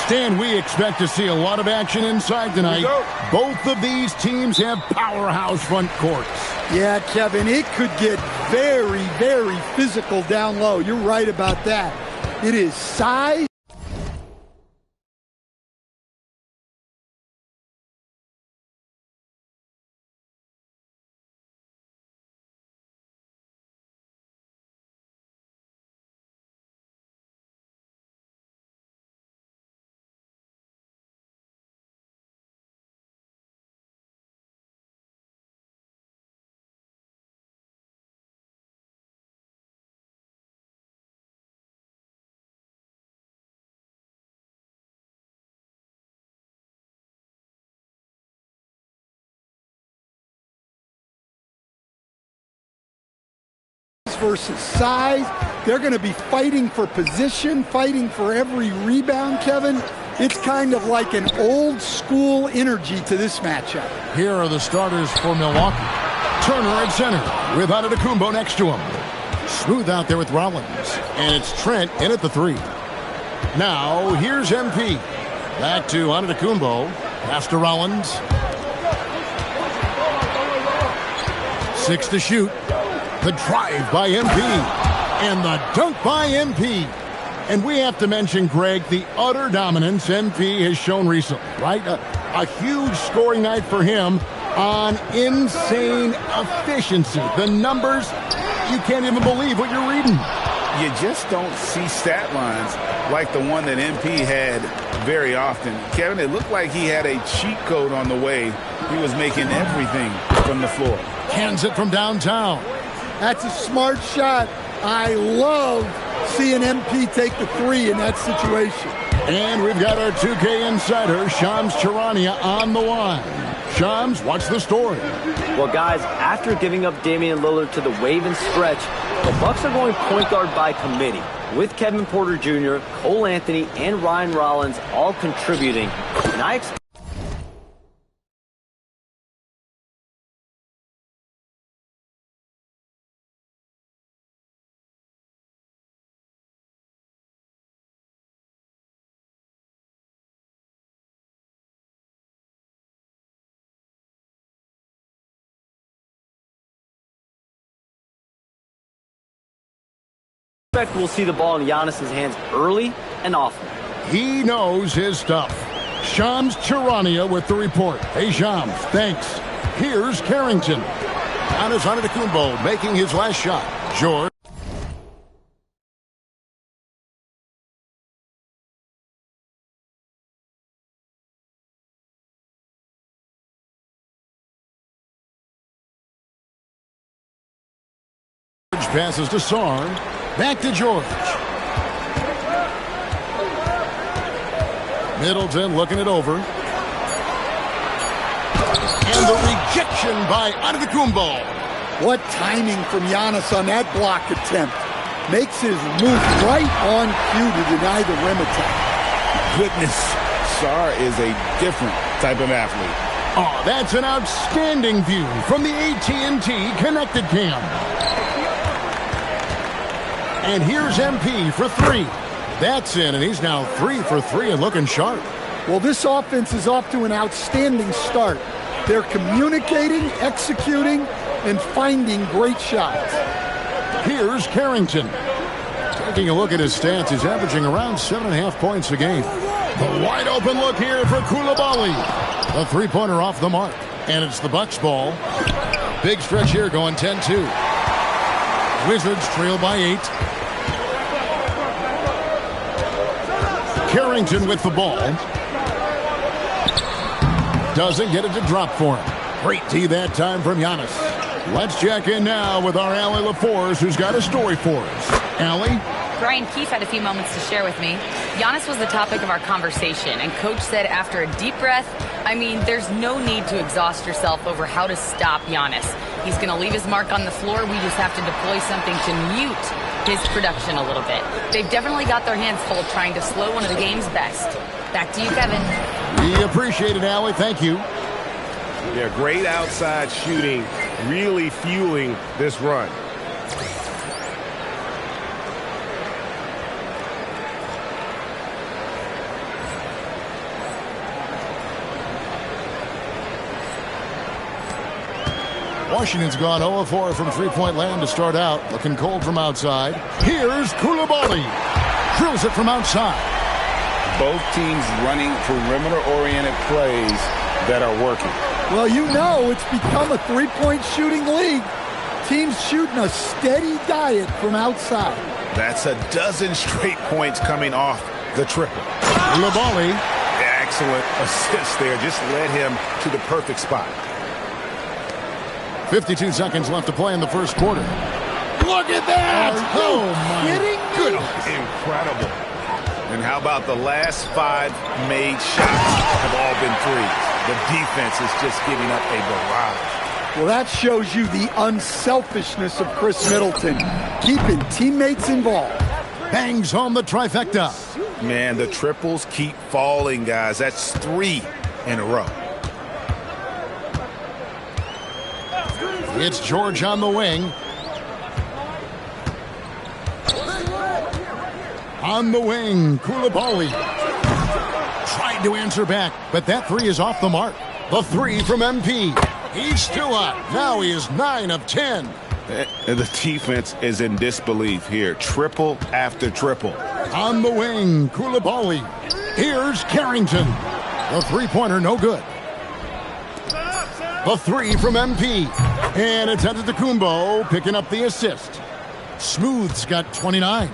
Stan, we expect to see a lot of action inside tonight. Both of these teams have powerhouse front courts. Yeah, Kevin, it could get very, very physical down low. You're right about that. It is size. Versus size. They're going to be fighting for position, fighting for every rebound, Kevin. It's kind of like an old school energy to this matchup. Here are the starters for Milwaukee. Turner at center with Antetokounmpo next to him. Smooth out there with Rollins. And it's Trent in at the three. Now here's MP. Back to Antetokounmpo. Pass to Rollins. 6 to shoot. The drive by MP. And the dunk by MP. And we have to mention, Greg, the utter dominance MP has shown recently, right? A huge scoring night for him on insane efficiency. The numbers, you can't even believe what you're reading. You just don't see stat lines like the one that MP had very often. Kevin, it looked like he had a cheat code on the way he was making everything from the floor. Hands it from downtown. That's a smart shot. I love seeing MP take the three in that situation. And we've got our 2K insider, Shams Charania, on the line. Shams, what's the story? Well, guys, after giving up Damian Lillard to the wave and stretch, the Bucks are going point guard by committee, with Kevin Porter Jr., Cole Anthony, and Ryan Rollins all contributing. And I expect we'll see the ball in Giannis's hands early and often. He knows his stuff. Shams Charania with the report. Hey, Shams, thanks. Here's Carrington. Giannis Antetokounmpo making his last shot. George. Passes to Sarr. Back to George. Middleton looking it over. And the rejection by Antetokounmpo. What timing from Giannis on that block attempt. Makes his move right on cue to deny the rim attack. Goodness, Sarr is a different type of athlete. Oh, that's an outstanding view from the AT&T Connected Cam. And here's MP for three. That's in, and he's now 3 for 3 and looking sharp. Well, this offense is off to an outstanding start. They're communicating, executing, and finding great shots. Here's Carrington. Taking a look at his stats, he's averaging around 7.5 points a game. The wide open look here for Coulibaly. The three-pointer off the mark. And it's the Bucks ball. Big stretch here going 10-2. Wizards trail by 8. Carrington with the ball. Doesn't get it to drop for him. Great D that time from Giannis. Let's check in now with our Allie LaForce, who's got a story for us. Allie? Brian Keefe had a few moments to share with me. Giannis was the topic of our conversation, and Coach said after a deep breath, I mean, there's no need to exhaust yourself over how to stop Giannis. He's going to leave his mark on the floor. We just have to deploy something to mute his production a little bit. They've definitely got their hands full trying to slow one of the game's best. Back to you, Kevin. We appreciate it, Allie. Thank you. Yeah, great outside shooting, really fueling this run. Washington's gone 0-4 from three-point land to start out. Looking cold from outside. Here's Coulibaly. Drills it from outside. Both teams running perimeter-oriented plays that are working. Well, you know it's become a three-point shooting league. Teams shooting a steady diet from outside. That's a dozen straight points coming off the triple. Coulibaly. Excellent assist there. Just led him to the perfect spot. 52 seconds left to play in the first quarter. Look at that! Oh, my Good. Incredible. And how about the last 5 made shots have all been threes? The defense is just giving up a barrage. Well, that shows you the unselfishness of Chris Middleton, keeping teammates involved. Bangs home the trifecta. Man, the triples keep falling, guys. That's 3 in a row. It's George on the wing. On the wing, Coulibaly. Tried to answer back, but that three is off the mark. The three from MP. He's still up. Now he is 9 of 10. And the defense is in disbelief here. Triple after triple. On the wing, Coulibaly. Here's Carrington. The three-pointer no good. The three from MP. And it's Antetokounmpo picking up the assist. Smooth's got 29.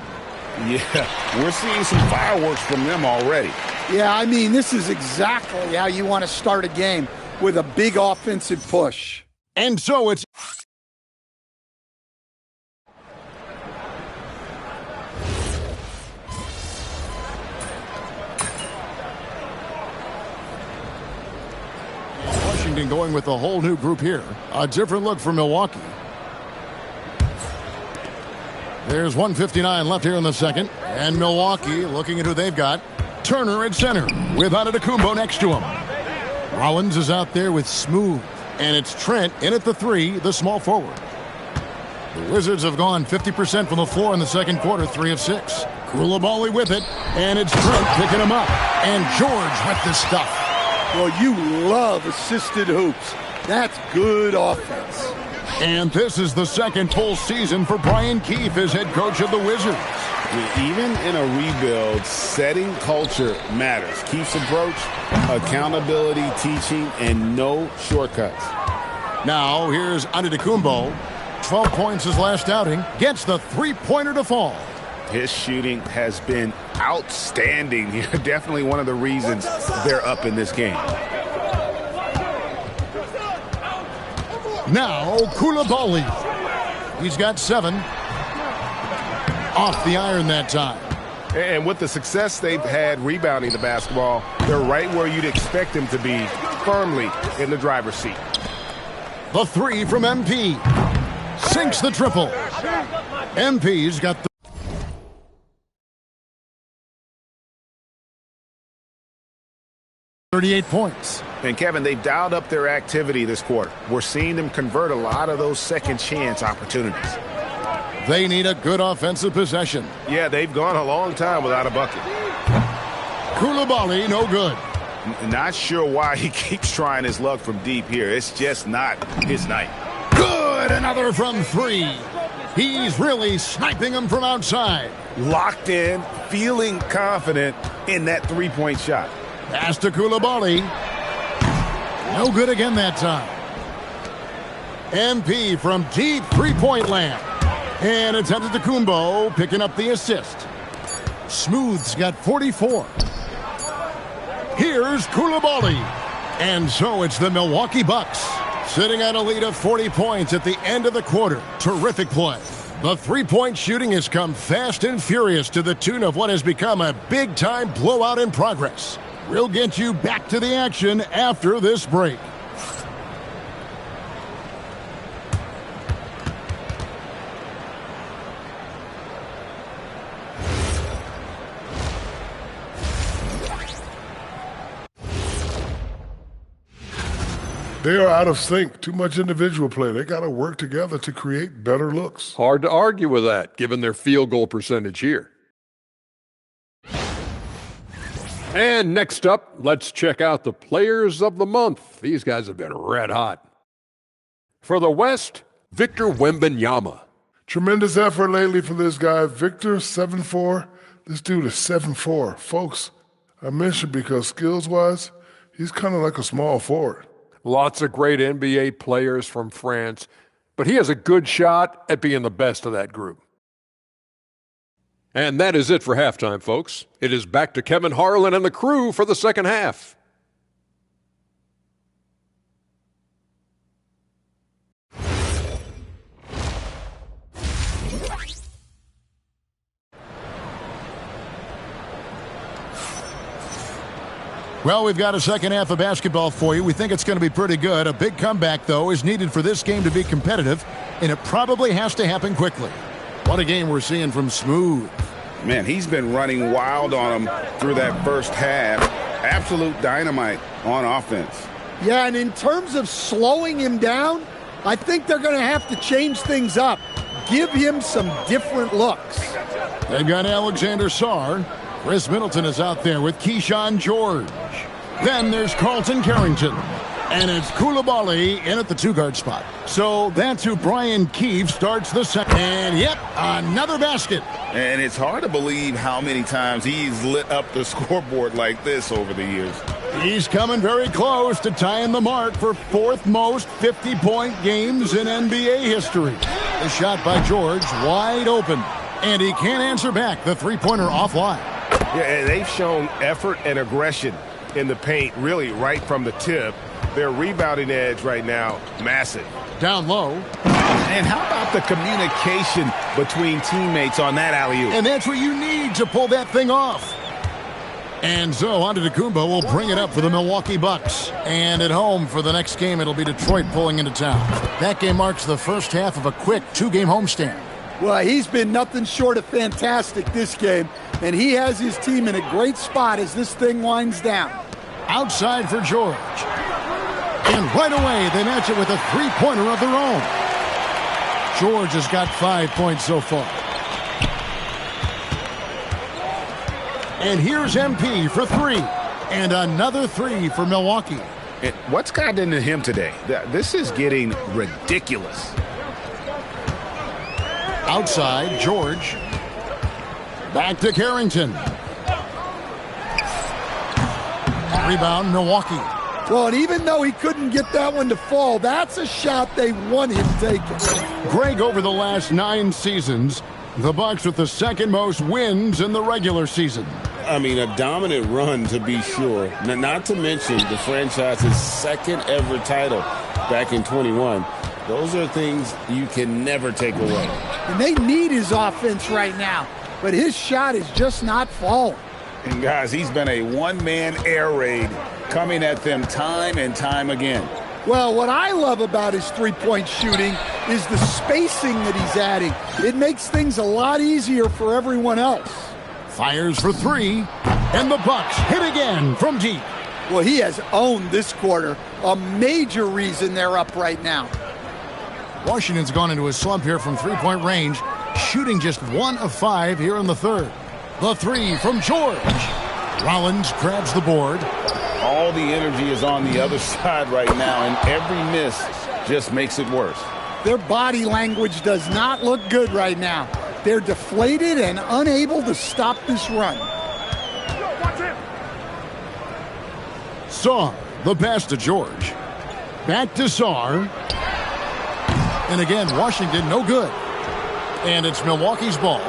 Yeah, we're seeing some fireworks from them already. Yeah, I mean, this is exactly how you want to start a game, with a big offensive push. And so it's... Washington going with a whole new group here. A different look for Milwaukee. There's 1:59 left here in the second. And Milwaukee looking at who they've got. Turner at center with Antetokounmpo next to him. Rollins is out there with Smooth. And it's Trent in at the three, the small forward. The Wizards have gone 50% from the floor in the second quarter, 3 of 6. Coulibaly with it. And it's Trent picking him up. And George with the stuff. Well, you love assisted hoops. That's good offense. And this is the second full season for Brian Keefe as head coach of the Wizards. Even in a rebuild, setting culture matters. Keefe's approach, accountability, teaching, and no shortcuts. Now, here's Antetokounmpo. 12 points his last outing. Gets the three-pointer to fall. His shooting has been outstanding here. Definitely one of the reasons they're up in this game. Now, Coulibaly. He's got 7. Off the iron that time. And with the success they've had rebounding the basketball, they're right where you'd expect them to be, firmly in the driver's seat. The three from MP. Sinks the triple. MP's got the 38 points. And Kevin, they've dialed up their activity this quarter. We're seeing them convert a lot of those second chance opportunities. They need a good offensive possession. Yeah, they've gone a long time without a bucket. Coulibaly, no good. Not sure why he keeps trying his luck from deep here. It's just not his night. Good, another from 3. He's really sniping them from outside. Locked in, feeling confident in that three-point shot. Pass to Coulibaly. No good again that time. MP from deep three-point land. And it's Antetokounmpo picking up the assist. Smooth's got 44. Here's Coulibaly. And so it's the Milwaukee Bucks sitting at a lead of 40 points at the end of the quarter. Terrific play. The three-point shooting has come fast and furious to the tune of what has become a big-time blowout in progress. We'll get you back to the action after this break. They are out of sync. Too much individual play. They got to work together to create better looks. Hard to argue with that, given their field goal percentage here. And next up, let's check out the players of the month. These guys have been red hot. For the West, Victor Wembanyama. Tremendous effort lately for this guy. Victor, 7'4". This dude is 7'4". Folks, I mentioned because skills-wise, he's kind of like a small forward. Lots of great NBA players from France, but he has a good shot at being the best of that group. And that is it for halftime, folks. It is back to Kevin Harlan and the crew for the second half. Well, we've got a second half of basketball for you. We think it's going to be pretty good. A big comeback, though, is needed for this game to be competitive, and it probably has to happen quickly. What a game we're seeing from Smooth. Man, he's been running wild on him through that first half. Absolute dynamite on offense. Yeah, and in terms of slowing him down, I think they're going to have to change things up. Give him some different looks. They've got Alexander Sarr. Chris Middleton is out there with Keyshawn George. Then there's Carlton Carrington. And it's Coulibaly in at the two-guard spot. So that's who Brian Keefe starts the second. And, yep, another basket. And it's hard to believe how many times he's lit up the scoreboard like this over the years. He's coming very close to tying the mark for fourth most 50-point games in NBA history. The shot by George wide open. And he can't answer back. The three-pointer offline. Yeah, they've shown effort and aggression in the paint, really right from the tip. Their rebounding edge right now, massive. Down low. And how about the communication between teammates on that alley-oop? And that's what you need to pull that thing off. And so Antetokounmpo will bring it up for the Milwaukee Bucks. And at home for the next game, it'll be Detroit pulling into town. That game marks the first half of a quick two-game homestand. Well, he's been nothing short of fantastic this game, and he has his team in a great spot as this thing winds down. Outside for George. And right away, they match it with a three-pointer of their own. George has got 5 points so far. And here's MP for three. And another three for Milwaukee. And what's gotten into him today? This is getting ridiculous. Outside, George. Back to Carrington. Rebound, Milwaukee. Well, and even though he couldn't get that one to fall, that's a shot they want him taking. Greg, over the last 9 seasons, the Bucks with the second most wins in the regular season. I mean, a dominant run, to be sure. Not to mention the franchise's second ever title back in 21. Those are things you can never take away. And they need his offense right now, but his shot is just not falling. And guys, he's been a one-man air raid coming at them time and time again. Well, what I love about his three-point shooting is the spacing that he's adding. It makes things a lot easier for everyone else. Fires for three, and the Bucks hit again from deep. Well, he has owned this quarter, a major reason they're up right now. Washington's gone into a slump here from three-point range, shooting just 1 of 5 here in the third. The three from George. Rollins grabs the board. All the energy is on the other side right now, and every miss just makes it worse. Their body language does not look good right now. They're deflated and unable to stop this run. Sarr, the pass to George. Back to Sarr. And again, Washington no good. And it's Milwaukee's ball.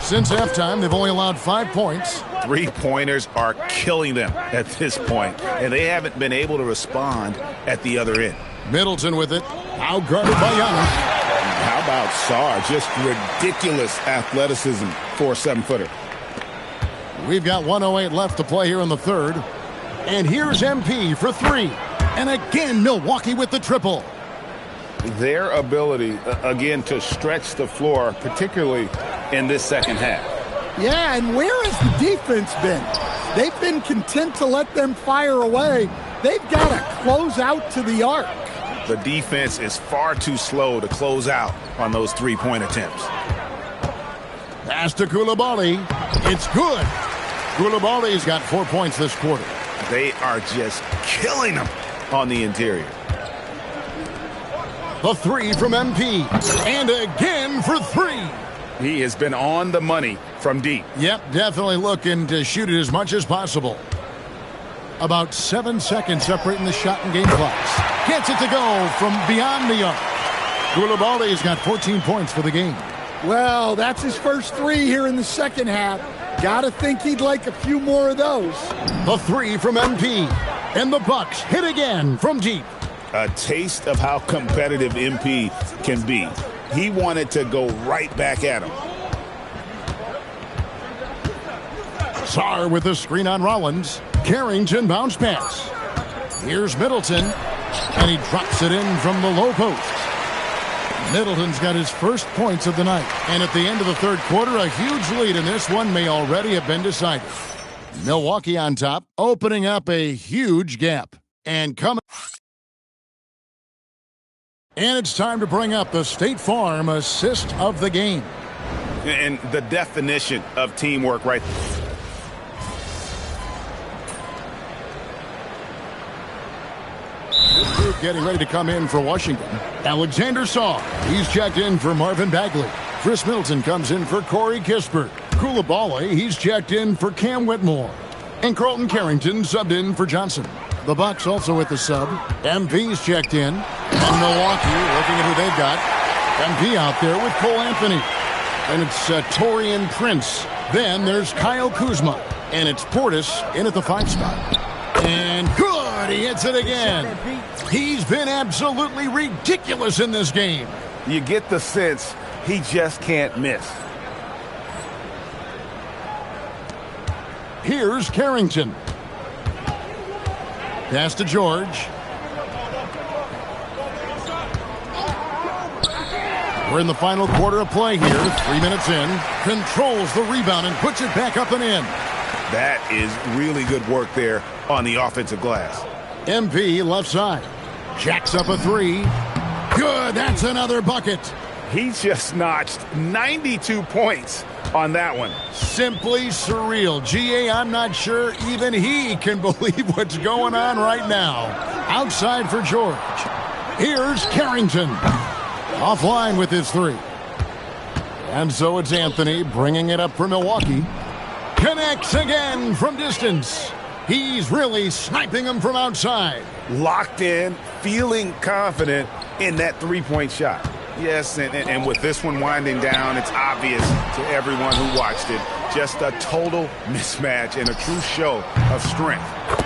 Since halftime, they've only allowed 5 points. Three-pointers are killing them at this point, and they haven't been able to respond at the other end. Middleton with it, outguarded by Giannis. How about Sarr? Just ridiculous athleticism for a 7-footer. We've got 1:08 left to play here in the third. And here's MP for three. And again, Milwaukee with the triple. Their ability, again, to stretch the floor, particularly in this second half. Yeah, and where has the defense been? They've been content to let them fire away. They've got to close out to the arc. The defense is far too slow to close out on those three-point attempts. Pass to Coulibaly. It's good. Coulibaly's got 4 points this quarter. They are just killing them on the interior. The three from MP. And again for three. He has been on the money from deep. Yep, definitely looking to shoot it as much as possible. About 7 seconds separating the shot and game clocks. Gets it to go from beyond the arc. Coulibaly's got 14 points for the game. Well, that's his first three here in the second half. Gotta think he'd like a few more of those. The three from MP. And the Bucks hit again from deep. A taste of how competitive MP can be. He wanted to go right back at him. Sarr with the screen on Rollins. Carrington bounce pass. Here's Middleton. And he drops it in from the low post. Middleton's got his first points of the night. And at the end of the third quarter, a huge lead in this one may already have been decided. Milwaukee on top, opening up a huge gap. And it's time to bring up the State Farm assist of the game. And the definition of teamwork right there. This group getting ready to come in for Washington. Alexander Saw. He's checked in for Marvin Bagley. Chris Middleton comes in for Corey Kispert. Coulibaly, he's checked in for Cam Whitmore. And Carlton Carrington subbed in for Johnson. The Bucks also with the sub. MP's checked in. And Milwaukee looking at who they've got. MP out there with Cole Anthony. And it's Taurean Prince. Then there's Kyle Kuzma. And it's Portis in at the 5 spot. And good! He hits it again. He's been absolutely ridiculous in this game. You get the sense he just can't miss. Here's Carrington. Pass to George. We're in the final quarter of play here. 3 minutes in. Controls the rebound and puts it back up and in. That is really good work there on the offensive glass. MP left side. Jacks up a three. Good. That's another bucket. He just notched 92 points on that one. Simply surreal. GA, I'm not sure even he can believe what's going on right now. Outside for George. Here's Carrington. Offline with his three. And so it's Anthony bringing it up for Milwaukee. Connects again from distance. He's really sniping them from outside. Locked in, feeling confident in that three-point shot. Yes, and with this one winding down, it's obvious to everyone who watched it. Just a total mismatch and a true show of strength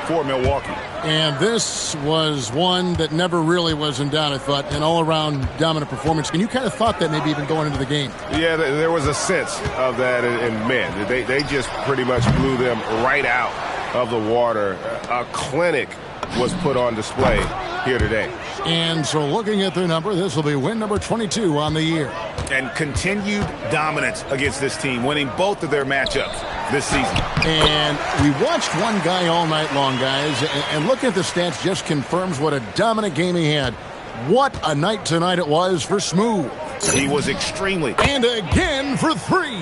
for Milwaukee. And this was one that never really was in doubt, I thought, an all-around dominant performance. And you kind of thought that maybe even going into the game. Yeah, there was a sense of that, and man, they just pretty much blew them right out of the water. A clinic was put on display here today. And so looking at their number, this will be win number 22 on the year. And continued dominance against this team, winning both of their matchups this season. And we watched one guy all night long, guys, and looking at the stats just confirms what a dominant game he had. What a night tonight it was for Smooth. He was extremely. And again for three.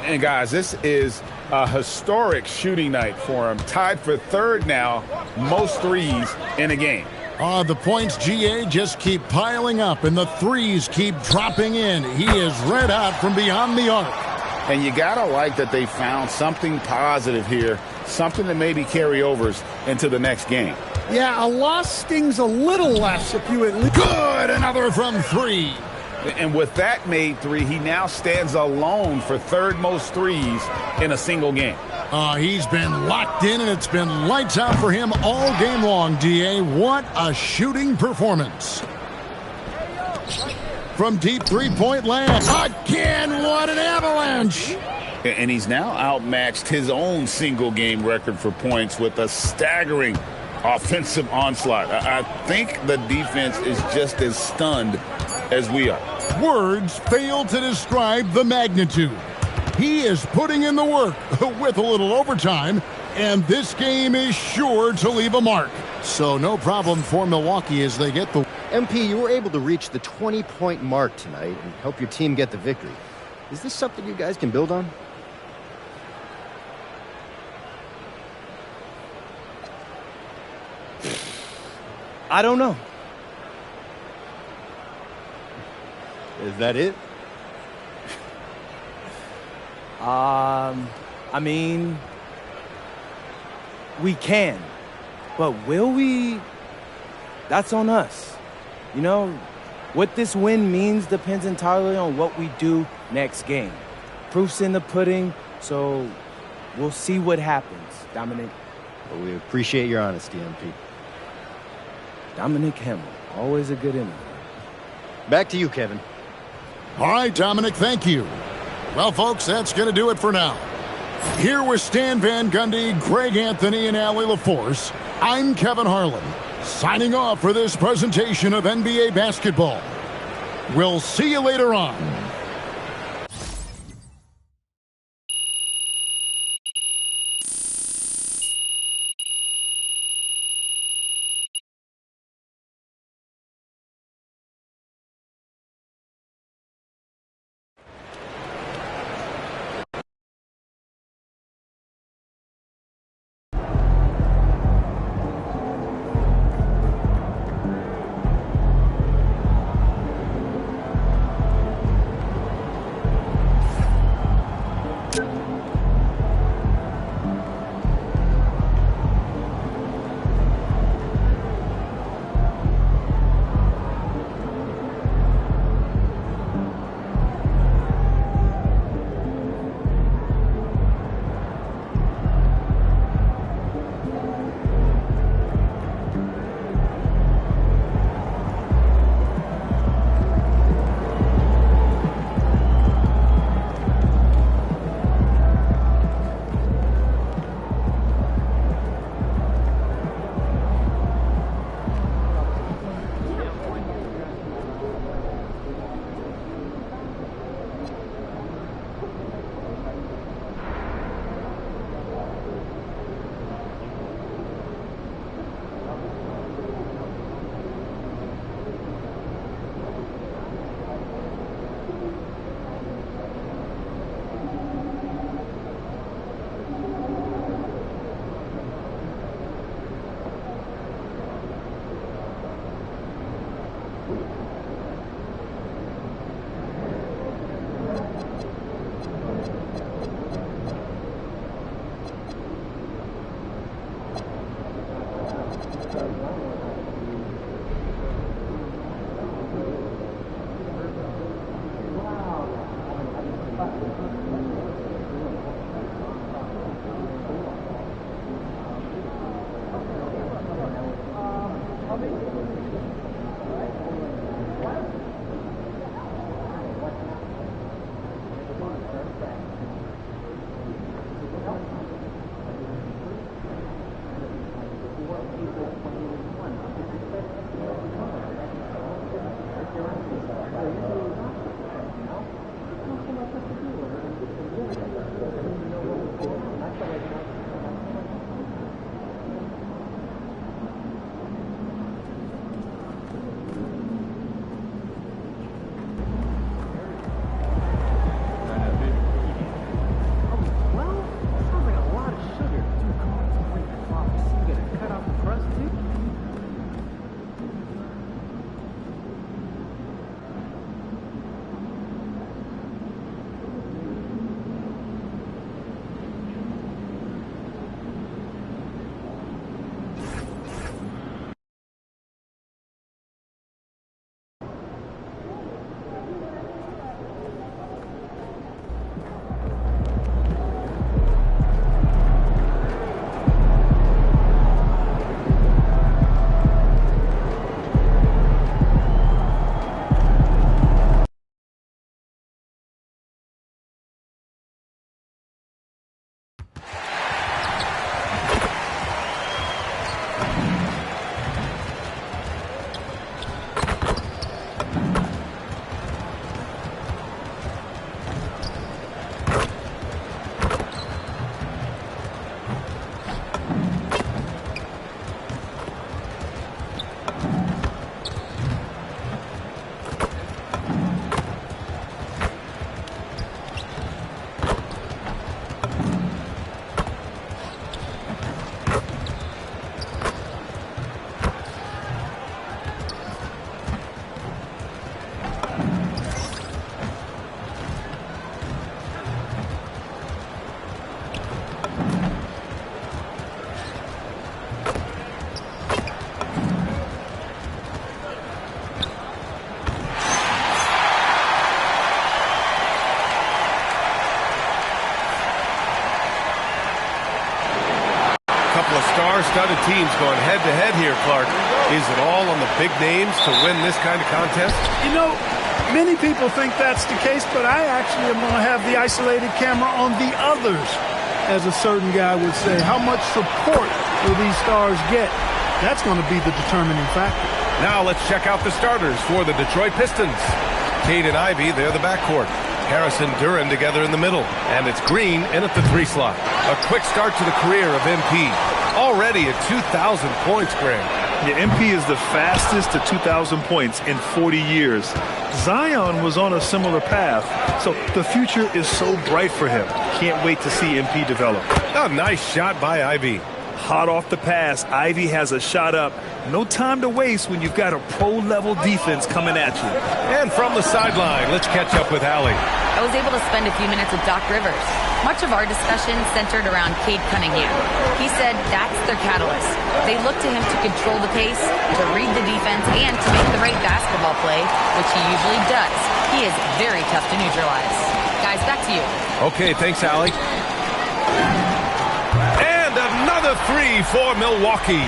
And guys, this is a historic shooting night for him. Tied for third now, most threes in a game. The points, GA, just keep piling up, and the threes keep dropping in. He is red hot from beyond the arc. And you got to like that they found something positive here, something that maybe carry overs into the next game. Yeah, a loss stings a little less if you at least... Good! Another from three. And with that made three, he now stands alone for third most threes in a single game. He's been locked in, and it's been lights out for him all game long, DA. What a shooting performance. From deep three-point land. Again, what an avalanche. And he's now outmatched his own single-game record for points with a staggering offensive onslaught. I think the defense is just as stunned as we are. Words fail to describe the magnitude. He is putting in the work with a little overtime, and this game is sure to leave a mark. So no problem for Milwaukee as they get the... MP, you were able to reach the 20-point mark tonight and help your team get the victory. Is this something you guys can build on? I don't know. Is that it? I mean, we can. But will we? That's on us. You know, what this win means depends entirely on what we do next game. Proof's in the pudding, so we'll see what happens, Dominic. Well, we appreciate your honesty, MP. Dominic Hamill, always a good interview. Back to you, Kevin. All right, Dominic, thank you. Well, folks, that's going to do it for now. Here with Stan Van Gundy, Greg Anthony, and Allie LaForce, I'm Kevin Harlan, signing off for this presentation of NBA basketball. We'll see you later on. bet here, Clark? Is it all on the big names to win this kind of contest? You know, many people think that's the case, but I actually am going to have the isolated camera on the others. As a certain guy would say, how much support will these stars get? That's going to be the determining factor. Now let's check out the starters for the Detroit Pistons. Cade and Ivy, they're the backcourt. Harris and Duran together in the middle. And it's Green in at the 3 slot. A quick start to the career of MP. Already at 2,000 points, Graham. Yeah, MP is the fastest to 2,000 points in 40 years. Zion was on a similar path, so the future is so bright for him. Can't wait to see MP develop. A nice shot by Ivy. Hot off the pass, Ivy has a shot up. No time to waste when you've got a pro-level defense coming at you. And from the sideline, let's catch up with Allie. I was able to spend a few minutes with Doc Rivers. Much of our discussion centered around Cade Cunningham. He said that's their catalyst. They look to him to control the pace, to read the defense, and to make the right basketball play, which he usually does. He is very tough to neutralize. Guys, back to you. Okay, thanks, Allie. And another 3 for Milwaukee.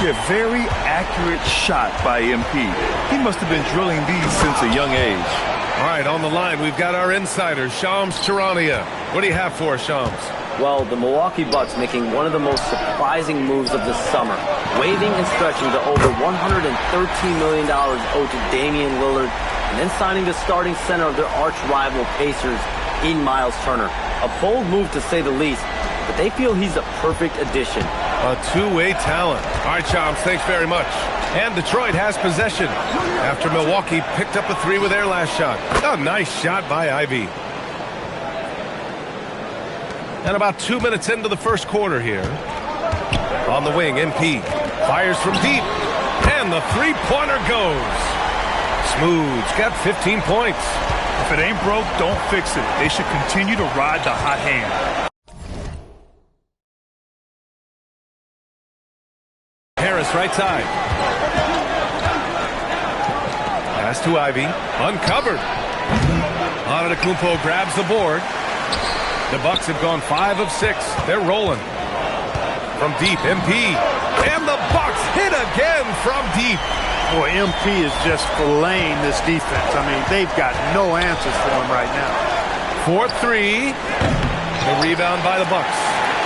Yeah, very accurate shot by MP. He must have been drilling these since a young age. All right, on the line, we've got our insider, Shams Charania. What do you have for us, Shams? Well, the Milwaukee Bucks making one of the most surprising moves of the summer, waiving and stretching to over $113 million owed to Damian Lillard, and then signing the starting center of their arch rival Pacers in Miles Turner. A bold move to say the least, but they feel he's a perfect addition. A two-way talent. All right, Shams, thanks very much. And Detroit has possession after Milwaukee picked up a 3 with their last shot. A nice shot by Ivy. And about 2 minutes into the first quarter here. On the wing, MP fires from deep. And the three-pointer goes. Smooth's got 15 points. If it ain't broke, don't fix it. They should continue to ride the hot hand. Harris, right side. Pass to Ivy. Uncovered. Antetokounmpo grabs the board. The Bucks have gone 5 of 6. They're rolling. From deep, MP. And the Bucks hit again from deep. Boy, MP is just filleting this defense. I mean, they've got no answers for him right now. 4-3. The rebound by the Bucks.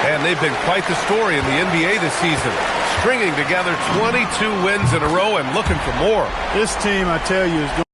And they've been quite the story in the NBA this season. Stringing together 22 wins in a row and looking for more. This team, I tell you, is doing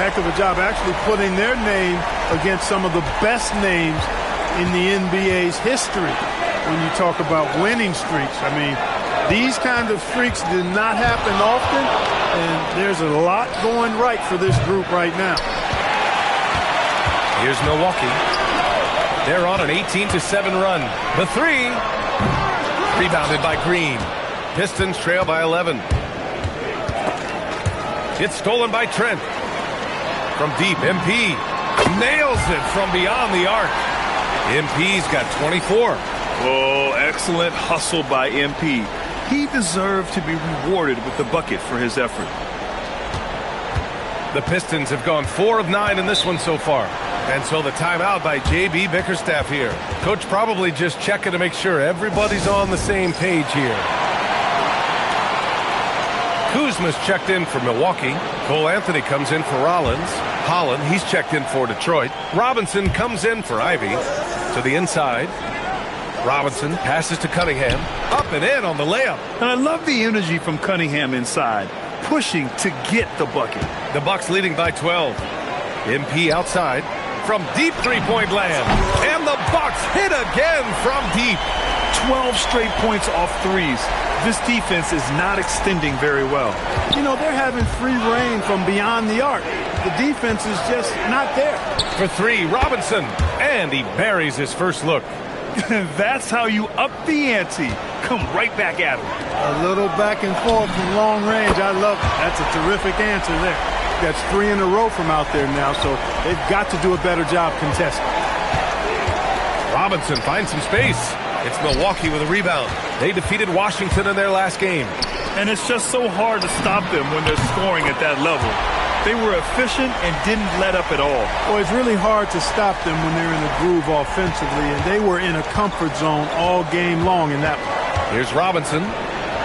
heck of a job actually putting their name against some of the best names in the NBA's history when you talk about winning streaks. I mean, these kind of streaks did not happen often, and there's a lot going right for this group right now. Here's Milwaukee. They're on an 18-7 run. The three. Rebounded by Green. Pistons trail by 11. It's stolen by Trent. From deep, MP nails it from beyond the arc. MP's got 24. Oh, excellent hustle by MP. He deserved to be rewarded with the bucket for his effort. The Pistons have gone 4 of 9 in this one so far. And so the timeout by J.B. Bickerstaff here. Coach probably just checking to make sure everybody's on the same page here. Kuzma's checked in for Milwaukee. Cole Anthony comes in for Rollins. Holland, he's checked in for Detroit. Robinson comes in for Ivy. To the inside. Robinson passes to Cunningham. Up and in on the layup. And I love the energy from Cunningham inside, pushing to get the bucket. The Bucks leading by 12. MP outside. From deep three-point land. And the Bucks hit again from deep. 12 straight points off threes. This defense is not extending very well. You know, they're having free reign from beyond the arc. The defense is just not there. For three, Robinson. And he buries his first look. That's how you up the ante. Come right back at him. A little back and forth from long range. I love it. That's a terrific answer there. That's 3 in a row from out there now, so they've got to do a better job contesting. Robinson finds some space. It's Milwaukee with a rebound. They defeated Washington in their last game. And it's just so hard to stop them when they're scoring at that level. They were efficient and didn't let up at all. Well, it's really hard to stop them when they're in a groove offensively, and they were in a comfort zone all game long in that one. Here's Robinson.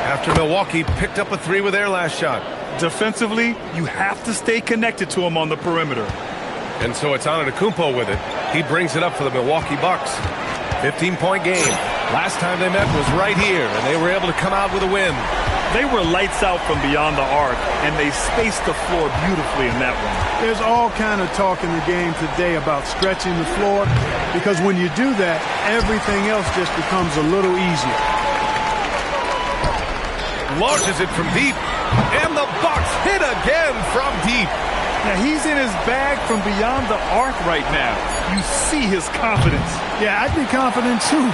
After Milwaukee picked up a 3 with their last shot. Defensively, you have to stay connected to him on the perimeter. And so it's Antetokounmpo with it. He brings it up for the Milwaukee Bucks. 15-point game. Last time they met was right here, and they were able to come out with a win. They were lights out from beyond the arc, and they spaced the floor beautifully in that one. There's all kind of talk in the game today about stretching the floor, because when you do that, everything else just becomes a little easier. Launches it from deep, and the Bucks hit again from deep. Now, he's in his bag from beyond the arc right now. You see his confidence. Yeah, I'd be confident too.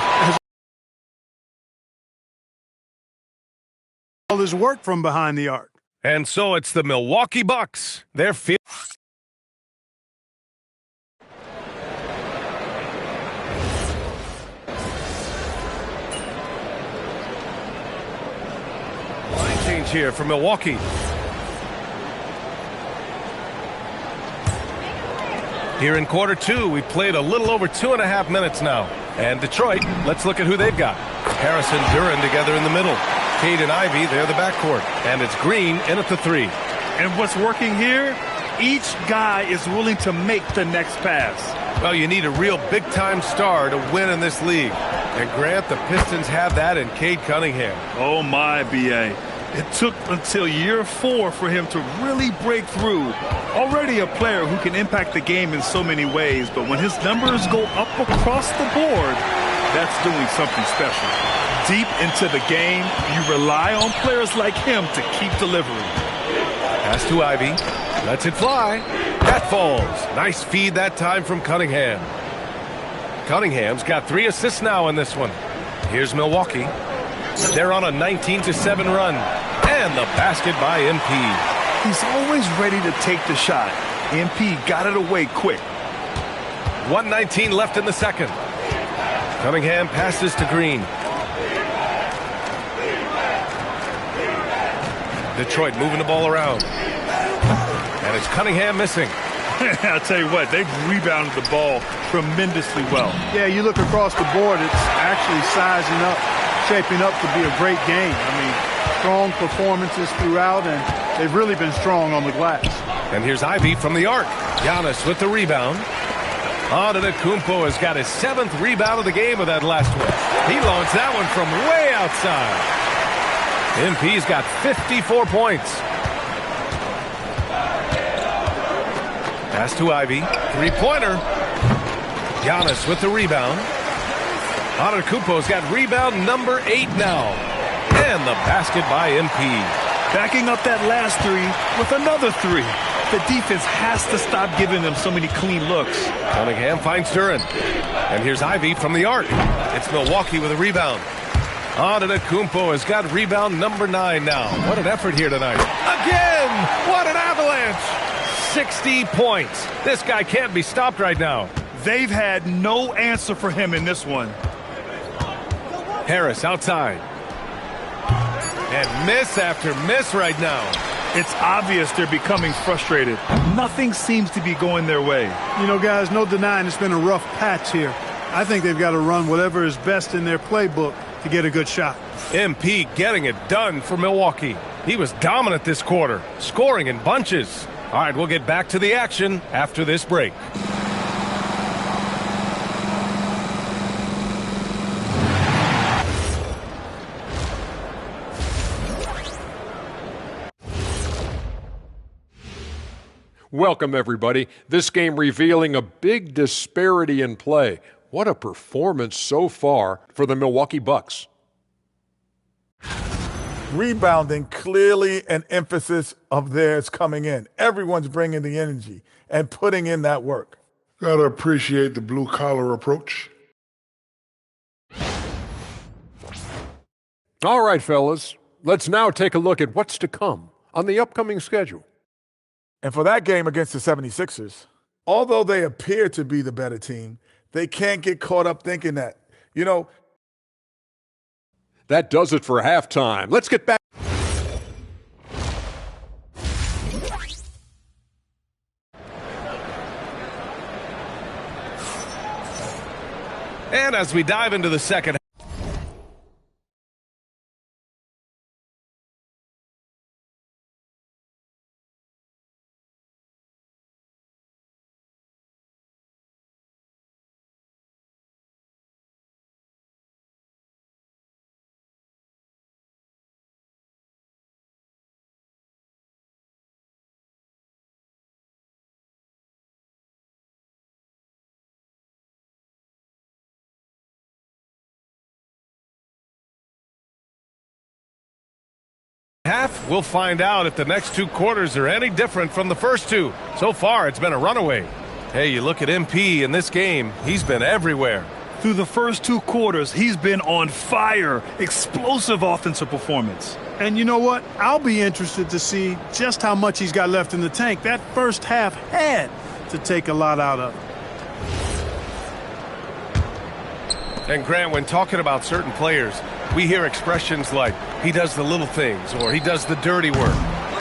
All his work from behind the arc. And so it's the Milwaukee Bucks. They're line change here for Milwaukee. Here in quarter 2, we've played a little over 2.5 minutes now. And Detroit, let's look at who they've got. Harrison, Duran together in the middle. Cade and Ivy, they're the backcourt. And it's Green in at the 3. And what's working here? Each guy is willing to make the next pass. Well, you need a real big-time star to win in this league. And Grant, the Pistons have that in Cade Cunningham. Oh, my, B.A. It took until year 4 for him to really break through. Already a player who can impact the game in so many ways, but when his numbers go up across the board, that's doing something special. Deep into the game, you rely on players like him to keep delivering. Pass to Ivy. Lets it fly. That falls. Nice feed that time from Cunningham. Cunningham's got 3 assists now in this one. Here's Milwaukee. They're on a 19-7 run. And the basket by MP. He's always ready to take the shot. MP got it away quick. 1:19 left in the second. Cunningham passes to Green. Detroit moving the ball around. And it's Cunningham missing. I'll tell you what, they've rebounded the ball tremendously well. Yeah, you look across the board, it's actually sizing up, shaping up to be a great game. I mean, strong performances throughout, and they've really been strong on the glass. And here's Ivy from the arc. Giannis with the rebound. Antetokounmpo has got his 7th rebound of the game with that last one. He launched that one from way outside. MP's got 54 points. Pass to Ivy. Three-pointer. Giannis with the rebound. Antetokounmpo's got rebound number 8 now. And the basket by MP. Backing up that last three with another three. The defense has to stop giving them so many clean looks. Cunningham finds Duren. And here's Ivy from the arc. It's Milwaukee with a rebound. Antetokounmpo has got rebound number 9 now. What an effort here tonight. Again! What an avalanche! 60 points. This guy can't be stopped right now. They've had no answer for him in this one. Harris outside. And miss after miss right now. It's obvious they're becoming frustrated. Nothing seems to be going their way. You know, guys, no denying it's been a rough patch here. I think they've got to run whatever is best in their playbook to get a good shot. MP getting it done for Milwaukee. He was dominant this quarter, scoring in bunches. All right, we'll get back to the action after this break. Welcome, everybody. This game revealing a big disparity in play. What a performance so far for the Milwaukee Bucks. Rebounding, clearly an emphasis of theirs coming in. Everyone's bringing the energy and putting in that work. Gotta appreciate the blue-collar approach. All right, fellas. Let's now take a look at what's to come on the upcoming schedule. And for that game against the 76ers, although they appear to be the better team, they can't get caught up thinking that. You know, that does it for halftime. Let's get back. And as we dive into the second half, we'll find out if the next 2 quarters are any different from the first 2. So far, it's been a runaway. Hey, you look at MP in this game, he's been everywhere. Through the first 2 quarters, he's been on fire. Explosive offensive performance. And you know what? I'll be interested to see just how much he's got left in the tank. That first half had to take a lot out of it. And Grant, when talking about certain players, we hear expressions like, he does the little things, or he does the dirty work.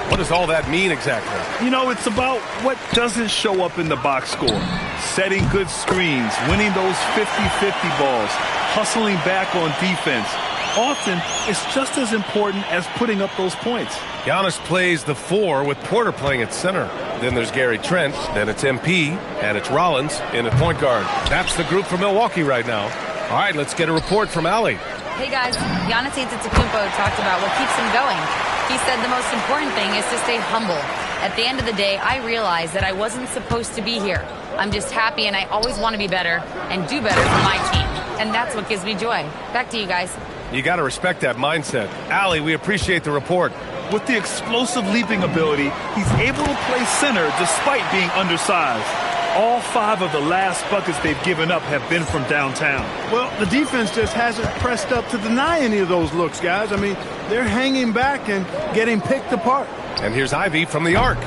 What does all that mean exactly? You know, it's about what doesn't show up in the box score. Setting good screens, winning those 50-50 balls, hustling back on defense. Often, it's just as important as putting up those points. Giannis plays the 4 with Porter playing at center. Then there's Gary Trent, then it's MP, and it's Rollins in at point guard. That's the group for Milwaukee right now. All right, let's get a report from Allie. Hey guys, Giannis Antetokounmpo talked about what keeps him going. He said the most important thing is to stay humble. At the end of the day, I realized that I wasn't supposed to be here. I'm just happy and I always want to be better and do better for my team. And that's what gives me joy. Back to you guys. You got to respect that mindset. Allie, we appreciate the report. With the explosive leaping ability, he's able to play center despite being undersized. All 5 of the last buckets they've given up have been from downtown. Well, the defense just hasn't pressed up to deny any of those looks, guys. I mean, they're hanging back and getting picked apart. And here's Ivy from the arc.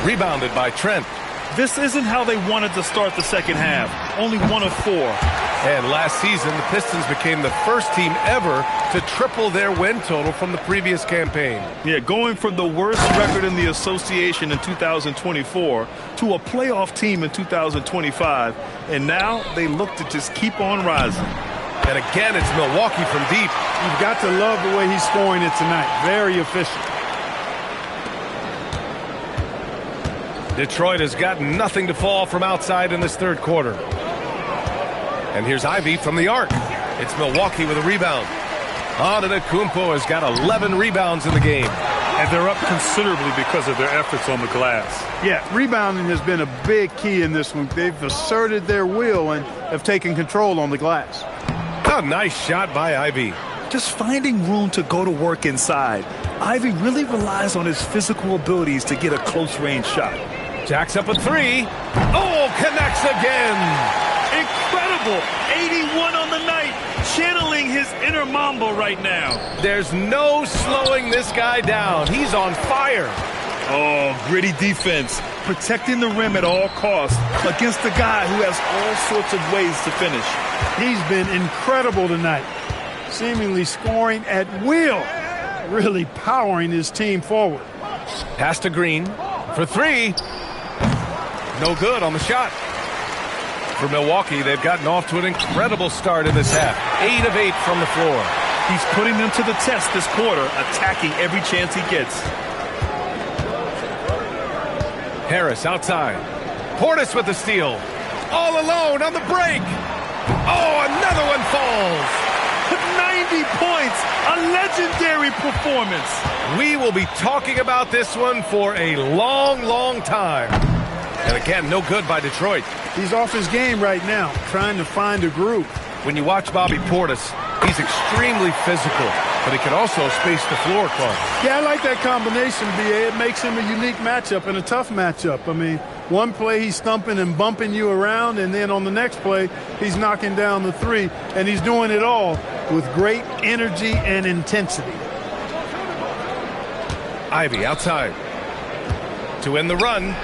Rebounded by Trent. This isn't how they wanted to start the second half. Only 1 of 4. And last season, the Pistons became the first team ever to triple their win total from the previous campaign. Yeah, going from the worst record in the association in 2024 to a playoff team in 2025. And now they look to just keep on rising. And again, it's Milwaukee from deep. You've got to love the way he's scoring it tonight. Very efficient. Detroit has got nothing to fall from outside in this third quarter. And here's Ivy from the arc. It's Milwaukee with a rebound. Antetokounmpo has got 11 rebounds in the game. And they're up considerably because of their efforts on the glass. Yeah, rebounding has been a big key in this one. They've asserted their will and have taken control on the glass. A nice shot by Ivey. Just finding room to go to work inside. Ivey really relies on his physical abilities to get a close-range shot. Jacks up a three. Oh, connects again. Incredible. 81 on the night. Channeling his inner Mamba right now. There's no slowing this guy down. He's on fire. Oh, gritty defense. Protecting the rim at all costs against a guy who has all sorts of ways to finish. He's been incredible tonight. Seemingly scoring at will. Really powering his team forward. Pass to Green for three. No good on the shot. For Milwaukee, they've gotten off to an incredible start in this half. 8 of 8 from the floor. He's putting them to the test this quarter, attacking every chance he gets. Harris outside. Portis with the steal. All alone on the break. Oh, another one falls. 90 points. A legendary performance. We will be talking about this one for a long, long time. And again, no good by Detroit. He's off his game right now, trying to find a groove. When you watch Bobby Portis, he's extremely physical, but he can also space the floor, Clark. Yeah, I like that combination, B.A. It makes him a unique matchup and a tough matchup. I mean, one play he's thumping and bumping you around, and then on the next play, he's knocking down the three, and he's doing it all with great energy and intensity. Ivey outside to end the run.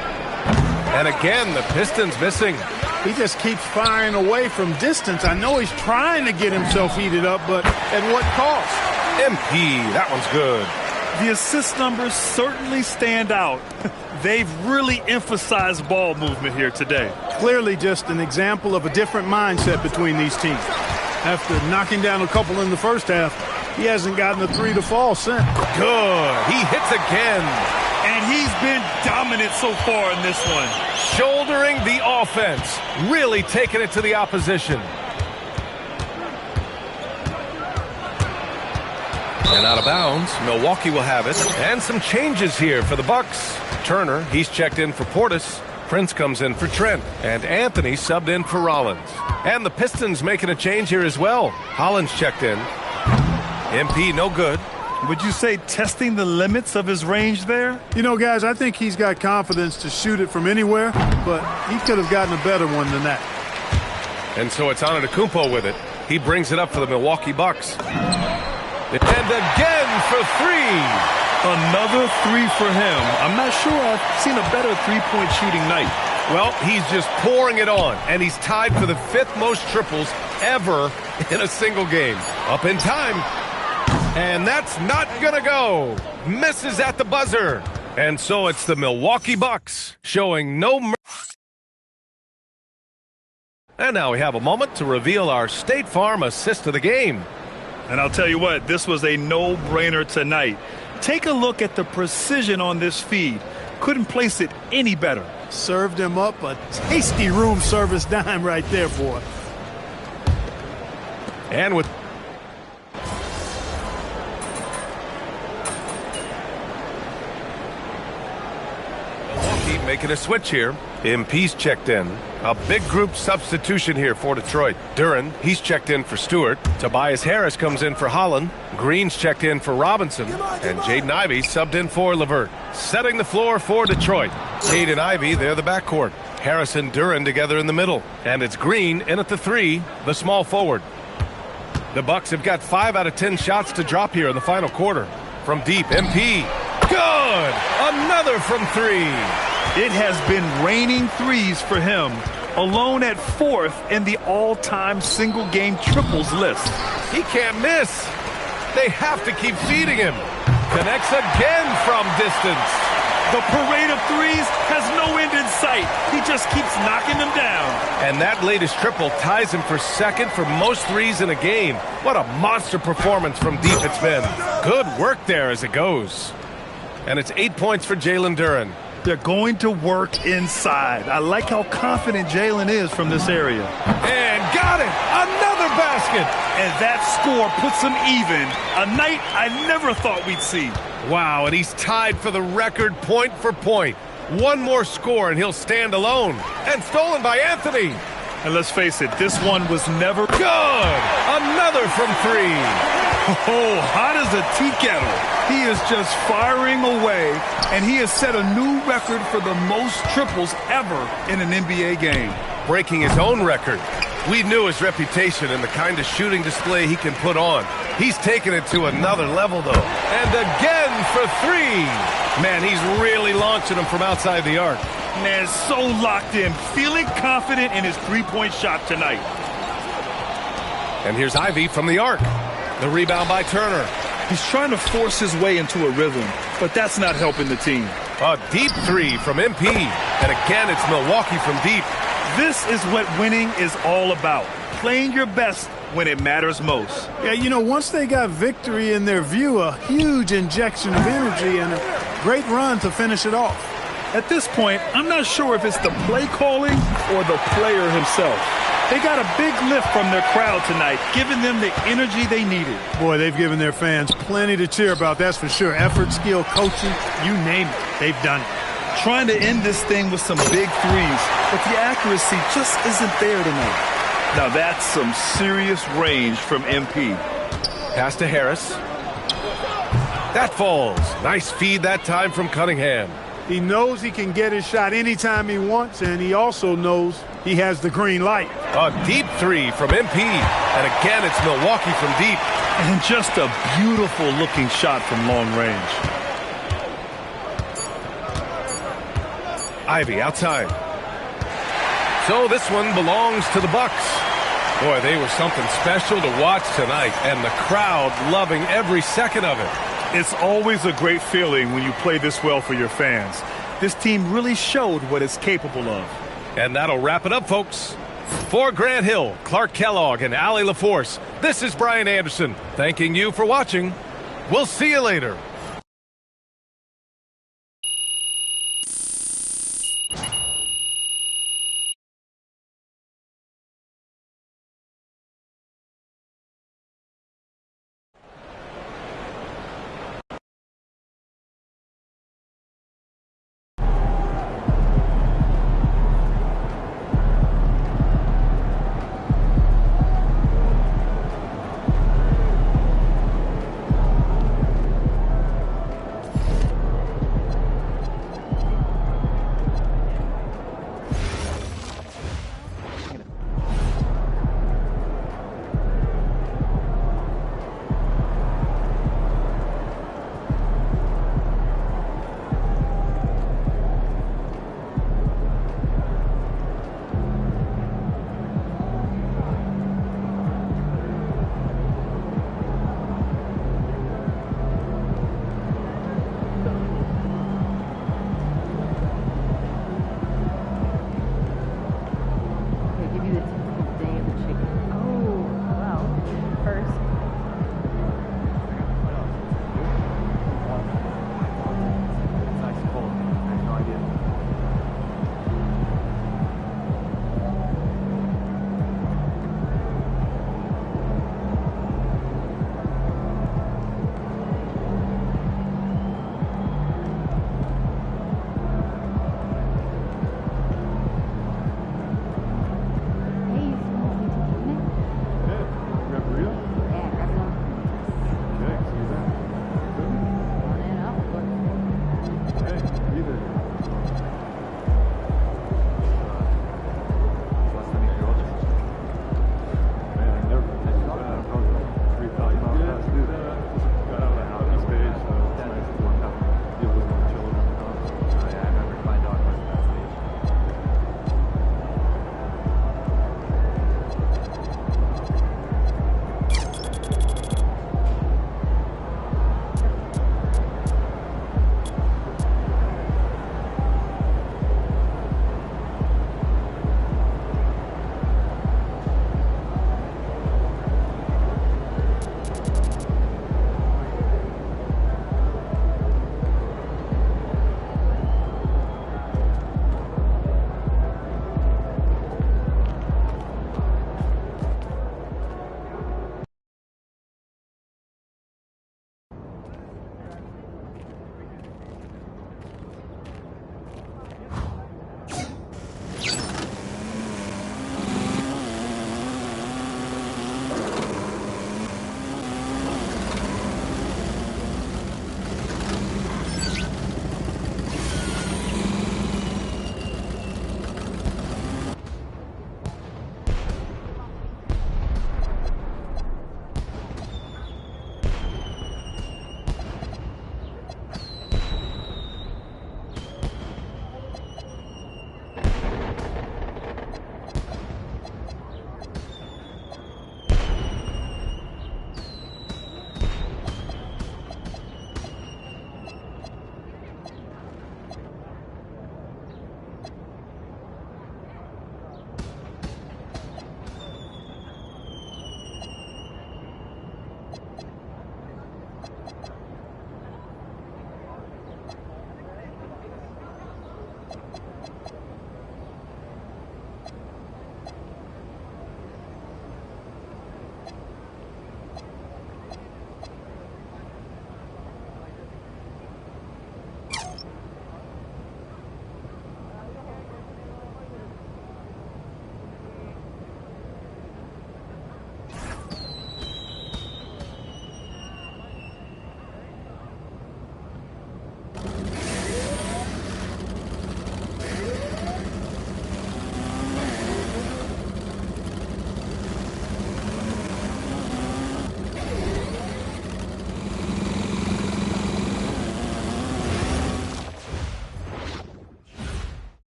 And again, the Pistons missing. He just keeps firing away from distance. I know he's trying to get himself heated up, but at what cost? MP, that one's good. The assist numbers certainly stand out. They've really emphasized ball movement here today. Clearly just an example of a different mindset between these teams. After knocking down a couple in the first half, he hasn't gotten a three to fall since. Good. He hits again. And he's been dominant so far in this one. Shouldering the offense. Really taking it to the opposition. And out of bounds, Milwaukee will have it. And some changes here for the Bucks. Turner, he's checked in for Portis. Prince comes in for Trent. And Anthony subbed in for Rollins. And the Pistons making a change here as well. Hollins checked in. MP no good. Would you say testing the limits of his range there? You know, guys, I think he's got confidence to shoot it from anywhere, but he could have gotten a better one than that. And so it's Antetokounmpo with it. He brings it up for the Milwaukee Bucks. And again for three. Another three for him. I'm not sure I've seen a better three-point shooting night. Well, he's just pouring it on, and he's tied for the 5th most triples ever in a single game. Up in time. And that's not gonna go. Misses at the buzzer. And so it's the Milwaukee Bucks showing no mercy. And now we have a moment to reveal our State Farm assist of the game. And I'll tell you what, this was a no-brainer tonight. Take a look at the precision on this feed. Couldn't place it any better. Served him up a tasty room service dime right there, boy. And with Milwaukee making a switch here. MP's checked in. A big group substitution here for Detroit. Duren, he's checked in for Stewart. Tobias Harris comes in for Holland. Green's checked in for Robinson. And Jaden Ivey subbed in for LeVert. Setting the floor for Detroit. Cade and Ivey, they're the backcourt. Harris and Duren together in the middle. And it's Green in at the three, the small forward. The Bucks have got 5 out of 10 shots to drop here in the final quarter. From deep, MP. Good! Another from three. It has been raining threes for him, alone at 4th in the all-time single-game triples list. He can't miss. They have to keep feeding him. Connects again from distance. The parade of threes has no end in sight. He just keeps knocking them down. And that latest triple ties him for 2nd for most threes in a game. What a monster performance from deep it's been. Good work there as it goes. And it's 8 points for Jalen Duren. They're going to work inside. I like how confident Jalen is from this area. And got it! Another basket! And that score puts them even. A night I never thought we'd see. Wow, and he's tied for the record point for point. One more score and he'll stand alone. And stolen by Anthony. And let's face it, this one was never good. Another from three. Oh, hot as a tea kettle. He is just firing away, and he has set a new record for the most triples ever in an NBA game. Breaking his own record. We knew his reputation and the kind of shooting display he can put on. He's taken it to another level, though. And again for three. Man, he's really launching them from outside the arc. Man, so locked in, feeling confident in his three-point shot tonight. And here's Ivy from the arc. The rebound by Turner. He's trying to force his way into a rhythm, but that's not helping the team. A deep three from MP. And again, it's Milwaukee from deep. This is what winning is all about. Playing your best when it matters most. Yeah, you know, once they got victory in their view, a huge injection of energy and a great run to finish it off. At this point, I'm not sure if it's the play calling or the player himself. They got a big lift from their crowd tonight, giving them the energy they needed. Boy, they've given their fans plenty to cheer about, that's for sure. Effort, skill, coaching, you name it, they've done it. Trying to end this thing with some big threes, but the accuracy just isn't there tonight. Now that's some serious range from MP. Pass to Harris. That falls. Nice feed that time from Cunningham. He knows he can get his shot anytime he wants, and he also knows he has the green light. A deep three from MP. And again, it's Milwaukee from deep. And just a beautiful-looking shot from long range. Ivy outside. So this one belongs to the Bucks. Boy, they were something special to watch tonight, and the crowd loving every second of it. It's always a great feeling when you play this well for your fans. This team really showed what it's capable of. And that'll wrap it up, folks. For Grant Hill, Clark Kellogg, and Allie LaForce, this is Brian Anderson, thanking you for watching. We'll see you later.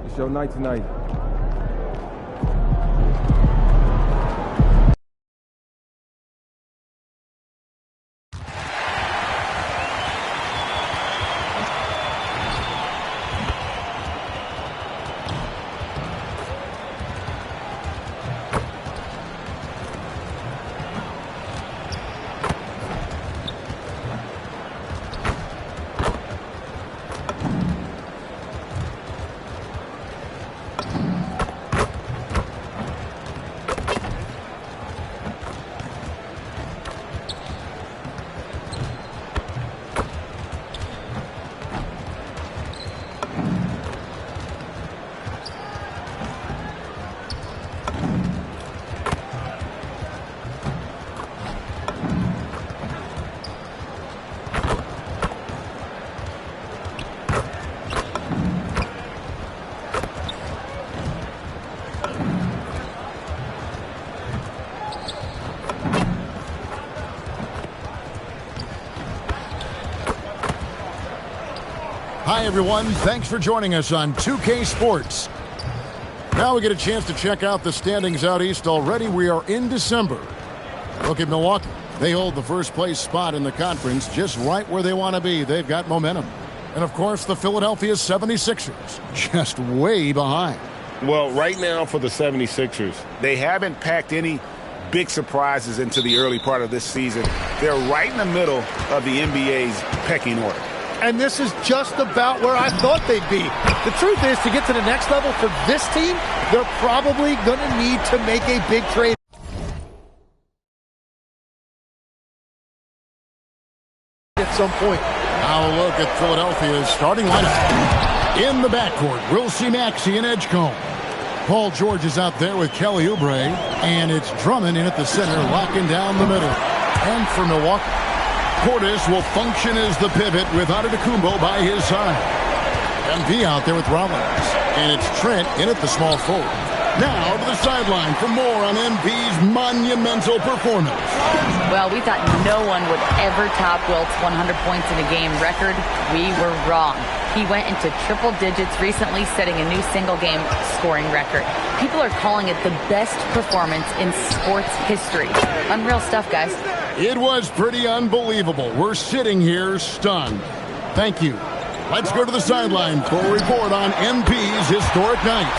It's your night tonight. Hi, everyone. Thanks for joining us on 2K Sports. Now we get a chance to check out the standings out east already. We are in December. Look at Milwaukee. They hold the first-place spot in the conference just right where they want to be. They've got momentum. And, of course, the Philadelphia 76ers just way behind. Well, right now for the 76ers, they haven't packed any big surprises into the early part of this season. They're right in the middle of the NBA's pecking order. And this is just about where I thought they'd be. The truth is, to get to the next level for this team, they're probably going to need to make a big trade at some point. Now a look at Philadelphia's starting lineup. In the backcourt, we'll see Maxey and Edgecombe. Paul George is out there with Kelly Oubre, and it's Drummond in at the center, locking down the middle. And for Milwaukee, Portis will function as the pivot with Antetokounmpo by his side. MV out there with Rollins. And it's Trent in at the small forward. Now to the sideline for more on MV's monumental performance. Well, we thought no one would ever top Wilt's 100 points in a game record. We were wrong. He went into triple digits recently, setting a new single-game scoring record. People are calling it the best performance in sports history. Unreal stuff, guys. It was pretty unbelievable. We're sitting here stunned. Thank you. Let's go to the sideline for a report on MP's historic night.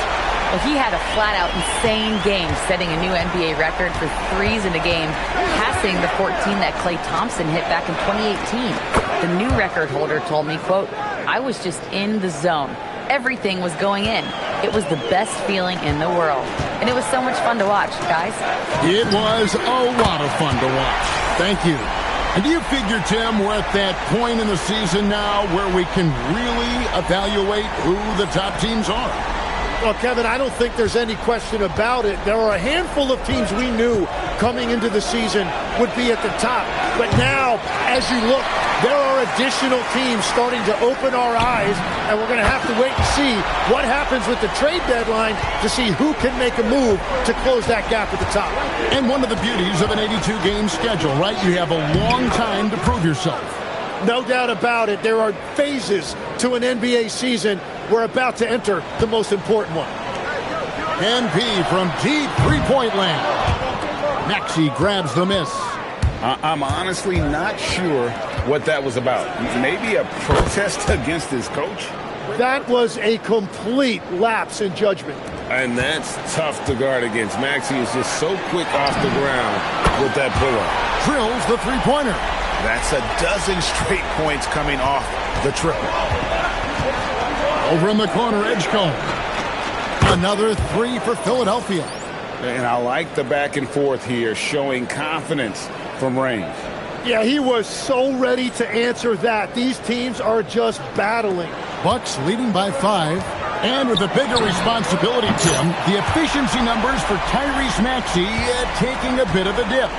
Well, he had a flat-out insane game, setting a new NBA record for threes in a game, passing the 14 that Klay Thompson hit back in 2018. The new record holder told me, quote, "I was just in the zone. Everything was going in. It was the best feeling in the world. And it was so much fun to watch, guys." It was a lot of fun to watch. Thank you. And do you figure, Tim, we're at that point in the season now where we can really evaluate who the top teams are? Well, Kevin, I don't think there's any question about it. There are a handful of teams we knew coming into the season would be at the top. But now, as you look, there are additional teams starting to open our eyes, and we're going to have to wait and see what happens with the trade deadline to see who can make a move to close that gap at the top. And one of the beauties of an 82-game schedule, right? You have a long time to prove yourself. No doubt about it. There are phases to an NBA season. We're about to enter the most important one. NP from deep three-point land. Maxey grabs the miss. I'm honestly not sure what that was about. Maybe a protest against his coach? That was a complete lapse in judgment. And that's tough to guard against. Maxey is just so quick off the ground with that pull-up. Drills the three-pointer. That's a dozen straight points coming off the triple. Over in the corner, Edgecombe. Another three for Philadelphia. And I like the back and forth here, showing confidence from range. Yeah, he was so ready to answer that. These teams are just battling. Bucks leading by 5. And with a bigger responsibility, Tim, the efficiency numbers for Tyrese Maxey taking a bit of a dip.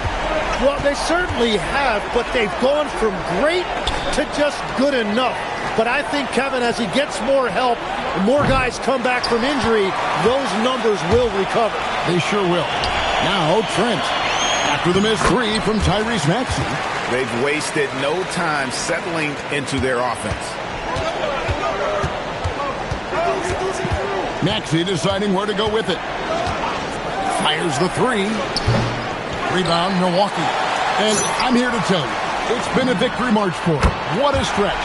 Well, they certainly have, but they've gone from great to just good enough. But I think, Kevin, as he gets more help, more guys come back from injury, those numbers will recover. They sure will. Now Trent, after the missed three from Tyrese Maxey. They've wasted no time settling into their offense. Maxey deciding where to go with it. Fires the three. Rebound, Milwaukee. And I'm here to tell you, it's been a victory march for them. What a stretch.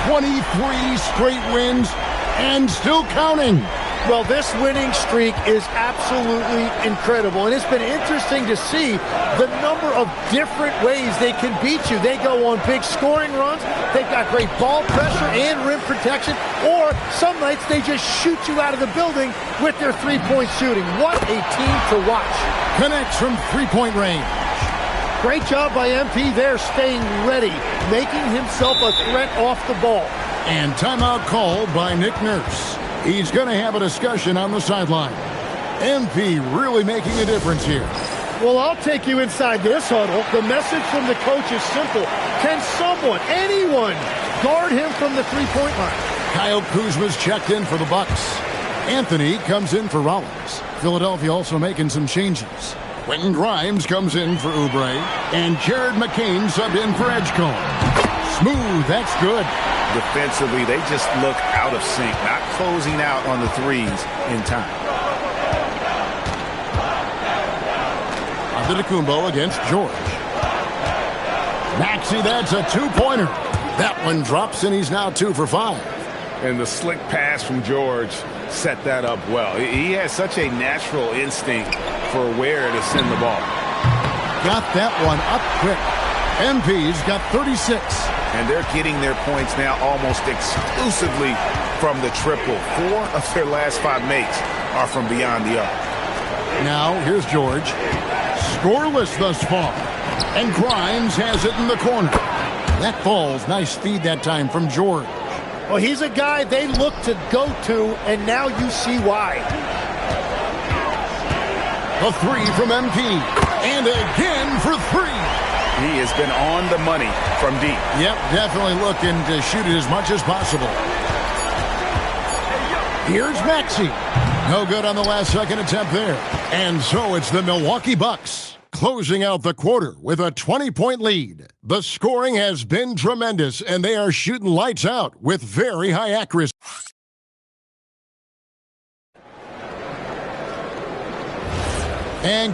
23 straight wins and still counting. Well, this winning streak is absolutely incredible, and it's been interesting to see the number of different ways they can beat you. They go on big scoring runs, they've got great ball pressure and rim protection, or some nights they just shoot you out of the building with their three-point shooting. What a team to watch. Connects from three-point range. Great job by MP there, staying ready, making himself a threat off the ball. And timeout called by Nick Nurse. He's going to have a discussion on the sideline. MP really making a difference here. Well, I'll take you inside this huddle. The message from the coach is simple. Can someone, anyone, guard him from the three-point line? Kyle Kuzma's checked in for the Bucks. Anthony comes in for Rollins. Philadelphia also making some changes. Quentin Grimes comes in for Oubre. And Jared McCain subbed in for Edgecombe. Smooth, that's good. Defensively, they just look out of sync, not closing out on the threes in time. Antetokounmpo against George. Maxey, that's a two-pointer. That one drops, and he's now 2 for 5. And the slick pass from George set that up well. He has such a natural instinct for where to send the ball. Got that one up quick. MP's got 36. And they're getting their points now almost exclusively from the triple. 4 of their last 5 makes are from beyond the arc. Now, here's George. Scoreless thus far. And Grimes has it in the corner. That falls. Nice feed that time from George. Well, he's a guy they look to go to, and now you see why. A three from MP. And again for 3. He has been on the money from deep. Yep, definitely looking to shoot it as much as possible. Here's Maxey. No good on the last second attempt there. And so it's the Milwaukee Bucks closing out the quarter with a 20-point lead. The scoring has been tremendous, and they are shooting lights out with very high accuracy. And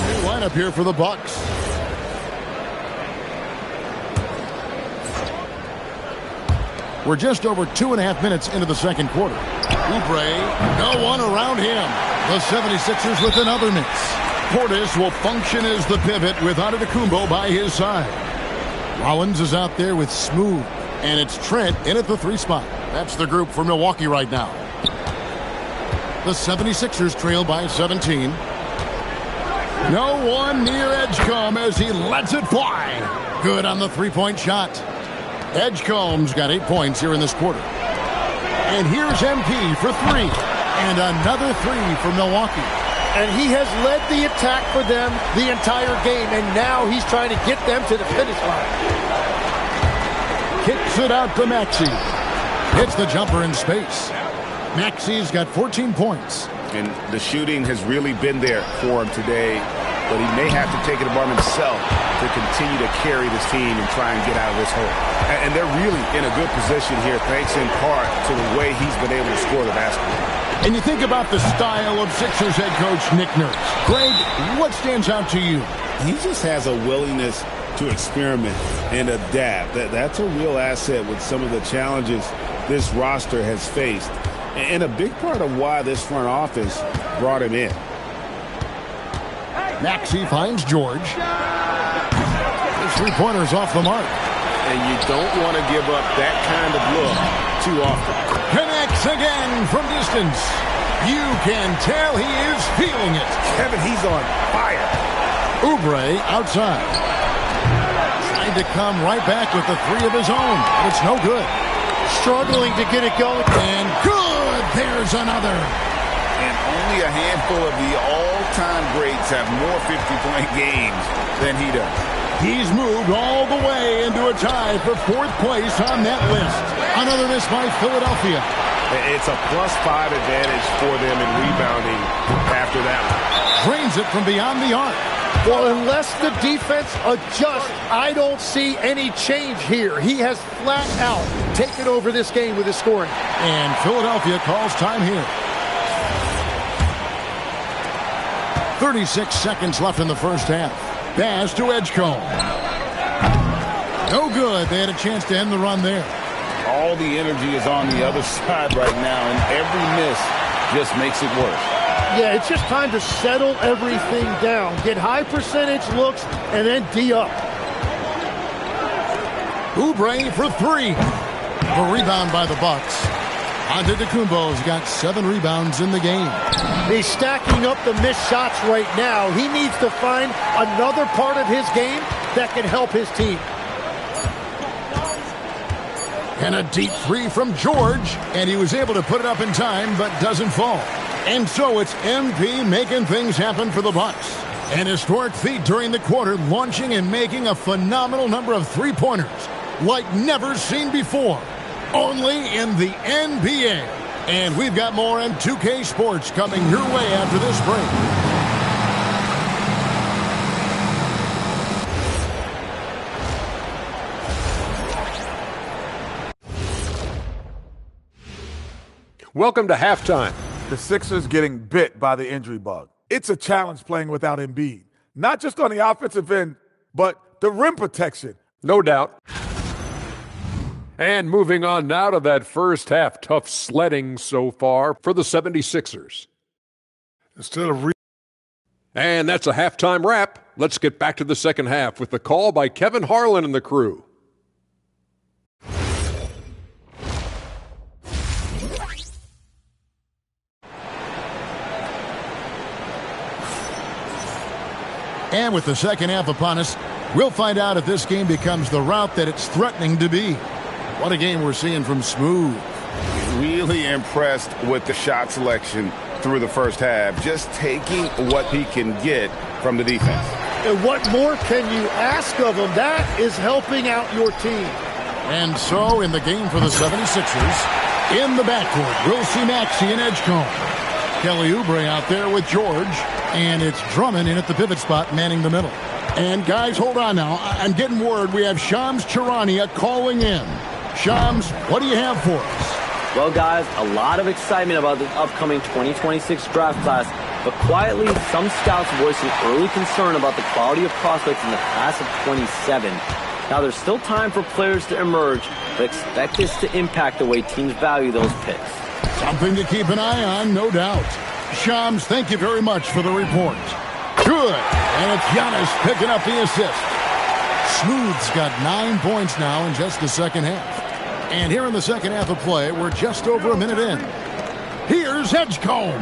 new lineup here for the Bucks. We're just over 2.5 minutes into the second quarter. Oubre, no one around him. The 76ers with another miss. Portis will function as the pivot with Antetokounmpo by his side. Rollins is out there with Smooth, and it's Trent in at the 3 spot. That's the group for Milwaukee right now. The 76ers trail by 17. No one near Edgecombe as he lets it fly. Good on the 3-point shot. Edgecombe's got 8 points here in this quarter. And here's MP for 3. And another 3 for Milwaukee. And he has led the attack for them the entire game, and now he's trying to get them to the finish line. Kicks it out to Maxey. Hits the jumper in space. Maxey's got 14 points. And the shooting has really been there for him today, but he may have to take it upon himself to continue to carry this team and try and get out of this hole. And they're really in a good position here, thanks in part to the way he's been able to score the basketball. And you think about the style of Sixers head coach Nick Nurse. Greg, what stands out to you? He just has a willingness to experiment and adapt. That's a real asset with some of the challenges this roster has faced. And a big part of why this front office brought him in. Maxey finds George. His 3-pointer's off the mark. And you don't want to give up that kind of look too often. Connects again from distance. You can tell he is feeling it. Kevin, he's on fire. Oubre outside. Trying to come right back with the 3 of his own. But it's no good. Struggling to get it going. And good. There's another. And only a handful of the all-time greats have more 50-point games than he does. He's moved all the way into a tie for 4th place on that list. Another miss by Philadelphia. It's a +5 advantage for them in rebounding after that one. Drains it from beyond the arc. Well, unless the defense adjusts, I don't see any change here. He has flat out taken over this game with his scoring. And Philadelphia calls time here. 36 seconds left in the first half. Pass to Edgecombe. No good. They had a chance to end the run there. All the energy is on the other side right now, and every miss just makes it worse. Yeah, it's just time to settle everything down. Get high percentage looks and then D up. Oubre for three. A rebound by the Bucks. Antetokounmpo's got 7 rebounds in the game. He's stacking up the missed shots right now. He needs to find another part of his game that can help his team. And a deep three from George, and he was able to put it up in time, but doesn't fall. And so it's MP making things happen for the Bucks. An historic feat during the quarter, launching and making a phenomenal number of three-pointers like never seen before. Only in the NBA. And we've got more on 2K Sports coming your way after this break. Welcome to halftime. The Sixers getting bit by the injury bug. It's a challenge playing without Embiid. Not just on the offensive end, but the rim protection. No doubt. And moving on now to that first half. Tough sledding so far for the 76ers. And that's a halftime wrap. Let's get back to the second half with the call by Kevin Harlan and the crew. And with the second half upon us, we'll find out if this game becomes the route that it's threatening to be. What a game we're seeing from Smooth. Really impressed with the shot selection through the first half. Just taking what he can get from the defense. And what more can you ask of him? That is helping out your team. And so in the game for the 76ers, in the backcourt, we'll see Maxey and Edgecombe. Kelly Oubre out there with George. And it's Drummond in at the pivot spot, manning the middle. And guys, hold on now. I'm getting word we have Shams Charania calling in. Shams, what do you have for us? Well, guys, a lot of excitement about the upcoming 2026 draft class, but quietly, some scouts voicing early concern about the quality of prospects in the class of 27. Now, there's still time for players to emerge, but expect this to impact the way teams value those picks. Something to keep an eye on, no doubt. Shams, thank you very much for the report. Good. And it's Giannis picking up the assist. Smooth's got 9 points now in just the second half. And here in the second half of play, we're just over a minute in. Here's Edgecombe.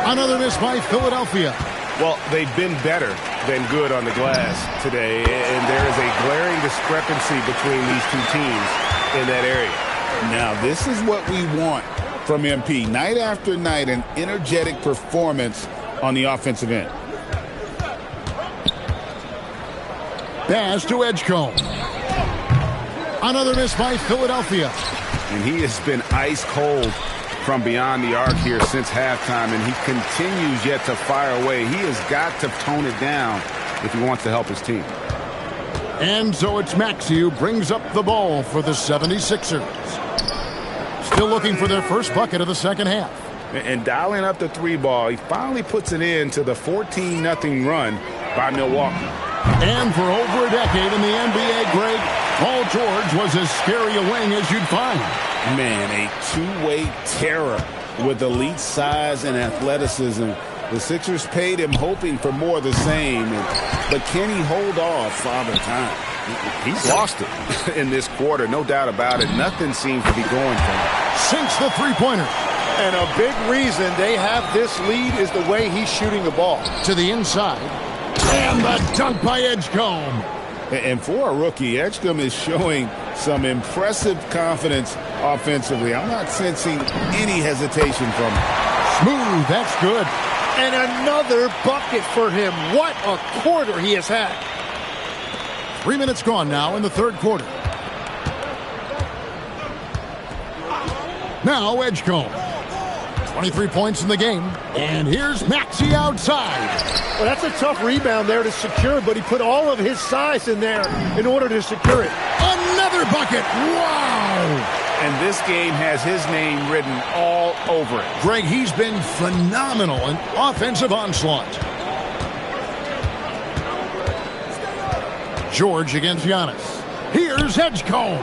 Another miss by Philadelphia. Well, they've been better than good on the glass today, and there is a glaring discrepancy between these two teams in that area. Now, this is what we want from MP. Night after night, an energetic performance on the offensive end. Pass to Edgecombe. Another miss by Philadelphia. And he has been ice cold from beyond the arc here since halftime, and he continues yet to fire away. He has got to tone it down if he wants to help his team. And so it's Maxey who brings up the ball for the 76ers. Still looking for their first bucket of the second half. And dialing up the three ball, he finally puts it into the 14-0 run by Milwaukee. And for over a decade in the NBA, Greg, Paul George was as scary a wing as you'd find. Man, a two-way terror with elite size and athleticism. The Sixers paid him hoping for more of the same, but can he hold off Father Time? He's lost it in this quarter, no doubt about it. Nothing seems to be going for him. Sinks the three-pointer. And a big reason they have this lead is the way he's shooting the ball. To the inside. And the dunk by Edgecombe. And for a rookie, Edgecombe is showing some impressive confidence offensively. I'm not sensing any hesitation from him. Smooth, that's good. And another bucket for him. What a quarter he has had. 3 minutes gone now in the third quarter. Now Edgecombe. 23 points in the game. And here's Maxey outside. Well, that's a tough rebound there to secure, but he put all of his size in there in order to secure it. Another bucket. Wow. And this game has his name written all over it. Greg, he's been phenomenal in offensive onslaught. George against Giannis. Here's Edgecombe.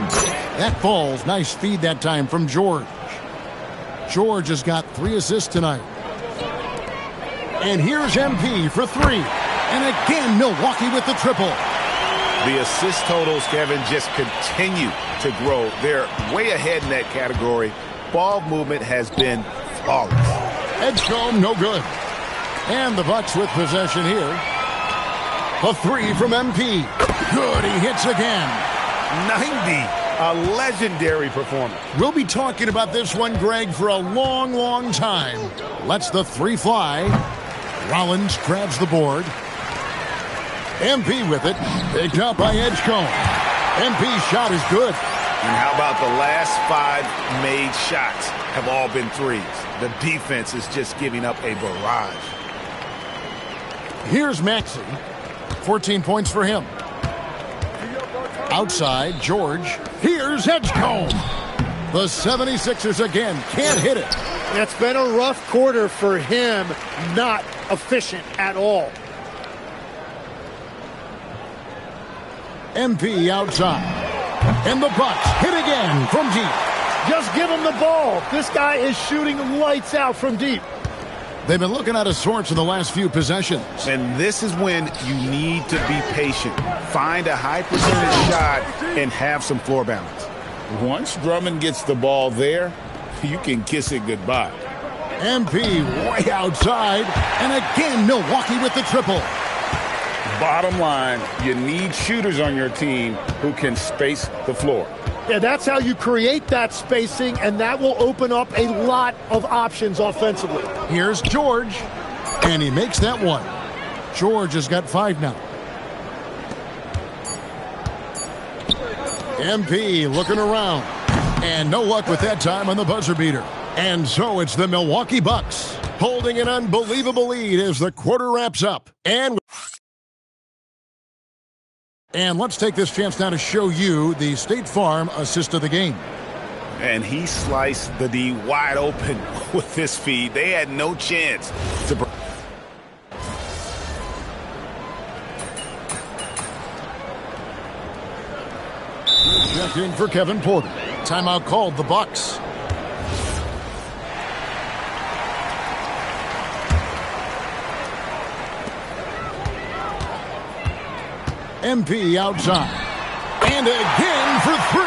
That falls. Nice feed that time from George. George has got 3 assists tonight. And here's MP for 3. And again, Milwaukee with the triple. The assist totals, Kevin, just continue to grow. They're way ahead in that category. Ball movement has been flawless. Edgecombe, no good. And the Bucks with possession here. A 3 from MP. Good, he hits again. 90. A legendary performance. We'll be talking about this one, Greg, for a long, long time. Lets the 3 fly. Rollins grabs the board. MP with it. Picked up by Edgecombe. MP's shot is good. And how about the last 5 made shots have all been threes? The defense is just giving up a barrage. Here's Maxey. 14 points for him. Outside, George. Here's Edgecombe. The 76ers again can't hit it. It's been a rough quarter for him. Not efficient at all. MP outside. And the Bucks hit again from deep. Just give him the ball. This guy is shooting lights out from deep. They've been looking out of sorts in the last few possessions. And this is when you need to be patient. Find a high percentage shot and have some floor balance. Once Drummond gets the ball there, you can kiss it goodbye. MP way outside. And again, Milwaukee with the triple. Bottom line, you need shooters on your team who can space the floor. Yeah, that's how you create that spacing, and that will open up a lot of options offensively. Here's George, and he makes that one. George has got 5 now. MP looking around, and no luck with that time on the buzzer beater. And so it's the Milwaukee Bucks holding an unbelievable lead as the quarter wraps up. And let's take this chance now to show you the State Farm assist of the game. And he sliced the D wide open with this feed. They had no chance to... Checked in for Kevin Porter. Timeout called the Bucks. MP outside. And again for 3.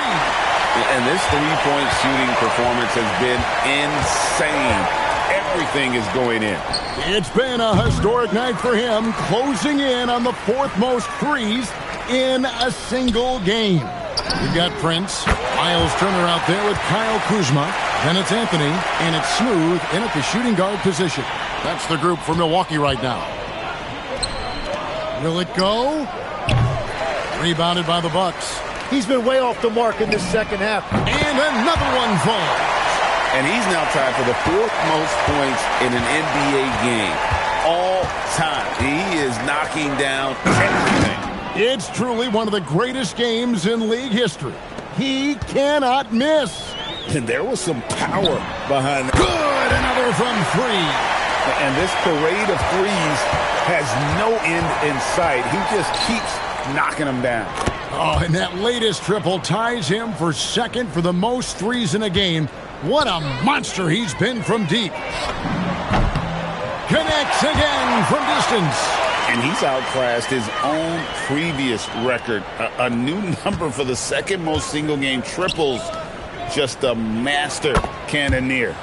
And this three-point shooting performance has been insane. Everything is going in. It's been a historic night for him, closing in on the 4th most threes in a single game. We've got Prince, Miles Turner out there with Kyle Kuzma. Then it's Anthony, and it's Smooth in at the shooting guard position. That's the group for Milwaukee right now. Will it go? Rebounded by the Bucks. He's been way off the mark in this second half. And another one falls. And he's now tied for the 4th most points in an NBA game all time. He is knocking down everything. It's truly one of the greatest games in league history. He cannot miss. And there was some power behind that. Good, another from 3. And this parade of threes has no end in sight. He just keeps knocking them down. Oh, and that latest triple ties him for 2nd for the most threes in a game. What a monster he's been from deep. Connects again from distance. And he's outclassed his own previous record. A new number for the 2nd most single-game triples. Just a master cannoneer.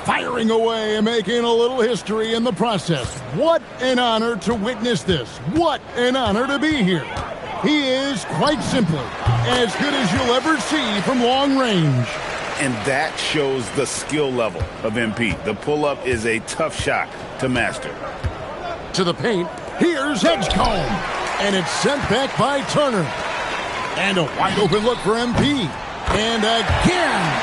Firing away and making a little history in the process. What an honor to witness this. What an honor to be here. He is, quite simply, as good as you'll ever see from long range. And that shows the skill level of MP. The pull-up is a tough shot to master. To the paint, here's Edgecombe. And it's sent back by Turner. And a wide open look for MP. And again,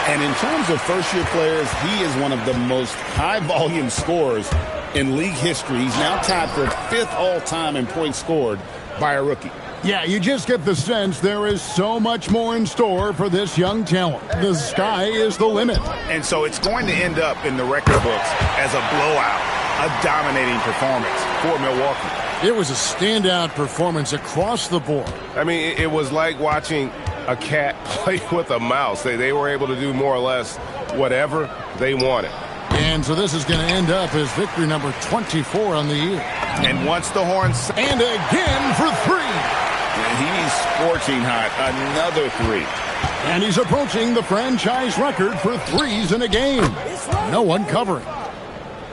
And in terms of first-year players, he is one of the most high-volume scorers in league history. He's now tied for 5th all-time in points scored by a rookie. Yeah, you just get the sense there is so much more in store for this young talent. The sky is the limit. And so it's going to end up in the record books as a blowout, a dominating performance for Milwaukee. It was a standout performance across the board. I mean, it was like watching a cat play with a mouse. They were able to do more or less whatever they wanted. And so this is going to end up as victory number 24 on the year. And once the horn... And again for 3. He's scorching hot. Another 3. And he's approaching the franchise record for threes in a game. No one covering.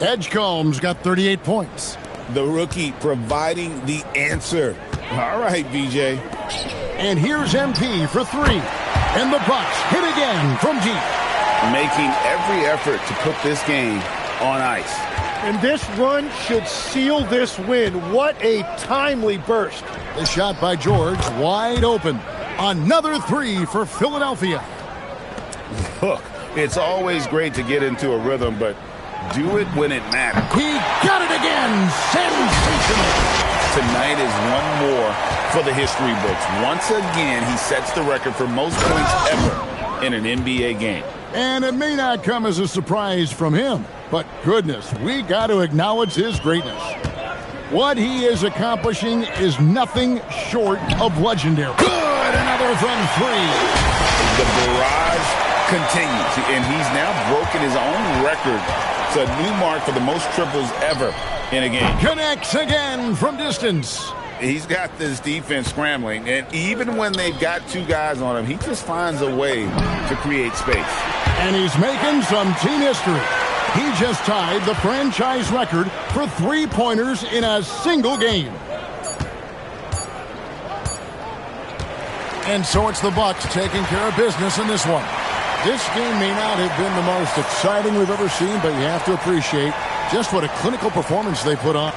Edgecombe's got 38 points. The rookie providing the answer. All right, BJ. And here's MP for 3. And the Bucks hit again from deep. Making every effort to put this game on ice. And this run should seal this win. What a timely burst. The shot by George, wide open. Another 3 for Philadelphia. Look, it's always great to get into a rhythm, but do it when it matters. He got it again. Sensational. Tonight is one more for the history books. Once again, he sets the record for most points ever in an NBA game. And it may not come as a surprise from him, but goodness, we got to acknowledge his greatness. What he is accomplishing is nothing short of legendary. Good, another from 3. The barrage continues, and he's now broken his own record. It's a new mark for the most triples ever in a game. Connects again from distance. He's got this defense scrambling, and even when they've got 2 guys on him, he just finds a way to create space. And he's making some team history. He just tied the franchise record for 3-pointers in a single game. And so it's the Bucks taking care of business in this one. This game may not have been the most exciting we've ever seen, but you have to appreciate just what a clinical performance they put on.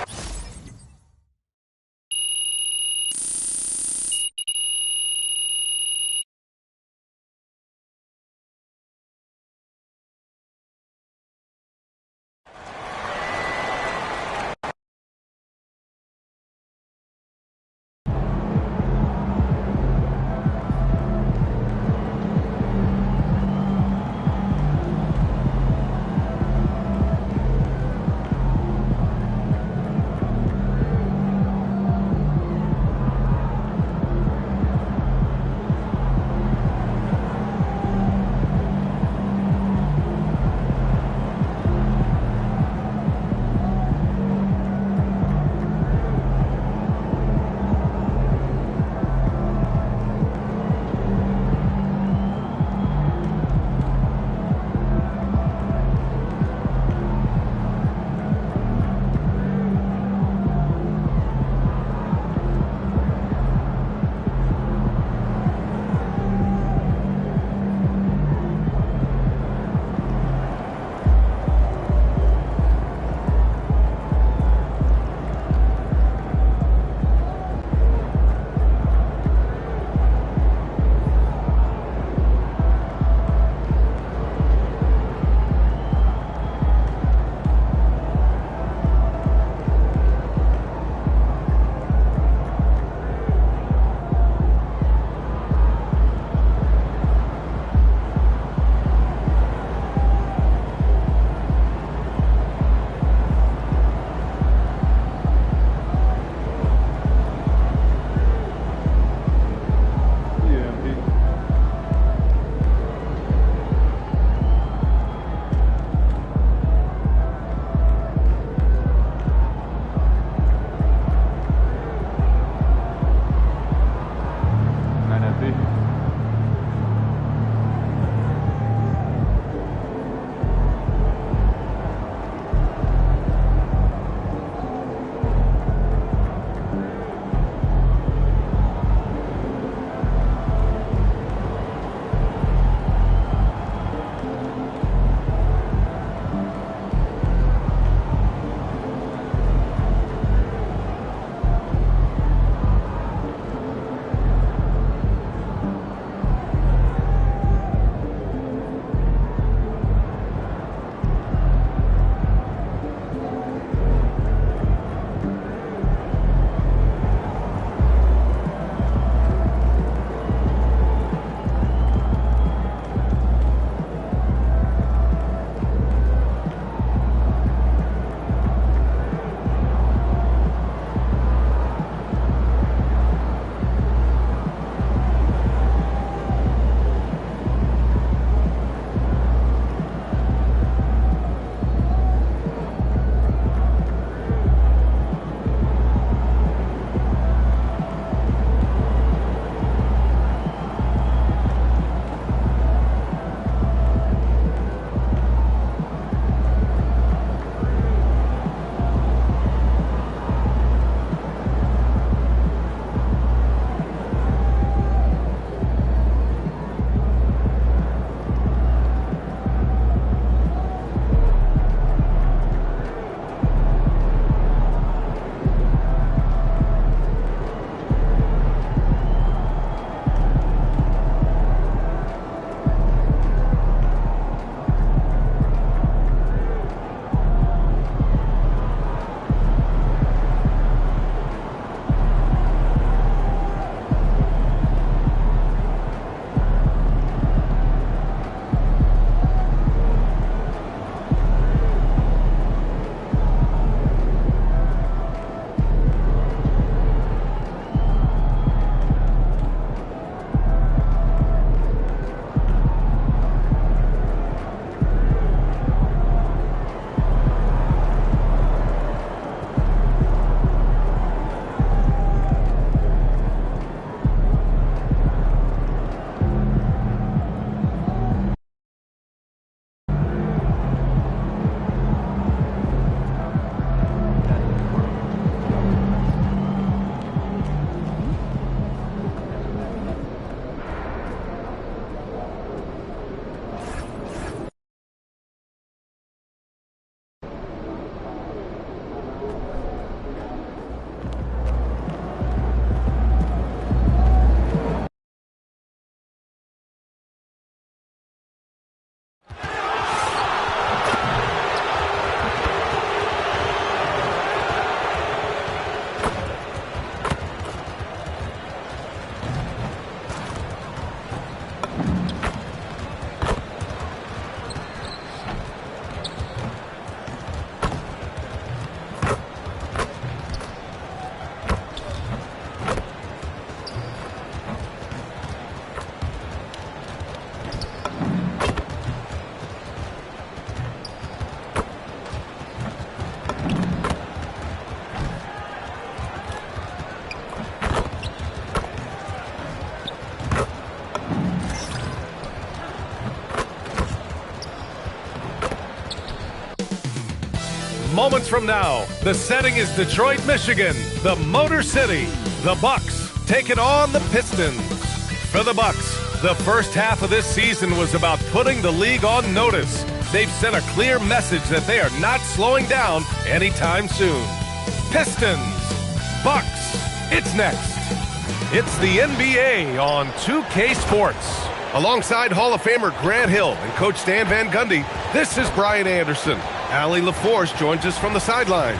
moments from now. The setting is Detroit, Michigan, the Motor City. The Bucks take it on the Pistons. For the Bucks, the first half of this season was about putting the league on notice. They've sent a clear message that they are not slowing down anytime soon. Pistons, Bucks, it's next. It's the NBA on 2K Sports. Alongside Hall of Famer Grant Hill and Coach Stan Van Gundy, this is Brian Anderson. Allie LaForce joins us from the sidelines.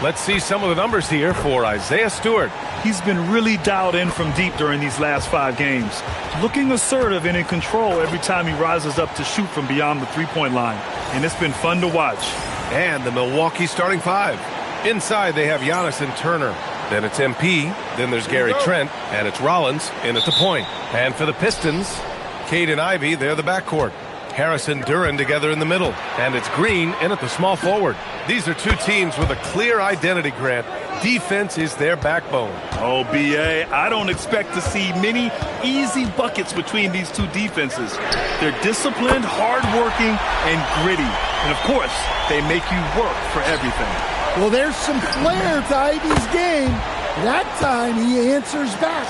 Let's see some of the numbers here for Isaiah Stewart. He's been really dialed in from deep during these last 5 games. Looking assertive and in control every time he rises up to shoot from beyond the three-point line. And it's been fun to watch. And the Milwaukee starting 5. Inside, they have Giannis and Turner. Then it's MP, then there's Gary Trent, and it's Rollins in at the point. And for the Pistons, Cade and Ivy, they're the backcourt. Harris and Duren together in the middle. And it's Green in at the small forward. These are 2 teams with a clear identity, Grant. Defense is their backbone. Oh, B.A., I don't expect to see many easy buckets between these 2 defenses. They're disciplined, hardworking, and gritty. And, of course, they make you work for everything. Well, there's some flair to Ivy's game. That time he answers back.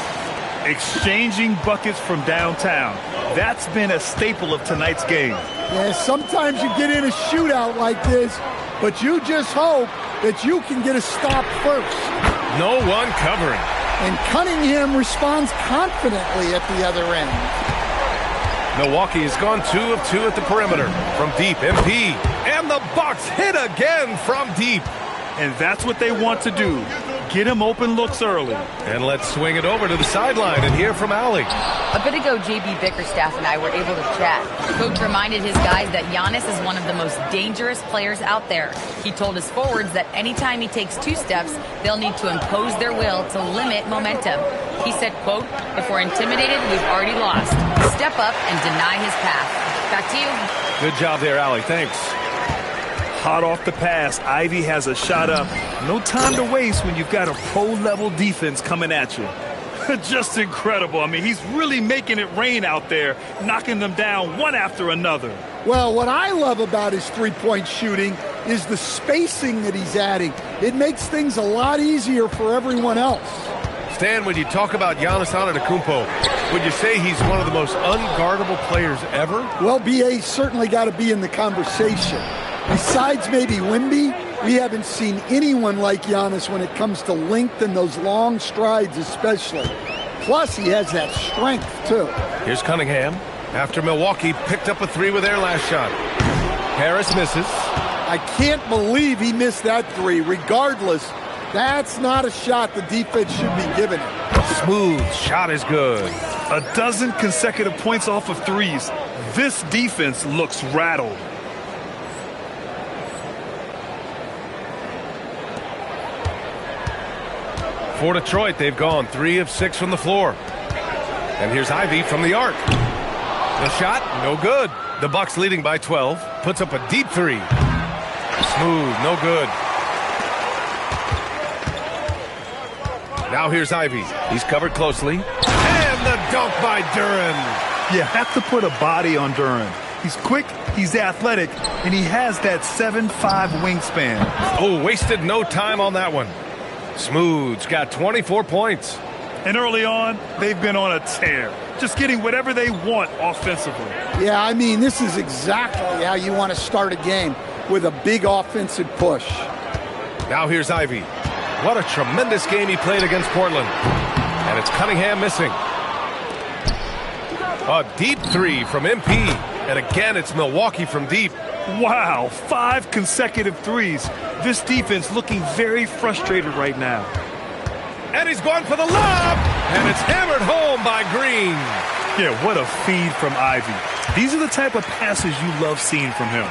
Exchanging buckets from downtown. That's been a staple of tonight's game. Yeah, sometimes you get in a shootout like this, but you just hope that you can get a stop first. No one covering. And Cunningham responds confidently at the other end. Milwaukee has gone 2 of 2 at the perimeter. From deep, MP. And the Bucks hit again from deep. And that's what they want to do. Get him open looks early. And let's swing it over to the sideline and hear from Allie. A bit ago, J.B. Bickerstaff and I were able to chat. Coach reminded his guys that Giannis is one of the most dangerous players out there. He told his forwards that anytime he takes 2 steps, they'll need to impose their will to limit momentum. He said, quote, "If we're intimidated, we've already lost. Step up and deny his path." Back to you. Good job there, Allie. Thanks. Hot off the pass, Ivy has a shot up. No time to waste when you've got a pro-level defense coming at you. Just incredible. I mean, he's really making it rain out there, knocking them down one after another. Well, what I love about his three-point shooting is the spacing that he's adding. It makes things a lot easier for everyone else. Stan, when you talk about Giannis Antetokounmpo, would you say he's one of the most unguardable players ever? Well, B.A. certainly got to be in the conversation. Besides maybe Wemby, we haven't seen anyone like Giannis when it comes to length and those long strides especially. Plus, he has that strength, too. Here's Cunningham. After Milwaukee picked up a 3 with their last shot. Harris misses. I can't believe he missed that 3. Regardless, that's not a shot the defense should be giving him. Smooth shot is good. A dozen consecutive points off of 3s. This defense looks rattled. For Detroit, they've gone 3 of 6 from the floor. And here's Ivy from the arc. The shot, no good. The Bucks leading by 12. Puts up a deep 3. Smooth, no good. Now here's Ivy. He's covered closely. And the dunk by Duren. You have to put a body on Duren. He's quick, he's athletic, and he has that 7'5" wingspan. Oh, wasted no time on that one. Smooth's got 24 points. And early on, they've been on a tear. Just getting whatever they want offensively. Yeah, I mean, this is exactly how you want to start a game, with a big offensive push. Now here's Ivy. What a tremendous game he played against Portland. And it's Cunningham missing. A deep 3 from MP. And again, it's Milwaukee from deep. Wow, 5 consecutive 3s. This defense looking very frustrated right now. And he's going for the lob. And it's hammered home by Green. Yeah, what a feed from Ivy. These are the type of passes you love seeing from him.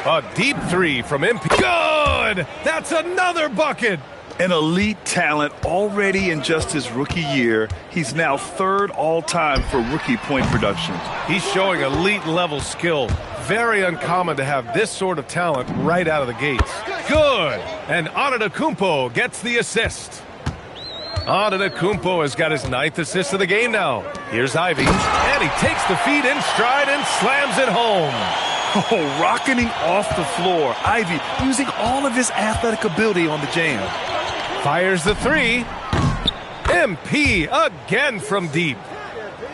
A deep 3 from MP. Good! That's another bucket. An elite talent already in just his rookie year. He's now 3rd all-time for rookie point production. He's showing elite level skill. Very uncommon to have this sort of talent right out of the gates. Good! And Antetokounmpo gets the assist. Antetokounmpo has got his 9th assist of the game now. Here's Ivy. And he takes the feed in stride and slams it home. Oh, rocketing off the floor. Ivy using all of his athletic ability on the jam. Fires the three. MP again from deep.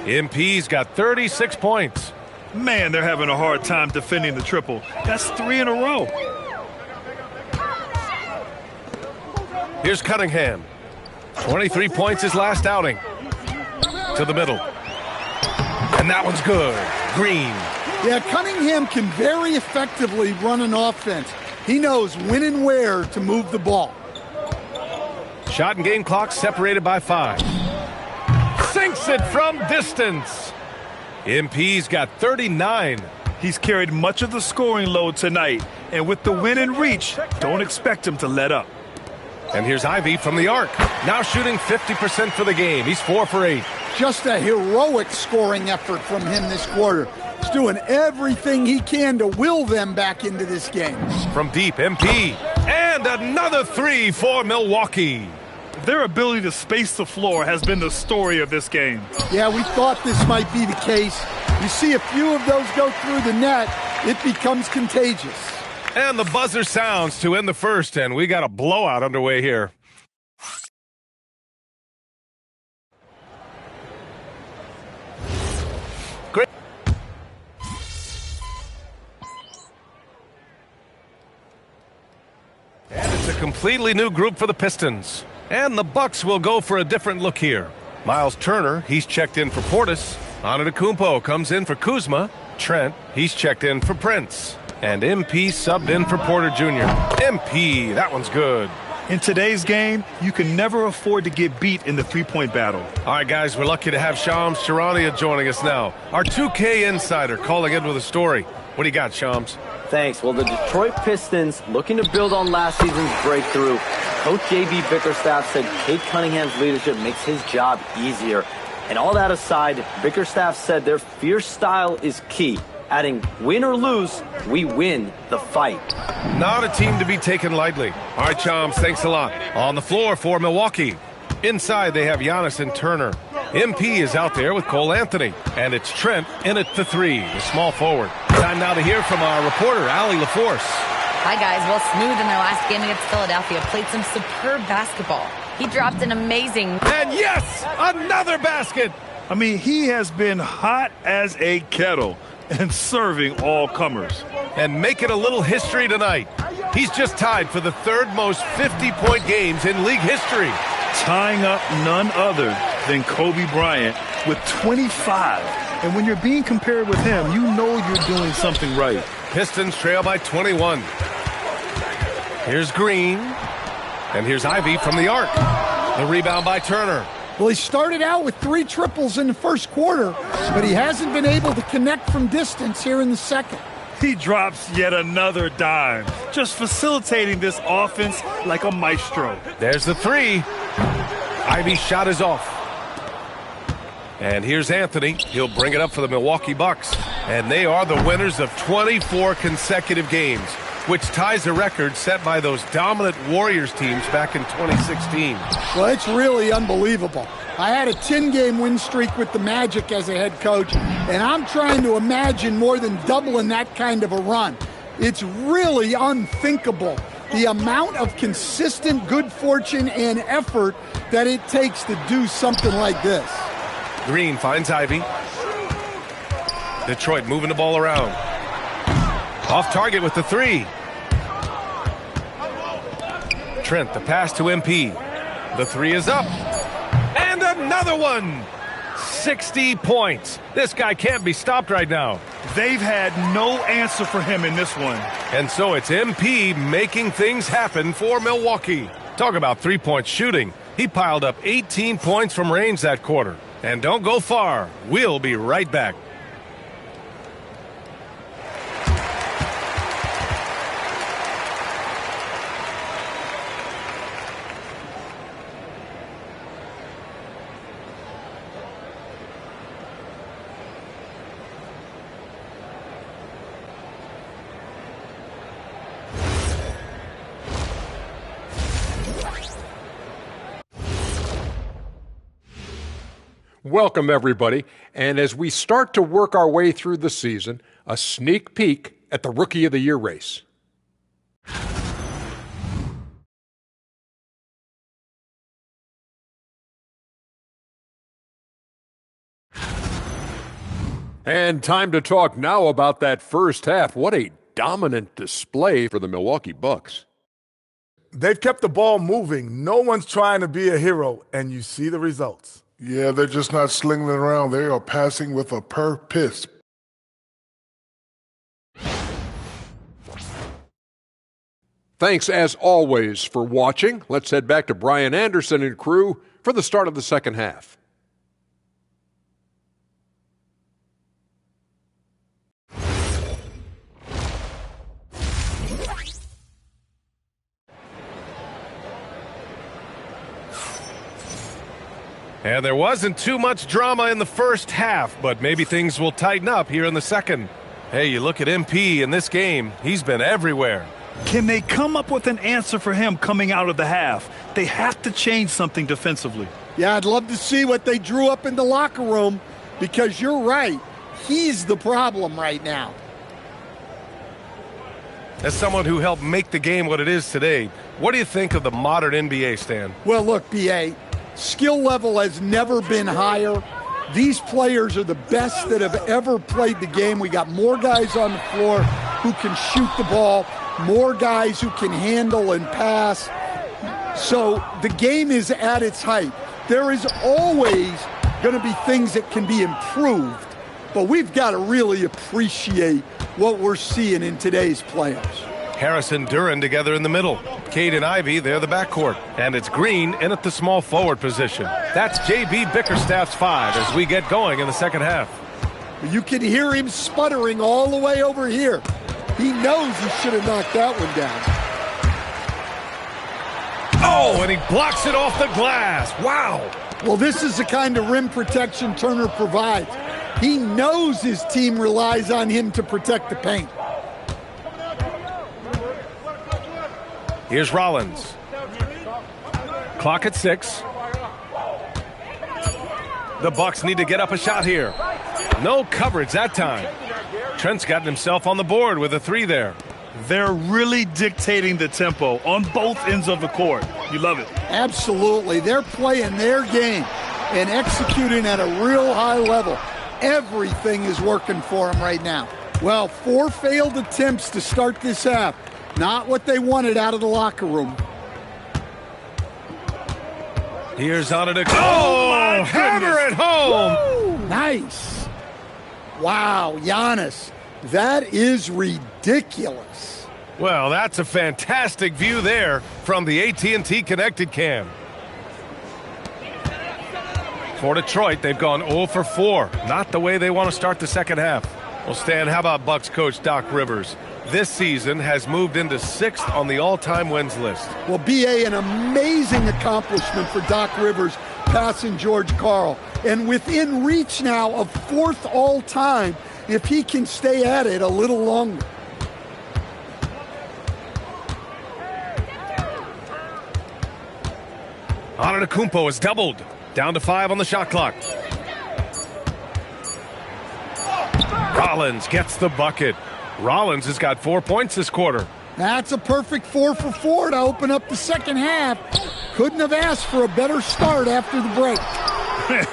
MP's got 36 points. Man, they're having a hard time defending the triple. That's 3 in a row. Here's Cunningham. 23 points his last outing. To the middle. And that one's good. Green. Yeah, Cunningham can very effectively run an offense. He knows when and where to move the ball. Shot and game clock separated by 5. Sinks it from distance. MP's got 39. He's carried much of the scoring load tonight. And with the win in reach, don't expect him to let up. And here's Ivy from the arc. Now shooting 50% for the game. He's 4 for 8. Just a heroic scoring effort from him this quarter. He's doing everything he can to will them back into this game. From deep, MP. And another 3 for Milwaukee. Their ability to space the floor has been the story of this game. Yeah, we thought this might be the case. You see a few of those go through the net, it becomes contagious. And the buzzer sounds to end the first, and we got a blowout underway here. Great. And it's a completely new group for the Pistons. And the Bucks will go for a different look here. Miles Turner, he's checked in for Portis. Antetokounmpo comes in for Kuzma. Trent, he's checked in for Prince. And MP subbed in for Porter Jr. MP, that one's good. In today's game, you can never afford to get beat in the three-point battle. All right, guys, we're lucky to have Shams Charania joining us now. Our 2K insider calling in with a story. What do you got, Shams? Thanks. Well, the Detroit Pistons, looking to build on last season's breakthrough. Coach J.B. Bickerstaff said Cade Cunningham's leadership makes his job easier. And all that aside, Bickerstaff said their fierce style is key. Adding, win or lose, we win the fight. Not a team to be taken lightly. All right, Chams, thanks a lot. On the floor for Milwaukee. Inside, they have Giannis and Turner. MP is out there with Cole Anthony. And it's Trent in at the 3, the small forward. Time now to hear from our reporter, Allie LaForce. Hi, guys. Well, Smooth in their last game against Philadelphia played some superb basketball. He dropped an amazing... And yes, another basket. I mean, he has been hot as a kettle and serving all comers. And making a little history tonight. He's just tied for the third most 50-point games in league history. Tying up none other than Kobe Bryant with 25. And when you're being compared with him, you know you're doing something right. Pistons trail by 21. Here's Green. And here's Ivy from the arc. The rebound by Turner. Well, he started out with 3 triples in the first quarter, but he hasn't been able to connect from distance here in the second. He drops yet another dime, just facilitating this offense like a maestro. There's the 3. Ivy's shot is off. And here's Anthony. He'll bring it up for the Milwaukee Bucks. And they are the winners of 24 consecutive games, which ties a record set by those dominant Warriors teams back in 2016. Well, it's really unbelievable. I had a 10-game win streak with the Magic as a head coach, and I'm trying to imagine more than doubling that kind of a run. It's really unthinkable, the amount of consistent good fortune and effort that it takes to do something like this. Green finds Ivy. Detroit moving the ball around. Off target with the 3. Trent, the pass to MP. The 3 is up. And another one. 60 points. This guy can't be stopped right now. They've had no answer for him in this one. And so it's MP making things happen for Milwaukee. Talk about three-point shooting. He piled up 18 points from range that quarter. And don't go far. We'll be right back. Welcome, everybody. And as we start to work our way through the season, a sneak peek at the Rookie of the Year race. And time to talk now about that first half. What a dominant display for the Milwaukee Bucks. They've kept the ball moving. No one's trying to be a hero, and you see the results. Yeah, they're just not slinging it around. They are passing with a purpose. Thanks, as always, for watching. Let's head back to Brian Anderson and crew for the start of the second half. And there wasn't too much drama in the first half, but maybe things will tighten up here in the second. Hey, you look at MP in this game, he's been everywhere. Can they come up with an answer for him coming out of the half? They have to change something defensively. Yeah, I'd love to see what they drew up in the locker room, because you're right. He's the problem right now. As someone who helped make the game what it is today, what do you think of the modern NBA, Stan? Well, look, B.A., skill level has never been higher. These players are the best that have ever played the game. We got more guys on the floor who can shoot the ball, more guys who can handle and pass. So the game is at its height. There is always going to be things that can be improved, but we've got to really appreciate what we're seeing in today's players. Harris and Duren together in the middle. Cade and Ivy, they're the backcourt. And it's Green in at the small forward position. That's J.B. Bickerstaff's 5 as we get going in the second half. You can hear him sputtering all the way over here. He knows he should have knocked that one down. Oh, and he blocks it off the glass. Wow. Well, this is the kind of rim protection Turner provides. He knows his team relies on him to protect the paint. Here's Rollins. Clock at 6. The Bucks need to get up a shot here. No coverage that time. Trent's gotten himself on the board with a 3 there. They're really dictating the tempo on both ends of the court. You love it. Absolutely. They're playing their game and executing at a real high level. Everything is working for them right now. Well, 4 failed attempts to start this half. Not what they wanted out of the locker room. Here's Antetokounmpo. Oh, hammer it home. Woo! Nice. Wow, Giannis. That is ridiculous. Well, that's a fantastic view there from the AT&T Connected Cam. For Detroit, they've gone 0 for 4. Not the way they want to start the second half. Well, Stan, how about Bucks coach Doc Rivers? This season has moved into 6th on the all-time wins list. Well, B.A., an amazing accomplishment for Doc Rivers passing George Karl. And within reach now of 4th all-time if he can stay at it a little longer. Antetokounmpo is doubled. Down to 5 on the shot clock. Rollins gets the bucket. Rollins has got 4 points this quarter. That's a perfect 4 for 4 to open up the second half. Couldn't have asked for a better start after the break.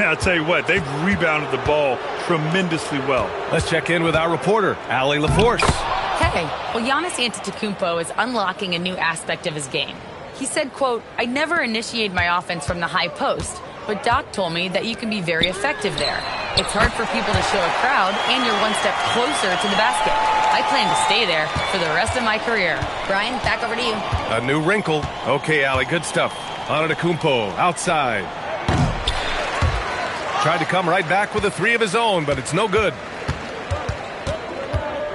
I'll tell you what, they've rebounded the ball tremendously well. Let's check in with our reporter, Allie LaForce. Hey, well, Giannis Antetokounmpo is unlocking a new aspect of his game. He said, quote, "I never initiate my offense from the high post, but Doc told me that you can be very effective there. It's hard for people to show a crowd, and you're one step closer to the basket. I plan to stay there for the rest of my career." Brian, back over to you. A new wrinkle. Okay, Allie, good stuff. Antetokounmpo outside. Tried to come right back with a 3 of his own, but it's no good.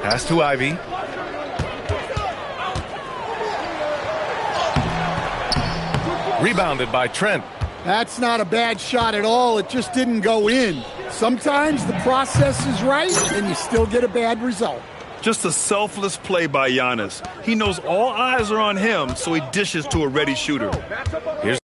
Pass to Ivy. Rebounded by Trent. That's not a bad shot at all. It just didn't go in. Sometimes the process is right, and you still get a bad result. Just a selfless play by Giannis. He knows all eyes are on him, so he dishes to a ready shooter. Here's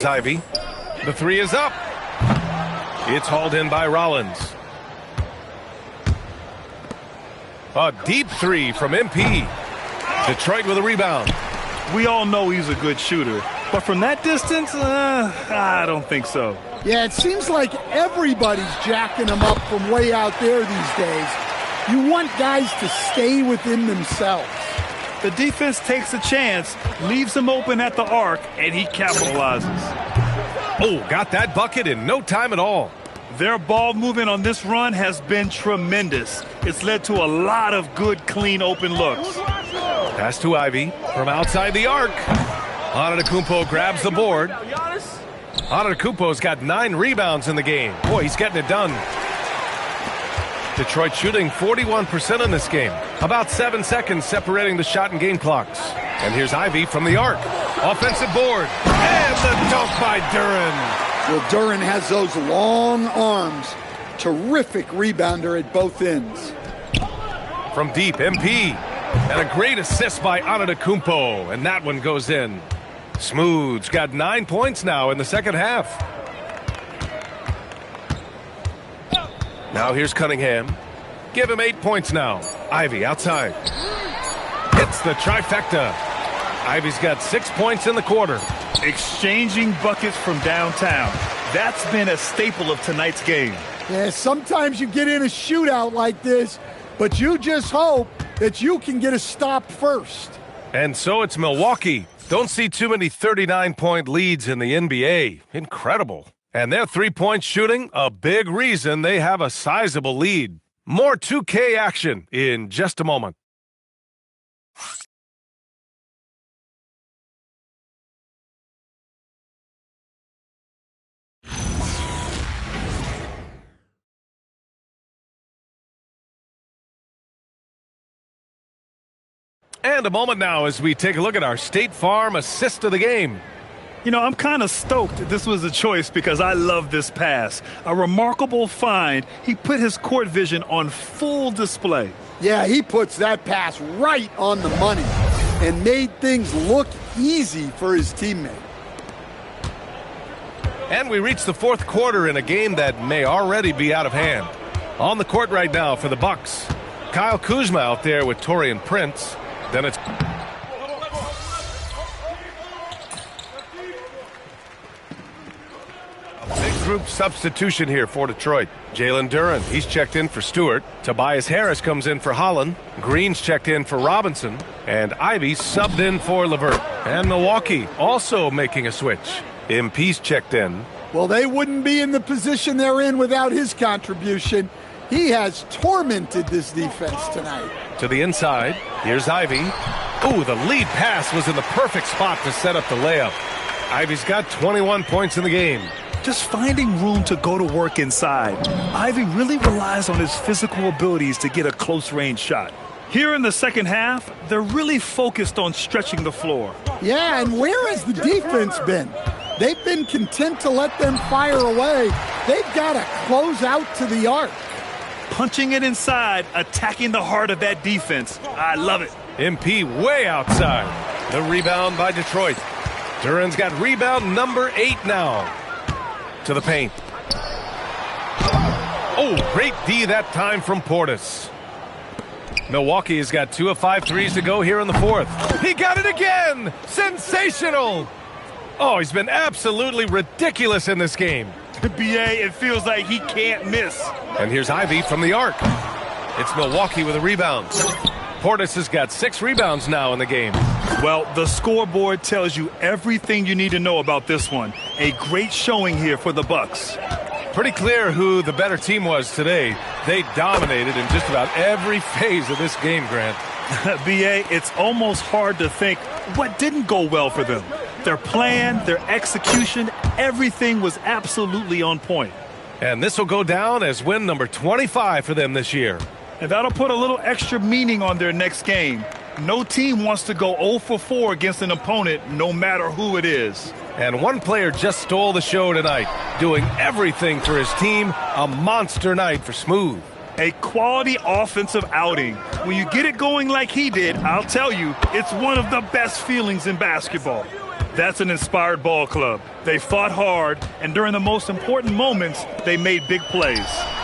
Ivy. The three is up. It's hauled in by Rollins. A deep three from MP. Detroit with a rebound. We all know he's a good shooter, but from that distance, I don't think so. Yeah, it seems like everybody's jacking him up from way out there these days. You want guys to stay within themselves. The defense takes a chance, leaves him open at the arc, and he capitalizes. Oh, got that bucket in no time at all. Their ball movement on this run has been tremendous. It's led to a lot of good, clean, open looks. Pass to Ivy from outside the arc. Antetokounmpo grabs the board. Antetokounmpo's got 9 rebounds in the game. Boy, he's getting it done. Detroit shooting 41% in this game. About 7 seconds separating the shot and game clocks. And here's Ivy from the arc. Offensive board. And the dunk by Duren. Well, Duren has those long arms. Terrific rebounder at both ends. From deep, MP. And a great assist by Antetokounmpo. And that one goes in. Smooth's got 9 points now in the second half. Now here's Cunningham. Give him 8 points now. Ivy outside. Hits the trifecta. Ivy's got 6 points in the quarter. Exchanging buckets from downtown. That's been a staple of tonight's game. Yeah, sometimes you get in a shootout like this, but you just hope that you can get a stop first. And so it's Milwaukee. Don't see too many 39-point leads in the NBA. Incredible. And their three-point shooting, a big reason they have a sizable lead. More 2K action in just a moment. And a moment now as we take a look at our State Farm assist of the game. You know, I'm kind of stoked this was a choice because I love this pass. A remarkable find. He put his court vision on full display. Yeah, he puts that pass right on the money and made things look easy for his teammate. And we reach the fourth quarter in a game that may already be out of hand. On the court right now for the Bucks, Kyle Kuzma out there with Taurean Prince. Then it's a big group substitution here for Detroit. Jalen Duren, he's checked in for Stewart. Tobias Harris comes in for Holland. Green's checked in for Robinson. And Ivy subbed in for LeVert. And Milwaukee also making a switch. MP's checked in. Well, they wouldn't be in the position they're in without his contribution. He has tormented this defense tonight. To the inside, here's Ivy. Ooh, the lead pass was in the perfect spot to set up the layup. Ivy's got 21 points in the game. Just finding room to go to work inside. Ivy really relies on his physical abilities to get a close-range shot. Here in the second half, they're really focused on stretching the floor. Yeah, and where has the defense been? They've been content to let them fire away. They've got to close out to the arc. Punching it inside, attacking the heart of that defense. I love it. MP way outside. The rebound by Detroit. Duren's got rebound number 8 now. To the paint. Oh, great D that time from Portis. Milwaukee has got 2 of 5 threes to go here in the fourth. He got it again! Sensational! Oh, he's been absolutely ridiculous in this game. BA, it feels like he can't miss. And here's Ivy from the arc. It's Milwaukee with a rebound. Portis has got 6 rebounds now in the game. Well, the scoreboard tells you everything you need to know about this one. A great showing here for the Bucks. Pretty clear who the better team was today. They dominated in just about every phase of this game, Grant. BA, it's almost hard to think what didn't go well for them. Their plan, their execution, everything was absolutely on point. And this will go down as win number 25 for them this year. And that'll put a little extra meaning on their next game. No team wants to go 0 for 4 against an opponent, no matter who it is. And one player just stole the show tonight, doing everything for his team. A monster night for Smooth. A quality offensive outing. When you get it going like he did, I'll tell you, it's one of the best feelings in basketball. That's an inspired ball club. They fought hard, and during the most important moments, they made big plays.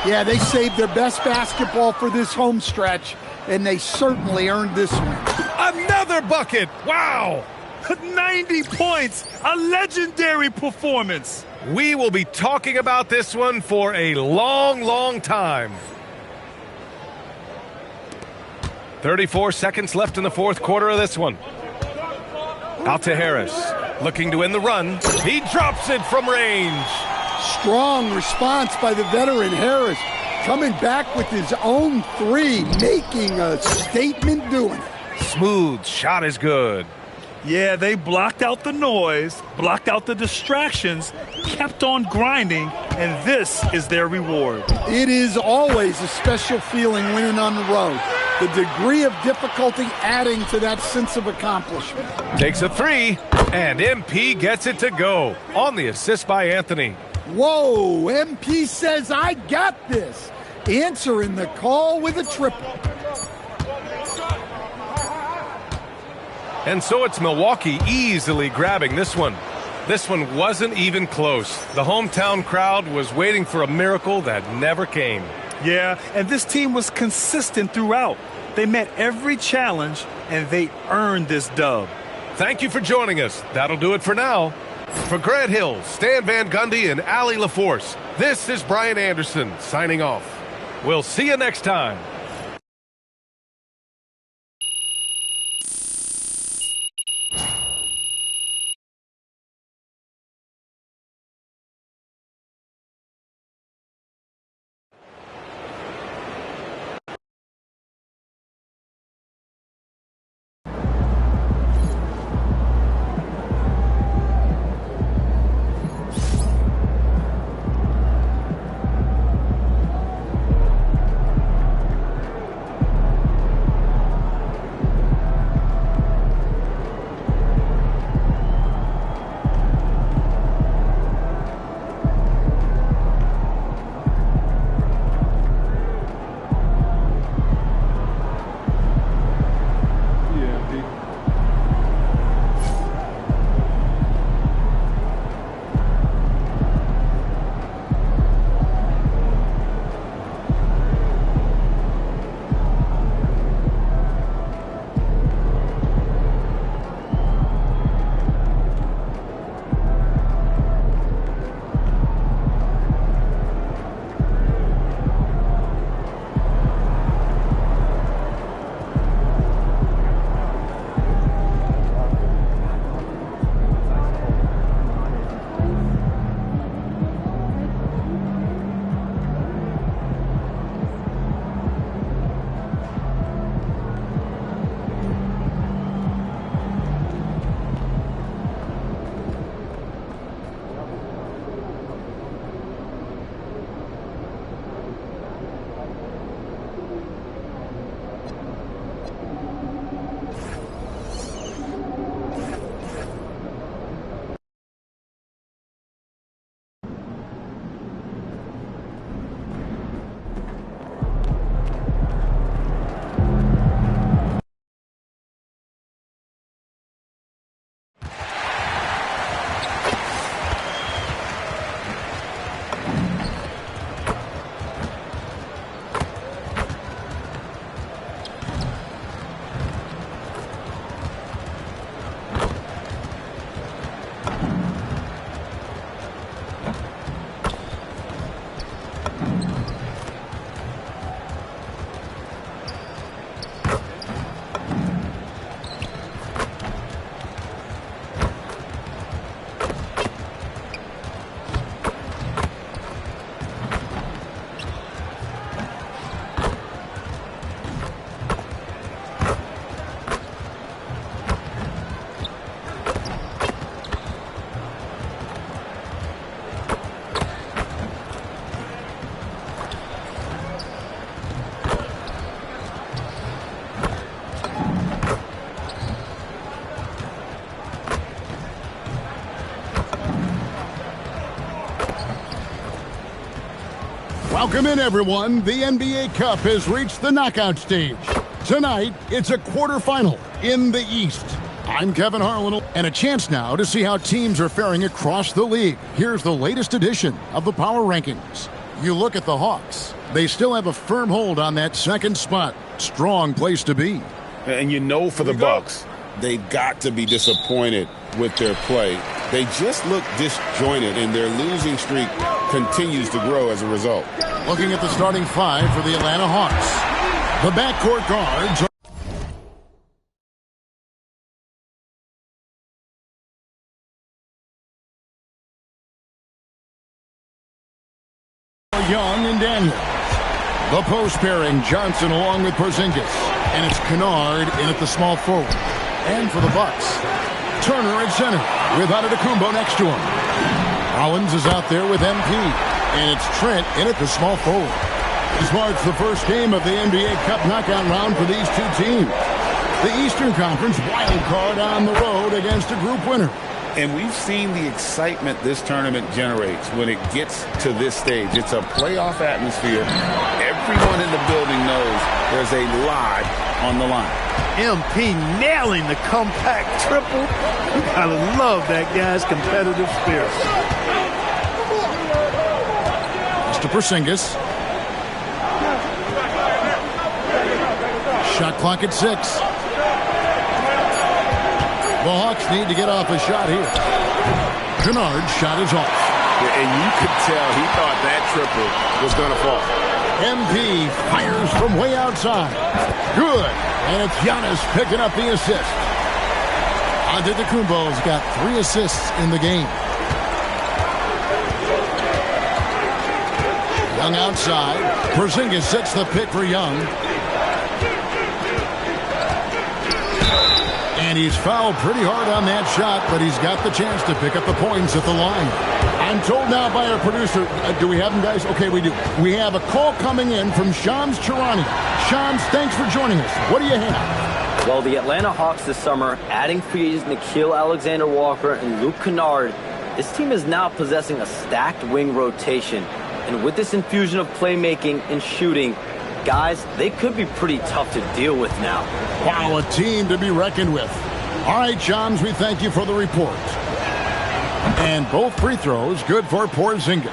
Yeah, they saved their best basketball for this home stretch, and they certainly earned this one. Another bucket! Wow! 90 points! A legendary performance! We will be talking about this one for a long, long time. 34 seconds left in the fourth quarter of this one. Out to Harris, looking to end the run. He drops it from range. Strong response by the veteran Harris, coming back with his own three, making a statement doing it. Smooth shot is good. Yeah, they blocked out the noise, blocked out the distractions, kept on grinding, and this is their reward. It is always a special feeling winning on the road. The degree of difficulty adding to that sense of accomplishment. Takes a three, and MP gets it to go on the assist by Anthony. Whoa, MP says, I got this. Answering the call with a triple. And so it's Milwaukee easily grabbing this one. This one wasn't even close. The hometown crowd was waiting for a miracle that never came. Yeah, and this team was consistent throughout. They met every challenge, and they earned this dub. Thank you for joining us. That'll do it for now. For Grant Hill, Stan Van Gundy, and Allie LaForce, this is Brian Anderson signing off. We'll see you next time. Welcome in, everyone. The NBA Cup has reached the knockout stage. Tonight, it's a quarterfinal in the East. I'm Kevin Harlan, and a chance now to see how teams are faring across the league. Here's the latest edition of the Power Rankings. You look at the Hawks. They still have a firm hold on that second spot. Strong place to be. And you know for the Bucks, they've got to be disappointed with their play. They just look disjointed, and their losing streak continues to grow as a result. Looking at the starting five for the Atlanta Hawks. The backcourt guards are Young and Daniels. The post pairing, Johnson along with Porzingis. And it's Kennard in at the small forward. And for the Bucks, Turner at center with Antetokounmpo next to him. Rollins is out there with MP. And it's Trent in at the small forward. This marks the first game of the NBA Cup knockout round for these two teams. The Eastern Conference wild card on the road against a group winner. And we've seen the excitement this tournament generates when it gets to this stage. It's a playoff atmosphere. Everyone in the building knows there's a lot on the line. MP nailing the comeback triple. You gotta love that guy's competitive spirit. Mr. Porzingis. Shot clock at 6. The Hawks need to get off a shot here. Kennard's shot is off. Yeah, and you could tell he thought that triple was going to fall. MP fires from way outside. Good. And it's Giannis picking up the assist. Antetokounmpo's got 3 assists in the game. Young outside. Porzingis sets the pick for Young. And he's fouled pretty hard on that shot, but he's got the chance to pick up the points at the line. I'm told now by our producer, do we have him, guys? Okay, we do. We have a call coming in from Shams Charania. Shams, thanks for joining us. What do you have? Well, the Atlanta Hawks this summer, adding free agents Nickeil Alexander-Walker and Luke Kennard, this team is now possessing a stacked wing rotation. And with this infusion of playmaking and shooting, guys, they could be pretty tough to deal with now. Wow, a team to be reckoned with. All right, Shams, we thank you for the report. And both free throws good for Porzingis.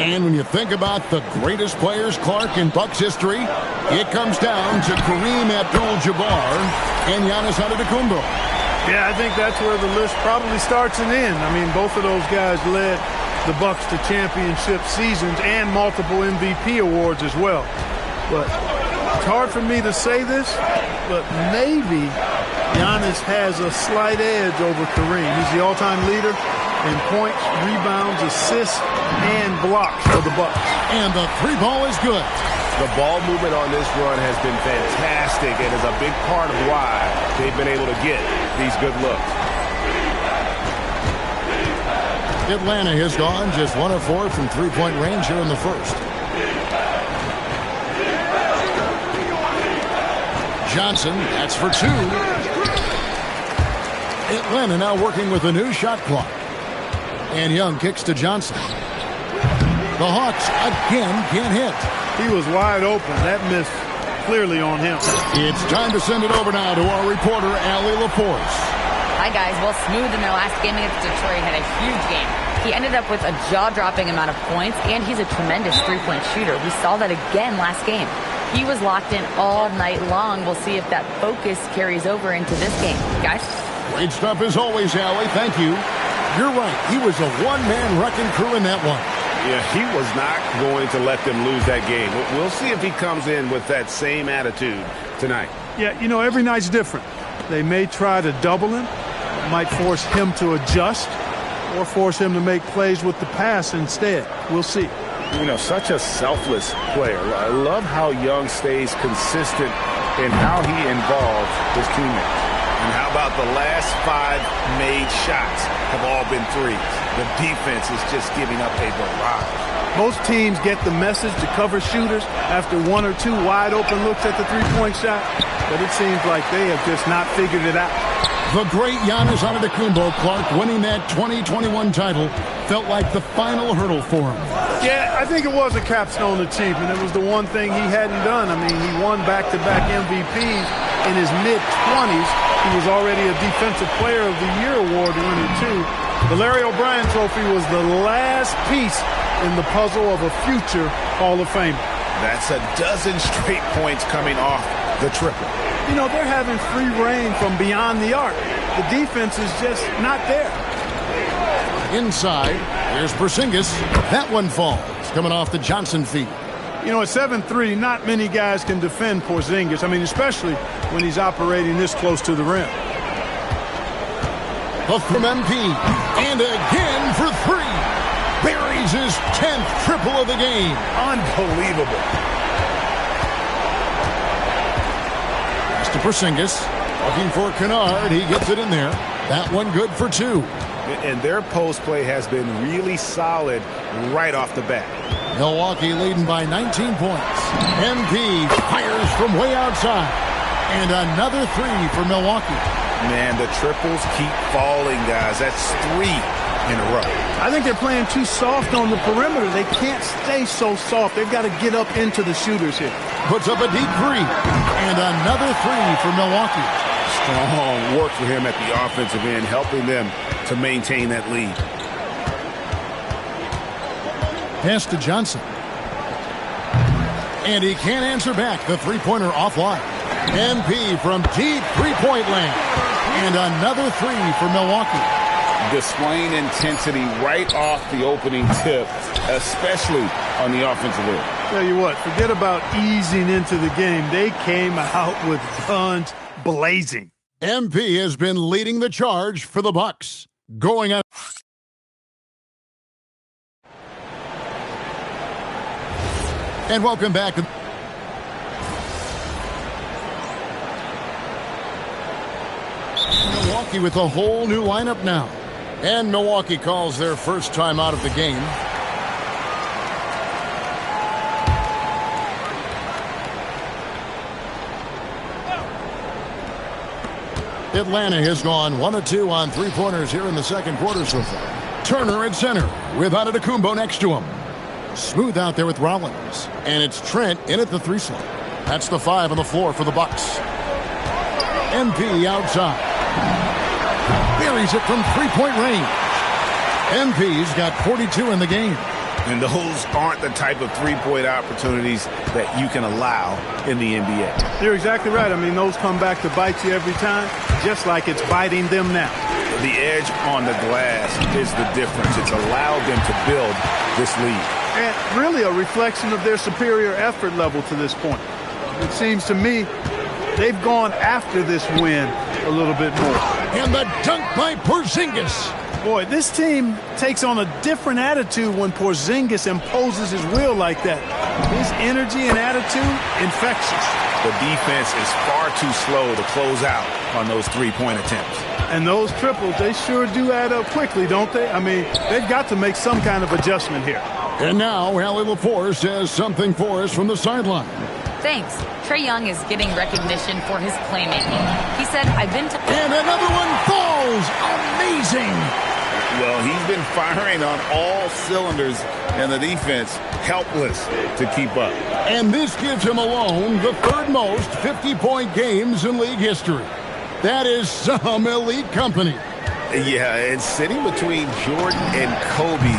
And when you think about the greatest players, Clark, in Bucks history, it comes down to Kareem Abdul-Jabbar and Giannis Antetokounmpo. Yeah, I think that's where the list probably starts and ends. I mean, both of those guys led the Bucks to championship seasons and multiple MVP awards as well. But it's hard for me to say this, but maybe Giannis has a slight edge over Kareem. He's the all-time leader in points, rebounds, assists, and blocks for the Bucks. And the three ball is good. The ball movement on this run has been fantastic and is a big part of why they've been able to get these good looks. Atlanta has gone just 1 of 4 from three-point range here in the first. Johnson, that's for 2. Atlanta now working with a new shot clock. And Young kicks to Johnson. The Hawks again can't hit. He was wide open. That missed clearly on him. It's time to send it over now to our reporter, Allie LaForce. Hi, guys. Well, Smooth in their last game against Detroit had a huge game. He ended up with a jaw-dropping amount of points, and he's a tremendous three-point shooter. We saw that again last game. He was locked in all night long. We'll see if that focus carries over into this game. Guys? Great stuff as always, Allie. Thank you. You're right. He was a one-man wrecking crew in that one. Yeah, he was not going to let them lose that game. We'll see if he comes in with that same attitude tonight. Yeah, you know, every night's different. They may try to double him, might force him to adjust, or force him to make plays with the pass instead. We'll see. You know, such a selfless player. I love how Young stays consistent in how he involves his teammates. And how about the last 5 made shots have all been threes? The defense is just giving up a barrage. Most teams get the message to cover shooters after 1 or 2 wide open looks at the three-point shot, but it seems like they have just not figured it out. The great Giannis Antetokounmpo, Clark, winning that 2021 title felt like the final hurdle for him. Yeah, I think it was a capstone achievement. It was the one thing he hadn't done. I mean, he won back-to-back MVPs in his mid-20s. He was already a Defensive Player of the Year award winner, too. The Larry O'Brien Trophy was the last piece in the puzzle of a future Hall of Famer. That's a dozen straight points coming off the triple. You know, they're having free reign from beyond the arc. The defense is just not there. Inside, here's Porzingis. That one falls, coming off the Johnson feed. You know, at 7'3", not many guys can defend Porzingis. I mean, especially when he's operating this close to the rim. Up from MP, and again for three. Buries his 10th triple of the game. Unbelievable. Pass to Porzingis. Looking for Kennard. He gets it in there. That one good for two. And their post play has been really solid right off the bat. Milwaukee leading by 19 points. MP fires from way outside. And another three for Milwaukee. Man, the triples keep falling, guys. That's 3 in a row. I think they're playing too soft on the perimeter. They can't stay so soft. They've got to get up into the shooters here. Puts up a deep three. And another three for Milwaukee. Strong work for him at the offensive end, helping them to maintain that lead. Pass to Johnson. And he can't answer back. The three-pointer offline. MP from deep three-point land. And another three for Milwaukee. Displaying intensity right off the opening tip, especially on the offensive end. Tell you what, forget about easing into the game. They came out with guns blazing. MP has been leading the charge for the Bucks. Going up. And welcome back. Milwaukee with a whole new lineup now. And Milwaukee calls their first time out of the game. Atlanta has gone 1 of 2 on three-pointers here in the second quarter so far. Turner at center with Antetokounmpo next to him. Smooth out there with Rollins. And it's Trent in at the 3 slot. That's the 5 on the floor for the Bucks. MP outside. Buries it from three-point range. MP's got 42 in the game. And those aren't the type of three-point opportunities that you can allow in the NBA. You're exactly right. I mean, those come back to bite you every time, just like it's biting them now. The edge on the glass is the difference. It's allowed them to build this lead. And really a reflection of their superior effort level to this point. It seems to me they've gone after this win a little bit more. And the dunk by Porzingis. Boy, this team takes on a different attitude when Porzingis imposes his will like that. His energy and attitude, infectious. The defense is far too slow to close out on those three-point attempts. And those triples, they sure do add up quickly, don't they? I mean, they've got to make some kind of adjustment here. And now, Allie LaForce has something for us from the sideline. Thanks. Trae Young is getting recognition for his playmaking. He said, I've been to... And another one falls! Amazing! Well, he's been firing on all cylinders, and the defense helpless to keep up. And this gives him alone the third most 50-point games in league history. That is some elite company. Yeah, and sitting between Jordan and Kobe,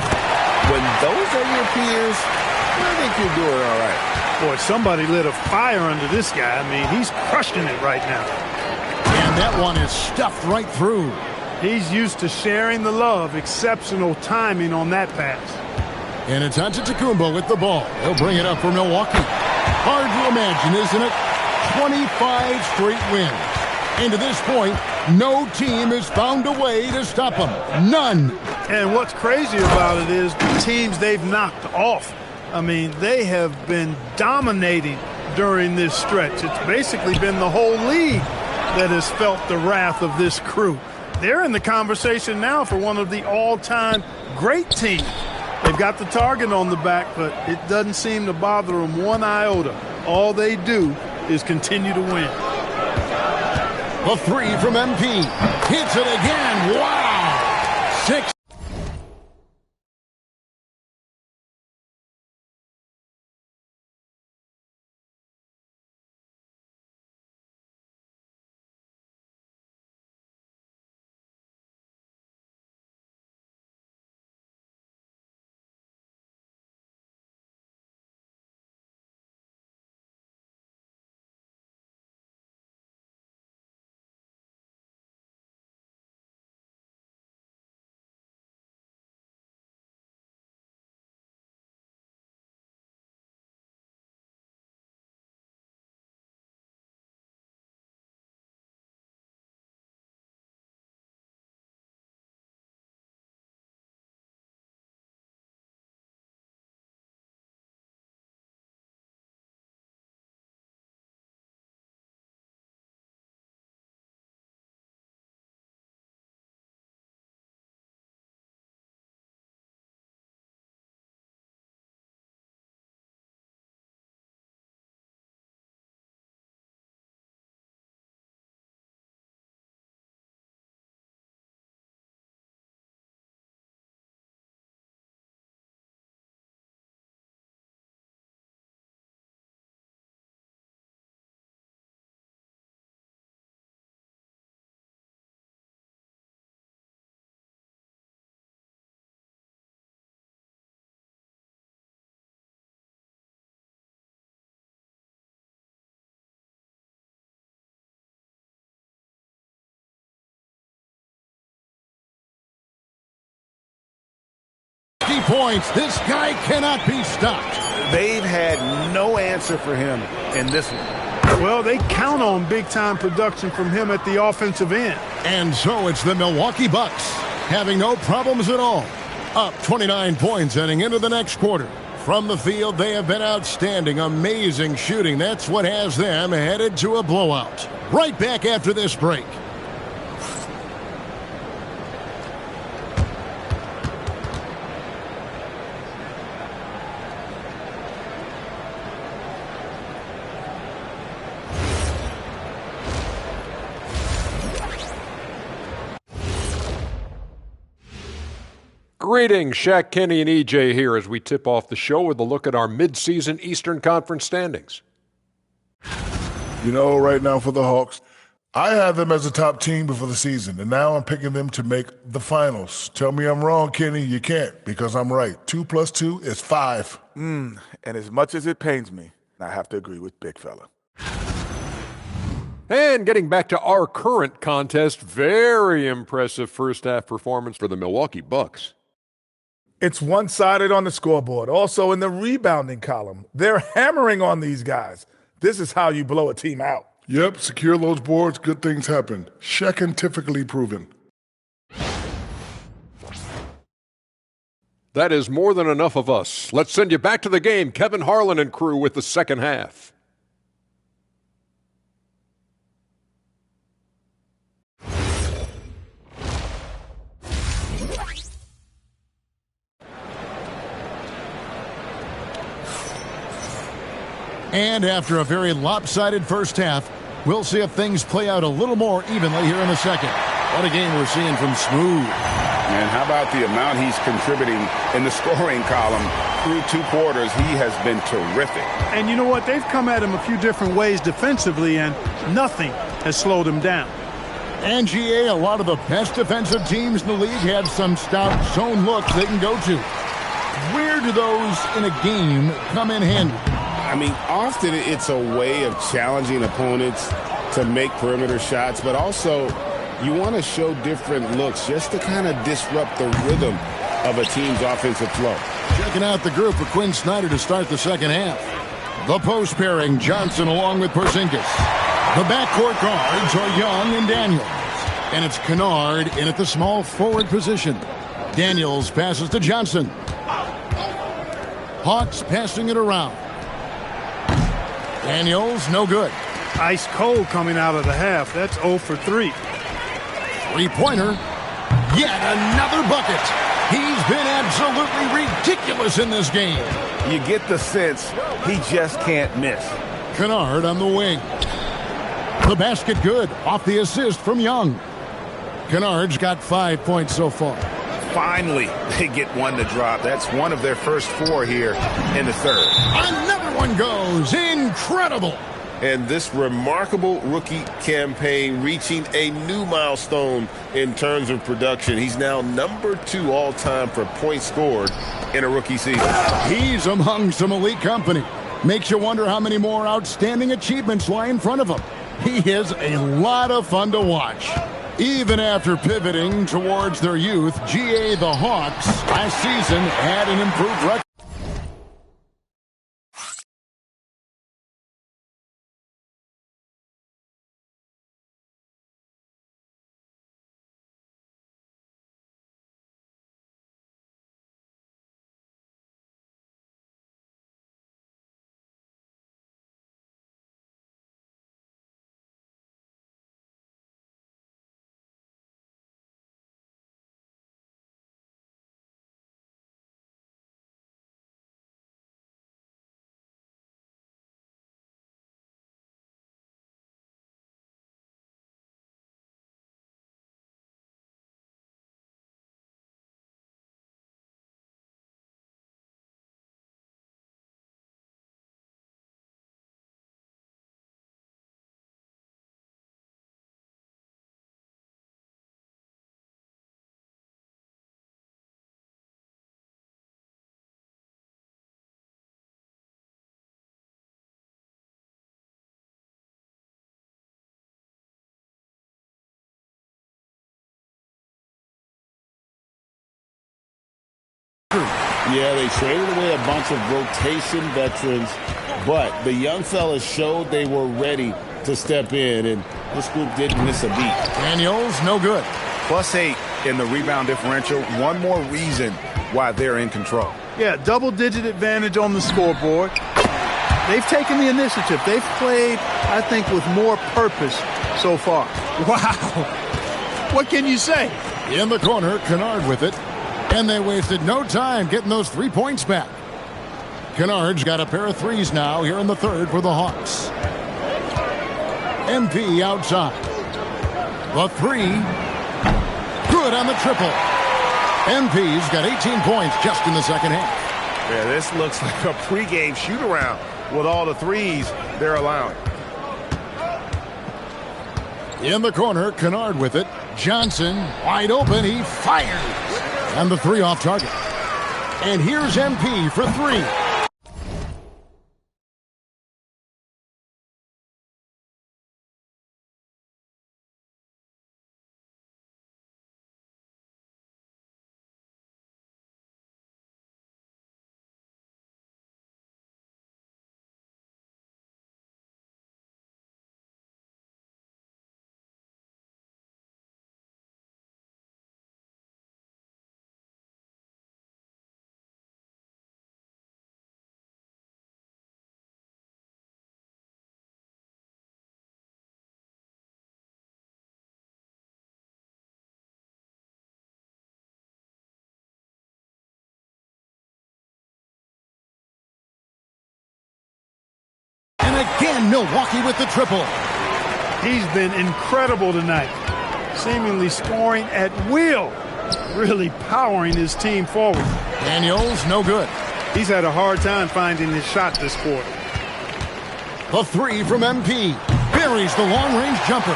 when those are your peers, I think you're doing all right. Boy, somebody lit a fire under this guy. I mean, he's crushing it right now. And that one is stuffed right through. He's used to sharing the love. Exceptional timing on that pass. And it's Antetokounmpo with the ball. He'll bring it up for Milwaukee. Hard to imagine, isn't it? 25 straight wins. And to this point, no team has found a way to stop them. None. And what's crazy about it is the teams they've knocked off. I mean, they have been dominating during this stretch. It's basically been the whole league that has felt the wrath of this crew. They're in the conversation now for one of the all-time great teams. They've got the target on the back, but it doesn't seem to bother them one iota. All they do is continue to win. A three from MP. Hits it again. Wow. 6. points. This guy cannot be stopped. They've had no answer for him in this one. Well, they count on big-time production from him at the offensive end. And so it's the Milwaukee Bucks having no problems at all. Up 29 points heading into the next quarter. From the field, they have been outstanding, amazing shooting. That's what has them headed to a blowout. Right back after this break. Greetings, Shaq Kenny and EJ here as we tip off the show with a look at our midseason Eastern Conference standings. You know, right now for the Hawks, I had them as a top team before the season, and now I'm picking them to make the finals. Tell me I'm wrong, Kenny. You can't, because I'm right. 2 + 2 is 5. And as much as it pains me, I have to agree with Big Fella. And getting back to our current contest, very impressive first half performance for the Milwaukee Bucks. It's one-sided on the scoreboard. Also in the rebounding column, they're hammering on these guys. This is how you blow a team out. Yep, secure those boards, good things happen. Scientifically proven. That is more than enough of us. Let's send you back to the game. Kevin Harlan and crew with the second half. And after a very lopsided first half, we'll see if things play out a little more evenly here in a second. What a game we're seeing from Smooth. And how about the amount he's contributing in the scoring column through 2 quarters? He has been terrific. And you know what? They've come at him a few different ways defensively, and nothing has slowed him down. And GA, a lot of the best defensive teams in the league have some stout zone looks they can go to. Where do those in a game come in handy? I mean, often it's a way of challenging opponents to make perimeter shots, but also you want to show different looks just to kind of disrupt the rhythm of a team's offensive flow. Checking out the group for Quinn Snyder to start the second half. The post pairing, Johnson along with Porzingis. The backcourt guards are Young and Daniels. And it's Kennard in at the small forward position. Daniels passes to Johnson. Hawks passing it around. Daniels, no good. Ice cold coming out of the half. That's 0 for 3. Three-pointer. Yet another bucket. He's been absolutely ridiculous in this game. You get the sense he just can't miss. Kennard on the wing. The basket good. Off the assist from Young. Kennard's got 5 points so far. Finally, they get one to drop. That's one of their first 4 here in the third. Another one goes. Incredible. And this remarkable rookie campaign reaching a new milestone in terms of production. He's now number 2 all-time for points scored in a rookie season. He's among some elite company. Makes you wonder how many more outstanding achievements lie in front of him. He is a lot of fun to watch. Even after pivoting towards their youth, GA the Hawks last season had an improved record. Yeah, they traded away a bunch of rotation veterans, but the young fellas showed they were ready to step in, and this group didn't miss a beat. Daniels, no good. +8 in the rebound differential. One more reason why they're in control. Yeah, double-digit advantage on the scoreboard. They've taken the initiative. They've played, I think, with more purpose so far. Wow. What can you say? In the corner, Kennard with it. And they wasted no time getting those 3 points back. Kennard's got a pair of threes now here in the third for the Hawks. MP outside. The three. Good on the triple. MP's got 18 points just in the second half. Yeah, this looks like a pregame shoot-around with all the threes they're allowing. In the corner, Kennard with it. Johnson wide open. He fires. And the three off target. And here's MP for three. And again, Milwaukee with the triple. He's been incredible tonight, seemingly scoring at will, really powering his team forward. Daniels, no good. He's had a hard time finding his shot this quarter. The three from MP. Buries the long-range jumper.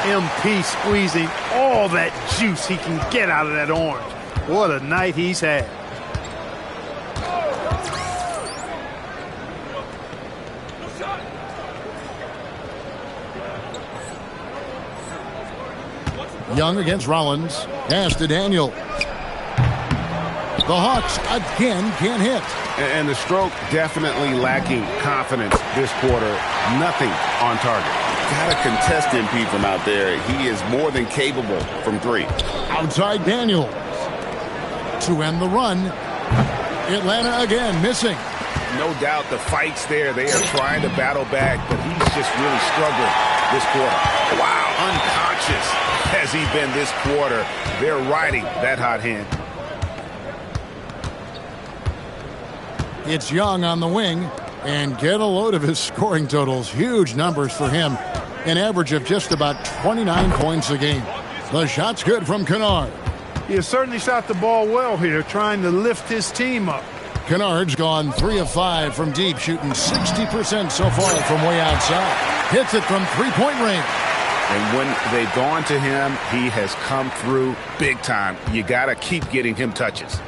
MP squeezing all that juice he can get out of that orange. What a night he's had. Young against Rollins. Pass to Daniel. The Hawks again can't hit. And the stroke definitely lacking confidence this quarter. Nothing on target. Got to contest MP from out there. He is more than capable from three. Outside Daniels. To end the run. Atlanta again missing. No doubt the fight's there. They are trying to battle back, but he's just really struggling this quarter. Wow, unconscious has he been this quarter. They're riding that hot hand. It's Young on the wing, and get a load of his scoring totals. Huge numbers for him. An average of just about 29 points a game. The shot's good from Kennard. He has certainly shot the ball well here, trying to lift his team up. Kennard's gone 3 of 5 from deep, shooting 60% so far from way outside. Hits it from three-point range. And when they've gone to him, he has come through big time. You got to keep getting him touches.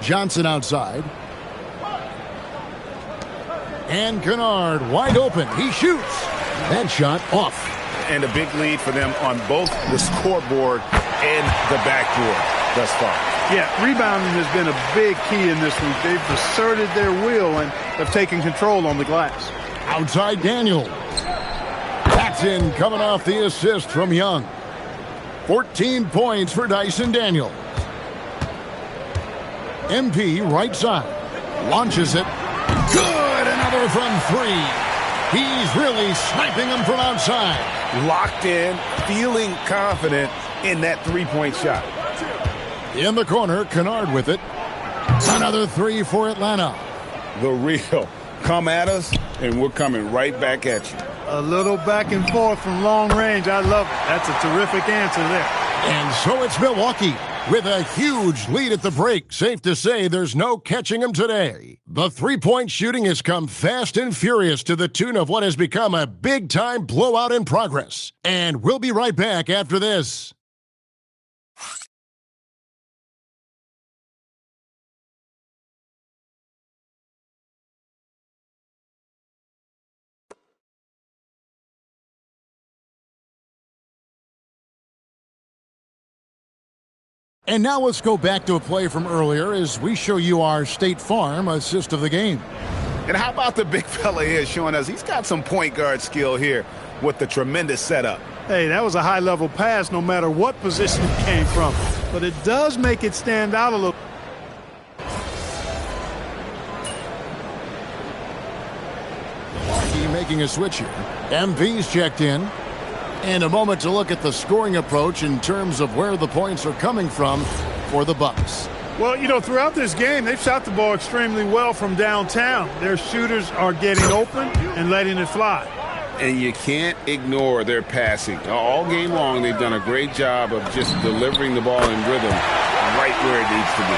Johnson outside. And Kennard wide open. He shoots. That shot off. And a big lead for them on both the scoreboard and the backboard thus far. Yeah, rebounding has been a big key in this week. They've asserted their will and have taken control on the glass. Outside Daniel. That's in, coming off the assist from Young. 14 points for Dyson Daniels. MP right side. Launches it. Good! Another from three. He's really sniping them from outside. Locked in, feeling confident in that three-point shot. In the corner, Kennard with it. Another three for Atlanta. The real. Come at us, and we're coming right back at you. A little back and forth from long range. I love it. That's a terrific answer there. And so it's Milwaukee with a huge lead at the break. Safe to say there's no catching them today. The three-point shooting has come fast and furious to the tune of what has become a big-time blowout in progress. And we'll be right back after this. And now let's go back to a play from earlier as we show you our State Farm assist of the game. And how about the big fella here showing us he's got some point guard skill here with the tremendous setup. Hey, that was a high-level pass no matter what position it came from. But it does make it stand out a little. Making a switch here. MP's checked in. And a moment to look at the scoring approach in terms of where the points are coming from for the Bucks. Well, you know, throughout this game, they've shot the ball extremely well from downtown. Their shooters are getting open and letting it fly. And you can't ignore their passing. All game long, they've done a great job of just delivering the ball in rhythm right where it needs to be.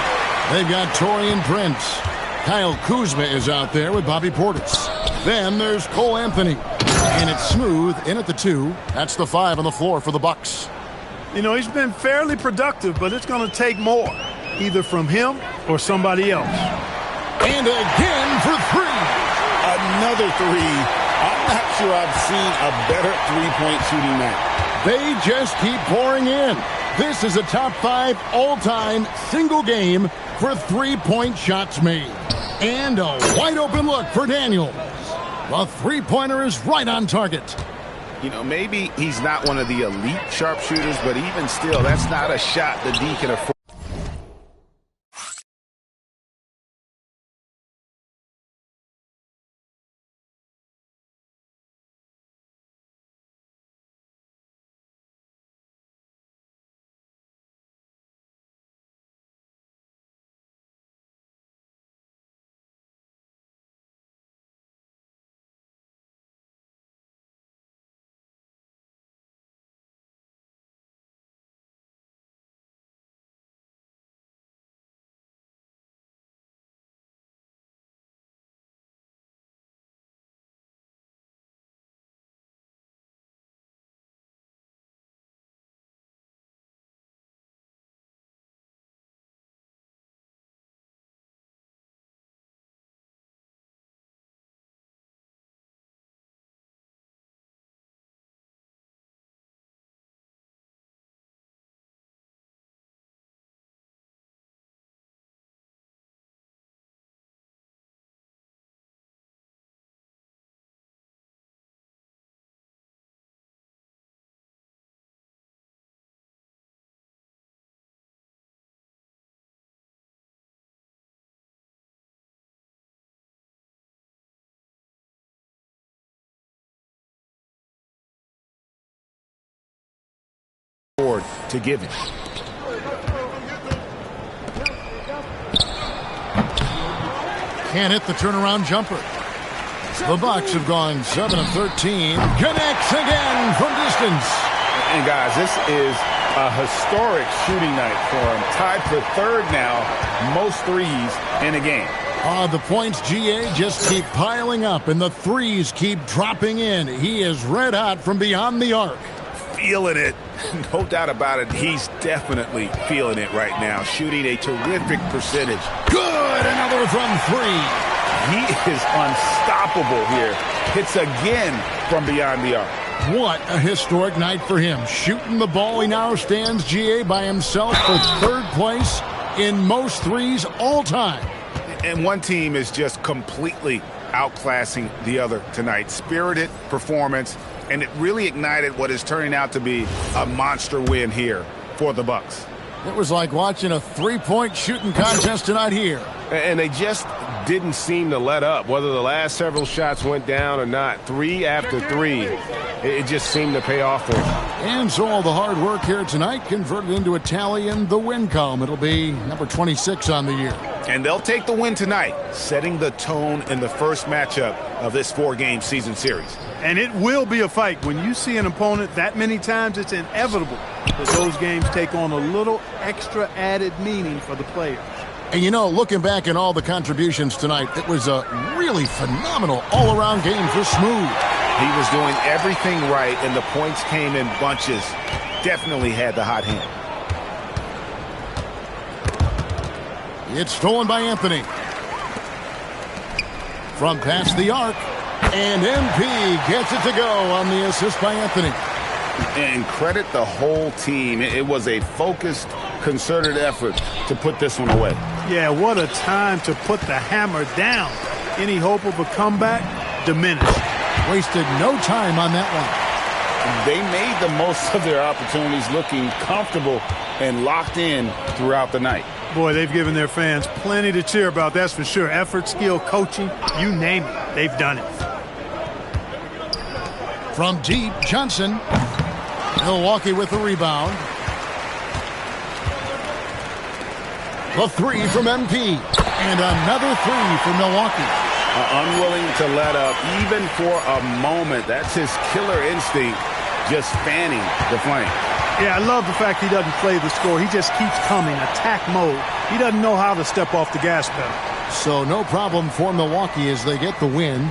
They've got Taurean Prince. Kyle Kuzma is out there with Bobby Portis. Then there's Cole Anthony. And it's Smooth in at the 2. That's the 5 on the floor for the Bucks. You know, he's been fairly productive, but it's going to take more, either from him or somebody else. And again for 3. Another 3. I'm not sure I've seen a better three-point shooting night. They just keep pouring in. This is a top 5 all-time single game for three-point shots made. And a wide-open look for Daniels. The three-pointer is right on target. You know, maybe he's not one of the elite sharpshooters, but even still, that's not a shot the D can afford. To give it. Can't hit the turnaround jumper. The Bucks have gone 7 of 13. Connects again from distance. And guys, this is a historic shooting night for him. Tied for 3rd now, most threes in a game. The points, GA, just keep piling up, and the threes keep dropping in. He is red hot from beyond the arc. Feeling it. No doubt about it. He's definitely feeling it right now. Shooting a terrific percentage. Good. Another from 3. He is unstoppable here. Hits again from beyond the arc. What a historic night for him. Shooting the ball, he now stands, GA, by himself for 3rd place in most threes all time. And one team is just completely outclassing the other tonight. Spirited performance. And it really ignited what is turning out to be a monster win here for the Bucks. It was like watching a three-point shooting contest tonight here. And they just didn't seem to let up, whether the last several shots went down or not. 3 after 3, it just seemed to pay off for them. And so all the hard work here tonight converted into a tally in the win column. It'll be number 26 on the year. And they'll take the win tonight, setting the tone in the first matchup of this 4-game season series. And it will be a fight. When you see an opponent that many times, it's inevitable that those games take on a little extra added meaning for the players. And you know, looking back at all the contributions tonight, it was a really phenomenal all-around game for Smooth. He was doing everything right, and the points came in bunches. Definitely had the hot hand. It's stolen by Anthony. From past the arc, and MP gets it to go on the assist by Anthony. And credit the whole team. It was a focused, concerted effort to put this one away. Yeah, what a time to put the hammer down. Any hope of a comeback diminished. Wasted no time on that one. They made the most of their opportunities, looking comfortable and locked in throughout the night. Boy, they've given their fans plenty to cheer about, that's for sure. Effort, skill, coaching, you name it, they've done it. From deep, Johnson. Milwaukee with the rebound. The three from MP. And another three for Milwaukee. Unwilling to let up even for a moment. That's his killer instinct, just fanning the flame. Yeah, I love the fact he doesn't play the score. He just keeps coming, attack mode. He doesn't know how to step off the gas pedal. So no problem for Milwaukee as they get the win.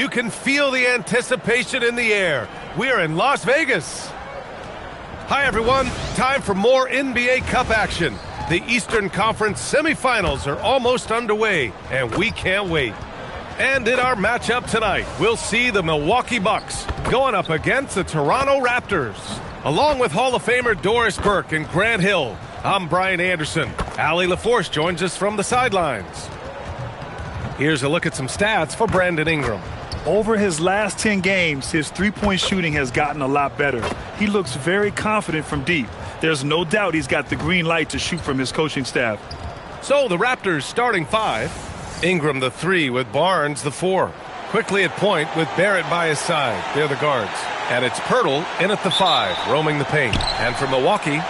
You can feel the anticipation in the air. We're in Las Vegas. Hi, everyone. Time for more NBA Cup action. The Eastern Conference semifinals are almost underway, and we can't wait. And in our matchup tonight, we'll see the Milwaukee Bucks going up against the Toronto Raptors. Along with Hall of Famer Doris Burke and Grant Hill, I'm Brian Anderson. Allie LaForce joins us from the sidelines. Here's a look at some stats for Brandon Ingram. Over his last 10 games, his three-point shooting has gotten a lot better. He looks very confident from deep. There's no doubt he's got the green light to shoot from his coaching staff. So the Raptors starting five. Ingram the 3 with Barnes the 4. Quickly at point with Barrett by his side. They're the guards. And it's Poeltl in at the 5, roaming the paint. And for Milwaukee,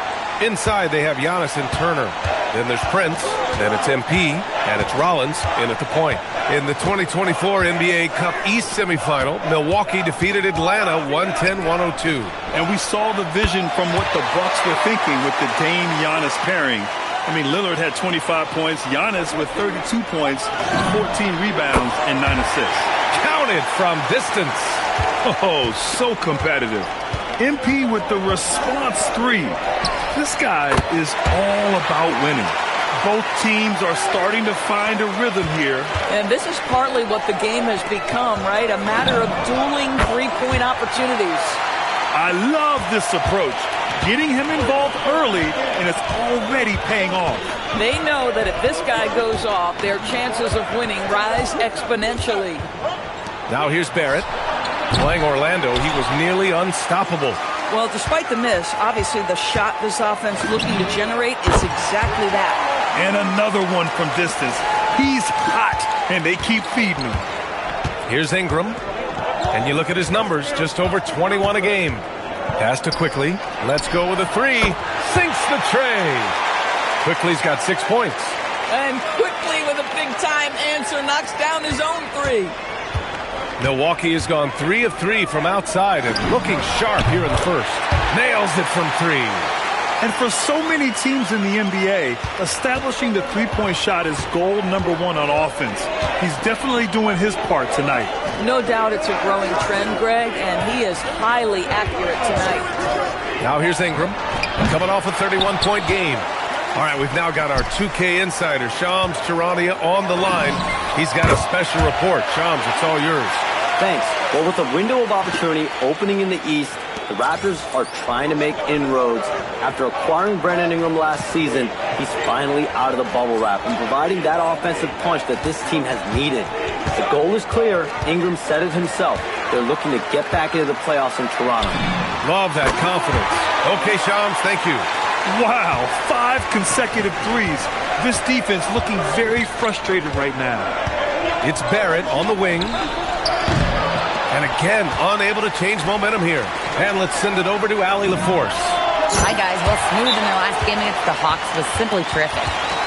inside they have Giannis and Turner. Then there's Prince, then it's MP, and it's Rollins in at the point. In the 2024 NBA Cup East semifinal, Milwaukee defeated Atlanta 110-102. And we saw the vision from what the Bucks were thinking with the Dame-Giannis pairing. I mean, Lillard had 25 points, Giannis with 32 points, 14 rebounds, and 9 assists. Counted from distance. Oh, so competitive. MP with the response 3. This guy is all about winning. Both teams are starting to find a rhythm here. And this is partly what the game has become, right? A matter of dueling three-point opportunities. I love this approach. Getting him involved early, and it's already paying off. They know that if this guy goes off, their chances of winning rise exponentially. Now here's Barrett. Playing Orlando, he was nearly unstoppable. Well, despite the miss, obviously the shot this offense looking to generate is exactly that. And another one from distance. He's hot, and they keep feeding him. Here's Ingram. And you look at his numbers, just over 21 a game. Pass to Quickly. Let's go with a 3. Sinks the tray. Quickly's got 6 points. And Quickly with a big-time answer knocks down his own 3. Milwaukee has gone 3 of 3 from outside and looking sharp here in the first. Nails it from 3. And for so many teams in the NBA, establishing the three-point shot is goal number 1 on offense. He's definitely doing his part tonight. No doubt it's a growing trend, Greg, and he is highly accurate tonight. Now here's Ingram, coming off a 31-point game. All right, we've now got our 2K insider, Shams Charania, on the line. He's got a special report. Shams, it's all yours. Thanks. Well, with a window of opportunity opening in the East, the Raptors are trying to make inroads. After acquiring Brandon Ingram last season, he's finally out of the bubble wrap and providing that offensive punch that this team has needed. The goal is clear. Ingram said it himself. They're looking to get back into the playoffs in Toronto. Love that confidence. Okay, Shams, thank you. Wow, 5 consecutive threes. This defense looking very frustrated right now. It's Barrett on the wing. And again, unable to change momentum here. And let's send it over to Allie LaForce. Hi, guys. Well, Smooth in their last game against the Hawks was simply terrific.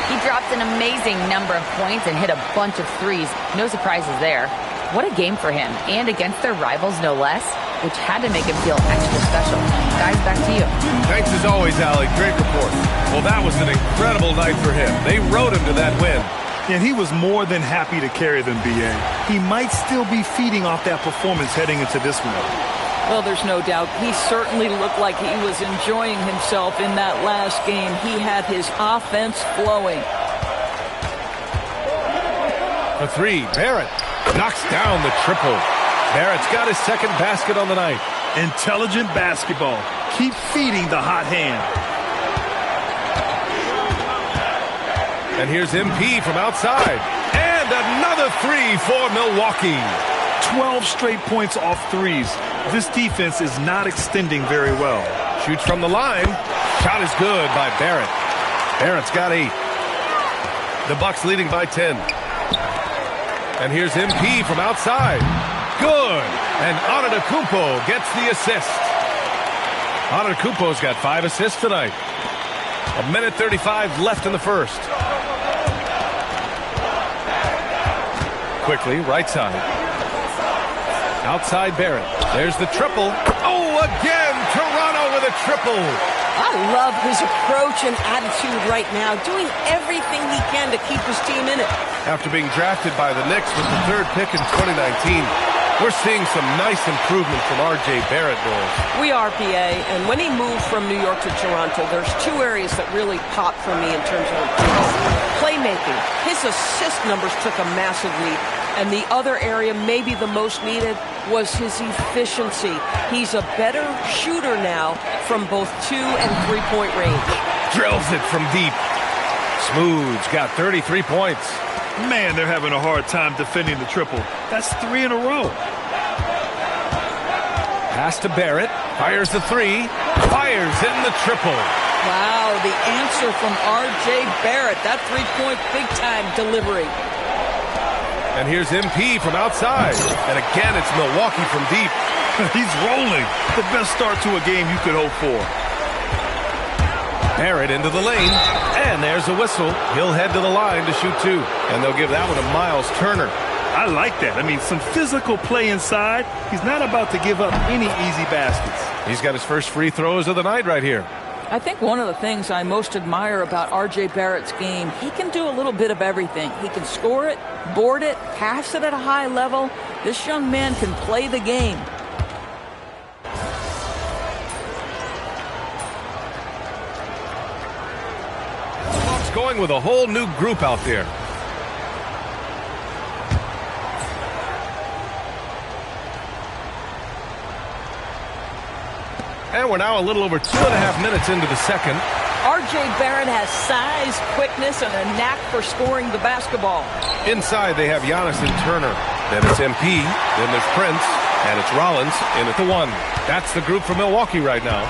He dropped an amazing number of points and hit a bunch of threes. No surprises there. What a game for him. And against their rivals, no less, which had to make him feel extra special. Guys, back to you. Thanks as always, Allie. Great report. Well, that was an incredible night for him. They rode him to that win. And he was more than happy to carry them, B.A. He might still be feeding off that performance heading into this one. Well, there's no doubt. He certainly looked like he was enjoying himself in that last game. He had his offense flowing. A 3, Barrett knocks down the triple. Barrett's got his second basket on the night. Intelligent basketball. Keep feeding the hot hand. And here's MP from outside. And another 3 for Milwaukee. 12 straight points off threes. This defense is not extending very well. Shoots from the line. Shot is good by Barrett. Barrett's got 8. The Bucks leading by 10. And here's MP from outside. Good. And Antetokounmpo gets the assist. Antetokounmpo's got 5 assists tonight. 1:35 left in the first. Quickly, right side. Outside Barrett. There's the triple. Oh, again, Toronto with a triple. I love his approach and attitude right now, doing everything he can to keep his team in it. After being drafted by the Knicks with the 3rd pick in 2019, We're seeing some nice improvement from R.J. Barrett, Knowles. We are, PA, and when he moved from New York to Toronto, there's two areas that really popped for me in terms of improvement. Playmaking. His assist numbers took a massive leap. And the other area, maybe the most needed, was his efficiency. He's a better shooter now from both 2- and 3-point range. Drills it from deep. Smooth's got 33 points. Man, they're having a hard time defending the triple. That's 3 in a row. Pass to Barrett. Fires the 3. Fires in the triple. Wow, the answer from R.J. Barrett. That three-point big-time delivery. And here's MP from outside. And again, it's Milwaukee from deep. He's rolling. The best start to a game you could hope for. Barrett into the lane. And there's a whistle. He'll head to the line to shoot 2. And they'll give that one to Miles Turner. I like that. I mean, some physical play inside. He's not about to give up any easy baskets. He's got his first free throws of the night right here. I think one of the things I most admire about R.J. Barrett's game, he can do a little bit of everything. He can score it, board it, pass it at a high level. This young man can play the game. Bucks going with a whole new group out there. And we're now a little over 2.5 minutes into the second. R.J. Barrett has size, quickness, and a knack for scoring the basketball. Inside, they have Giannis and Turner. Then it's MP. Then there's Prince. And it's Rollins in at the 1. That's the group for Milwaukee right now.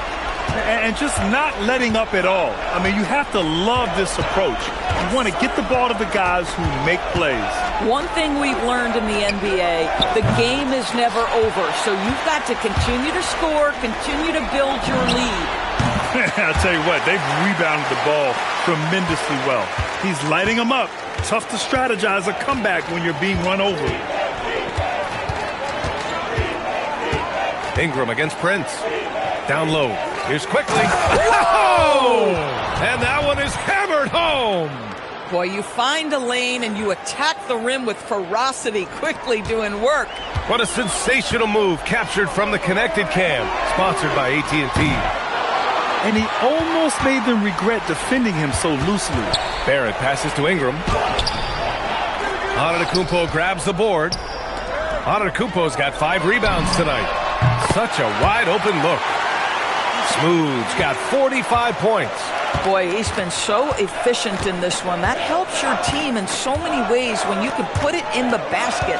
And just not letting up at all. I mean, you have to love this approach. You want to get the ball to the guys who make plays. One thing we've learned in the NBA, the game is never over. So you've got to continue to score, continue to build your lead. I'll tell you what, they've rebounded the ball tremendously well. He's lighting them up. Tough to strategize a comeback when you're being run over. Ingram against Prince. Down low. Here's quickly. Oh! And that one is hammered home. Boy, you find a lane and you attack the rim with ferocity, quickly doing work. What a sensational move captured from the connected cam. Sponsored by AT&T. And he almost made them regret defending him so loosely. Barrett passes to Ingram. Antetokounmpo grabs the board. Antetokounmpo's got 5 rebounds tonight. Such a wide open look. Smooth's got 45 points. Boy, he's been so efficient in this one. That helps your team in so many ways when you can put it in the basket.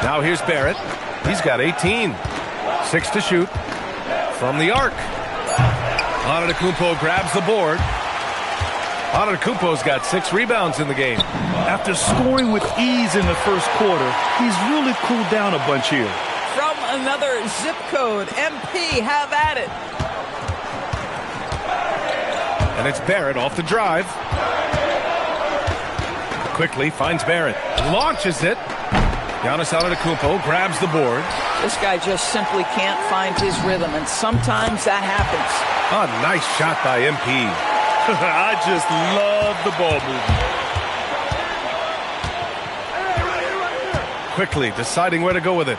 Now here's Barrett. He's got 18. 6 to shoot. From the arc. Antetokounmpo grabs the board. Antetokounmpo's got 6 rebounds in the game. After scoring with ease in the first quarter, he's really cooled down a bunch here. From another zip code, MP, have at it. And it's Barrett off the drive. Quickly finds Barrett. Launches it. Giannis Antetokounmpo grabs the board. This guy just simply can't find his rhythm, and sometimes that happens. A nice shot by MP. I just love the ball movement. Quickly deciding where to go with it.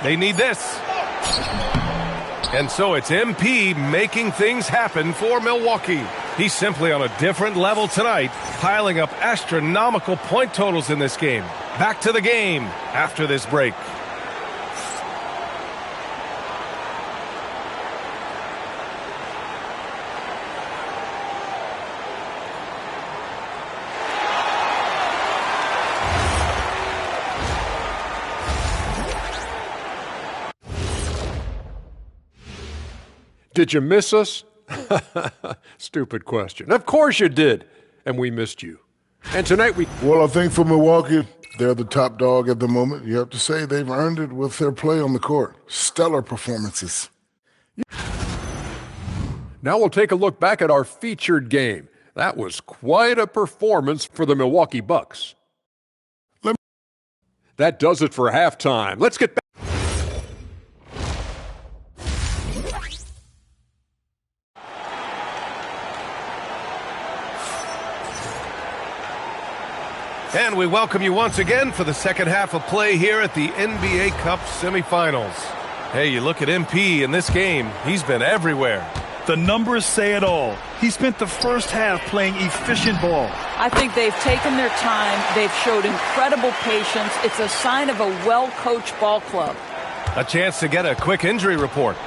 They need this. And so it's MP making things happen for Milwaukee. He's simply on a different level tonight, piling up astronomical point totals in this game. Back to the game after this break. Did you miss us? Stupid question. Of course you did. And we missed you. And tonight Well, I think for Milwaukee, they're the top dog at the moment. You have to say they've earned it with their play on the court. Stellar performances. Now we'll take a look back at our featured game. That was quite a performance for the Milwaukee Bucks. That does it for halftime. Let's get back. And we welcome you once again for the second half of play here at the NBA Cup semifinals. Hey, you look at MP in this game, he's been everywhere. The numbers say it all. He spent the first half playing efficient ball. I think they've taken their time. They've showed incredible patience. It's a sign of a well-coached ball club. A chance to get a quick injury report.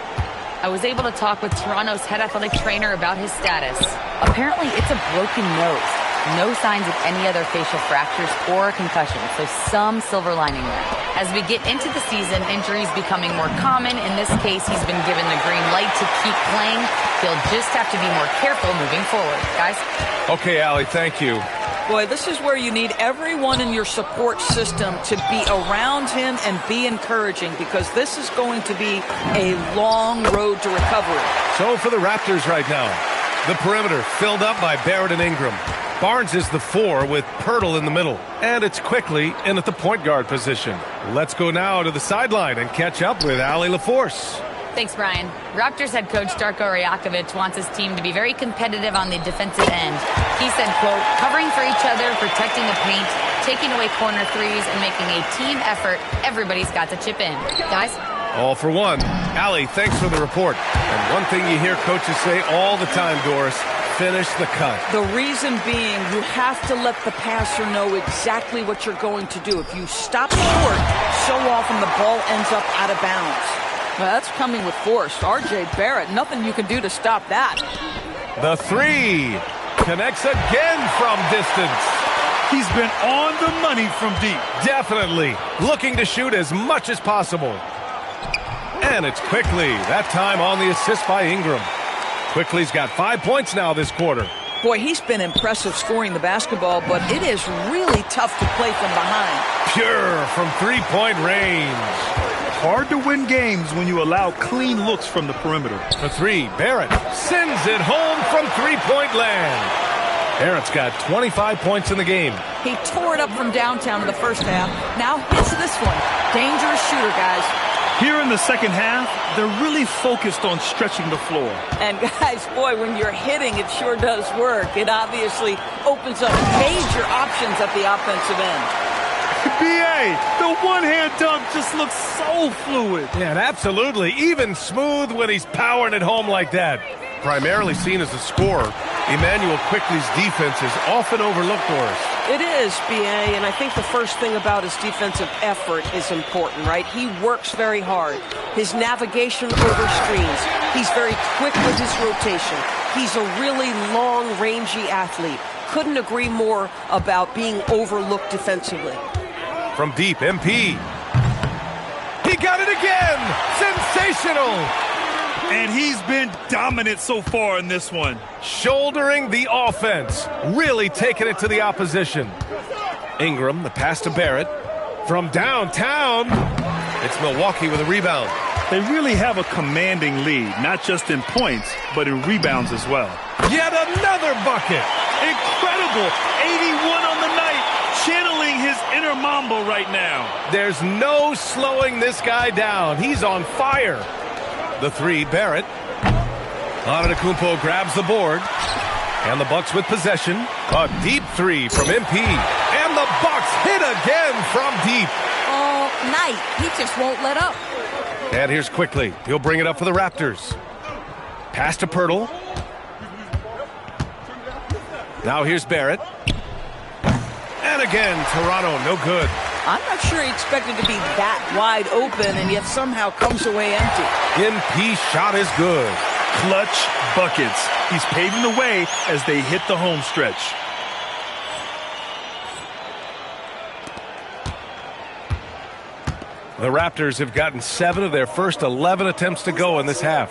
I was able to talk with Toronto's head athletic trainer about his status. Apparently, it's a broken nose. No signs of any other facial fractures or concussion, so some silver lining there. As we get into the season, injuries becoming more common. In this case, he's been given the green light to keep playing. He'll just have to be more careful moving forward. Guys? Okay, Allie, thank you. Boy, this is where you need everyone in your support system to be around him and be encouraging, because this is going to be a long road to recovery. So for the Raptors right now, the perimeter filled up by Barrett and Ingram. Barnes is the 4 with Poeltl in the middle. And it's Quickly in at the point guard position. Let's go now to the sideline and catch up with Allie LaForce. Thanks, Brian. Raptors head coach Darko Rajakovic wants his team to be very competitive on the defensive end. He said, quote, covering for each other, protecting the paint, taking away corner threes, and making a team effort. Everybody's got to chip in. Guys? All for one. Allie, thanks for the report. And one thing you hear coaches say all the time, Doris, finish the cut. The reason being, you have to let the passer know exactly what you're going to do. If you stop short, so often the ball ends up out of bounds. Well, that's coming with force. R.J. Barrett, nothing you can do to stop that. The 3 connects again from distance. He's been on the money from deep. Definitely. Looking to shoot as much as possible. And it's Quickly. That time on the assist by Ingram. Quickly's got 5 points now this quarter. Boy, he's been impressive scoring the basketball, but it is really tough to play from behind. Pure from three-point range. Hard to win games when you allow clean looks from the perimeter. The 3, Barrett sends it home from three-point land. Barrett's got 25 points in the game. He tore it up from downtown in the first half. Now hits this one. Dangerous shooter, guys. Here in the second half, they're really focused on stretching the floor. And guys, boy, when you're hitting, it sure does work. It obviously opens up major options at the offensive end. B.A., the one-hand dunk just looks so fluid. Yeah, absolutely. Even smooth when he's powering it home like that. Primarily seen as a scorer, Immanuel Quickley's defense is often overlooked, Doris. It is, B.A., and I think the first thing about his defensive effort is important, right? He works very hard. His navigation over screens. He's very quick with his rotation. He's a really long, rangy athlete. Couldn't agree more about being overlooked defensively. From deep, MP. He got it again! Sensational! And he's been dominant so far in this one. Shouldering the offense. Really taking it to the opposition. Ingram, the pass to Barrett. From downtown, it's Milwaukee with a rebound. They really have a commanding lead, not just in points, but in rebounds as well. Yet another bucket! Incredible! 81 on the night. Channeling his inner Mamba right now. There's no slowing this guy down. He's on fire. The 3, Barrett. Antetokounmpo grabs the board. And the Bucks with possession. A deep 3 from MP. And the Bucks hit again from deep. All night. He just won't let up. And here's Quickly. He'll bring it up for the Raptors. Pass to Poeltl. Now here's Barrett. And again, Toronto, no good. I'm not sure he expected to be that wide open and yet somehow comes away empty. MP shot is good. Clutch buckets. He's paving the way as they hit the home stretch. The Raptors have gotten 7 of their first 11 attempts to go in this half.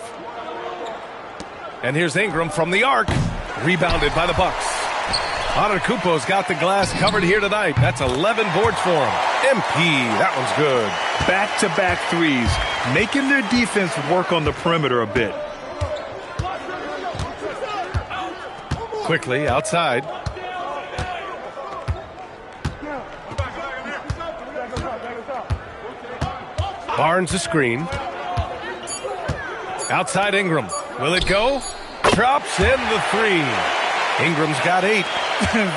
And here's Ingram from the arc. Rebounded by the Bucks. Antetokounmpo's got the glass covered here tonight. That's 11 boards for him. MP, that one's good. Back-to-back threes, making their defense work on the perimeter a bit. Quickly outside. Barnes a screen. Outside Ingram. Will it go? Drops in the 3. Ingram's got 8.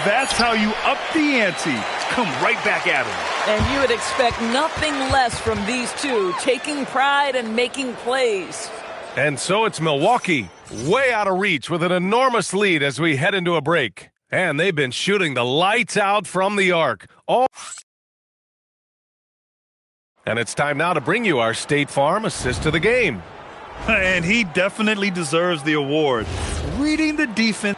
That's how you up the ante. Come right back at him. And you would expect nothing less from these two, taking pride and making plays. And so it's Milwaukee, way out of reach with an enormous lead as we head into a break. And they've been shooting the lights out from the arc. And it's time now to bring you our State Farm assist to the game. And he definitely deserves the award. Reading the defense.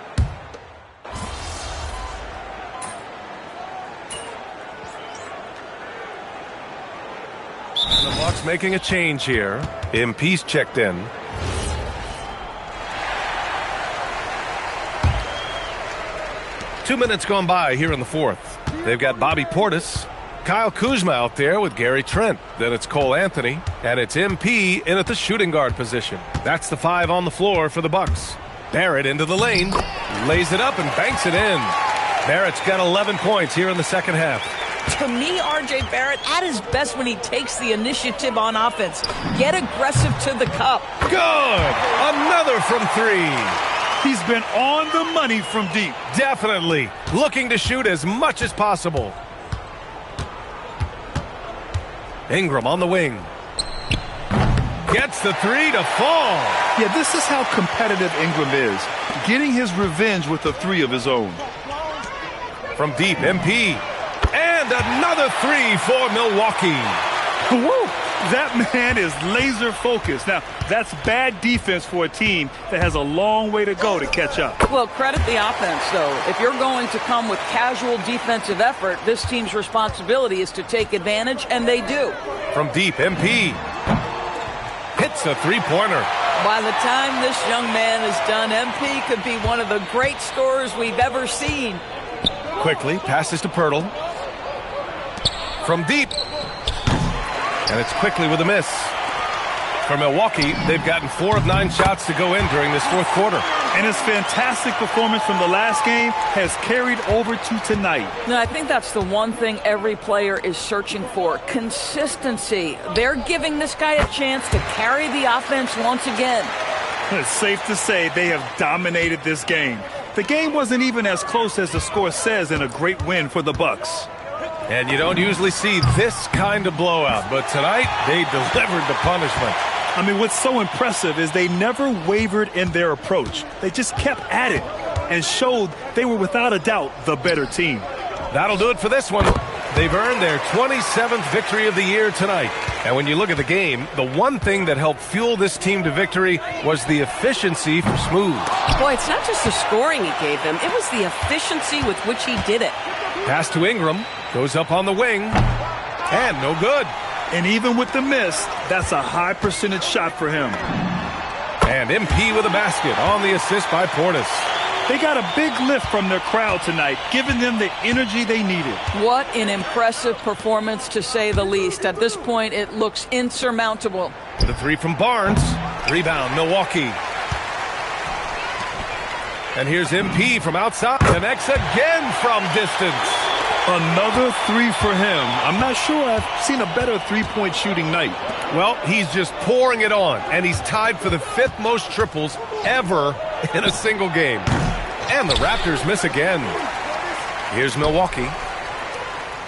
And the Bucks making a change here. MP's checked in. Two minutes gone by here in the fourth. They've got Bobby Portis, Kyle Kuzma out there with Gary Trent. Then it's Cole Anthony, and it's MP in at the shooting guard position. That's the 5 on the floor for the Bucks. Barrett into the lane, lays it up and banks it in. Barrett's got 11 points here in the second half. To me, R.J. Barrett at his best when he takes the initiative on offense. Get aggressive to the cup. Good! Another from 3. He's been on the money from deep. Definitely. Looking to shoot as much as possible. Ingram on the wing. Gets the 3 to fall. Yeah, this is how competitive Ingram is. Getting his revenge with a 3 of his own. From deep, MP. And another 3 for Milwaukee. Woo! That man is laser focused. Now, that's bad defense for a team that has a long way to go to catch up. Well, credit the offense, though. If you're going to come with casual defensive effort, this team's responsibility is to take advantage, and they do. From deep, MP. Hits a 3-pointer. By the time this young man is done, MP could be one of the great scorers we've ever seen. Quickly, passes to Pirtle. From deep. And it's quickly with a miss. For Milwaukee, they've gotten 4 of 9 shots to go in during this fourth quarter. And his fantastic performance from the last game has carried over to tonight. Now, I think that's the one thing every player is searching for, consistency. They're giving this guy a chance to carry the offense once again. It's safe to say they have dominated this game. The game wasn't even as close as the score says in a great win for the Bucks. And you don't usually see this kind of blowout, but tonight they delivered the punishment. I mean, what's so impressive is they never wavered in their approach. They just kept at it and showed they were without a doubt the better team. That'll do it for this one. They've earned their 27th victory of the year tonight. And when you look at the game, the one thing that helped fuel this team to victory was the efficiency from Smooth. Boy, it's not just the scoring he gave them. It was the efficiency with which he did it. Pass to Ingram. Goes up on the wing. And no good. And even with the miss, that's a high percentage shot for him. And MP with a basket on the assist by Portis. They got a big lift from their crowd tonight, giving them the energy they needed. What an impressive performance, to say the least. At this point, it looks insurmountable. The 3 from Barnes. Rebound, Milwaukee. And here's MP from outside. Connects again from distance. Another 3 for him. I'm not sure I've seen a better three-point shooting night. Well, he's just pouring it on, and he's tied for the 5th most triples ever in a single game. And the Raptors miss again. Here's Milwaukee.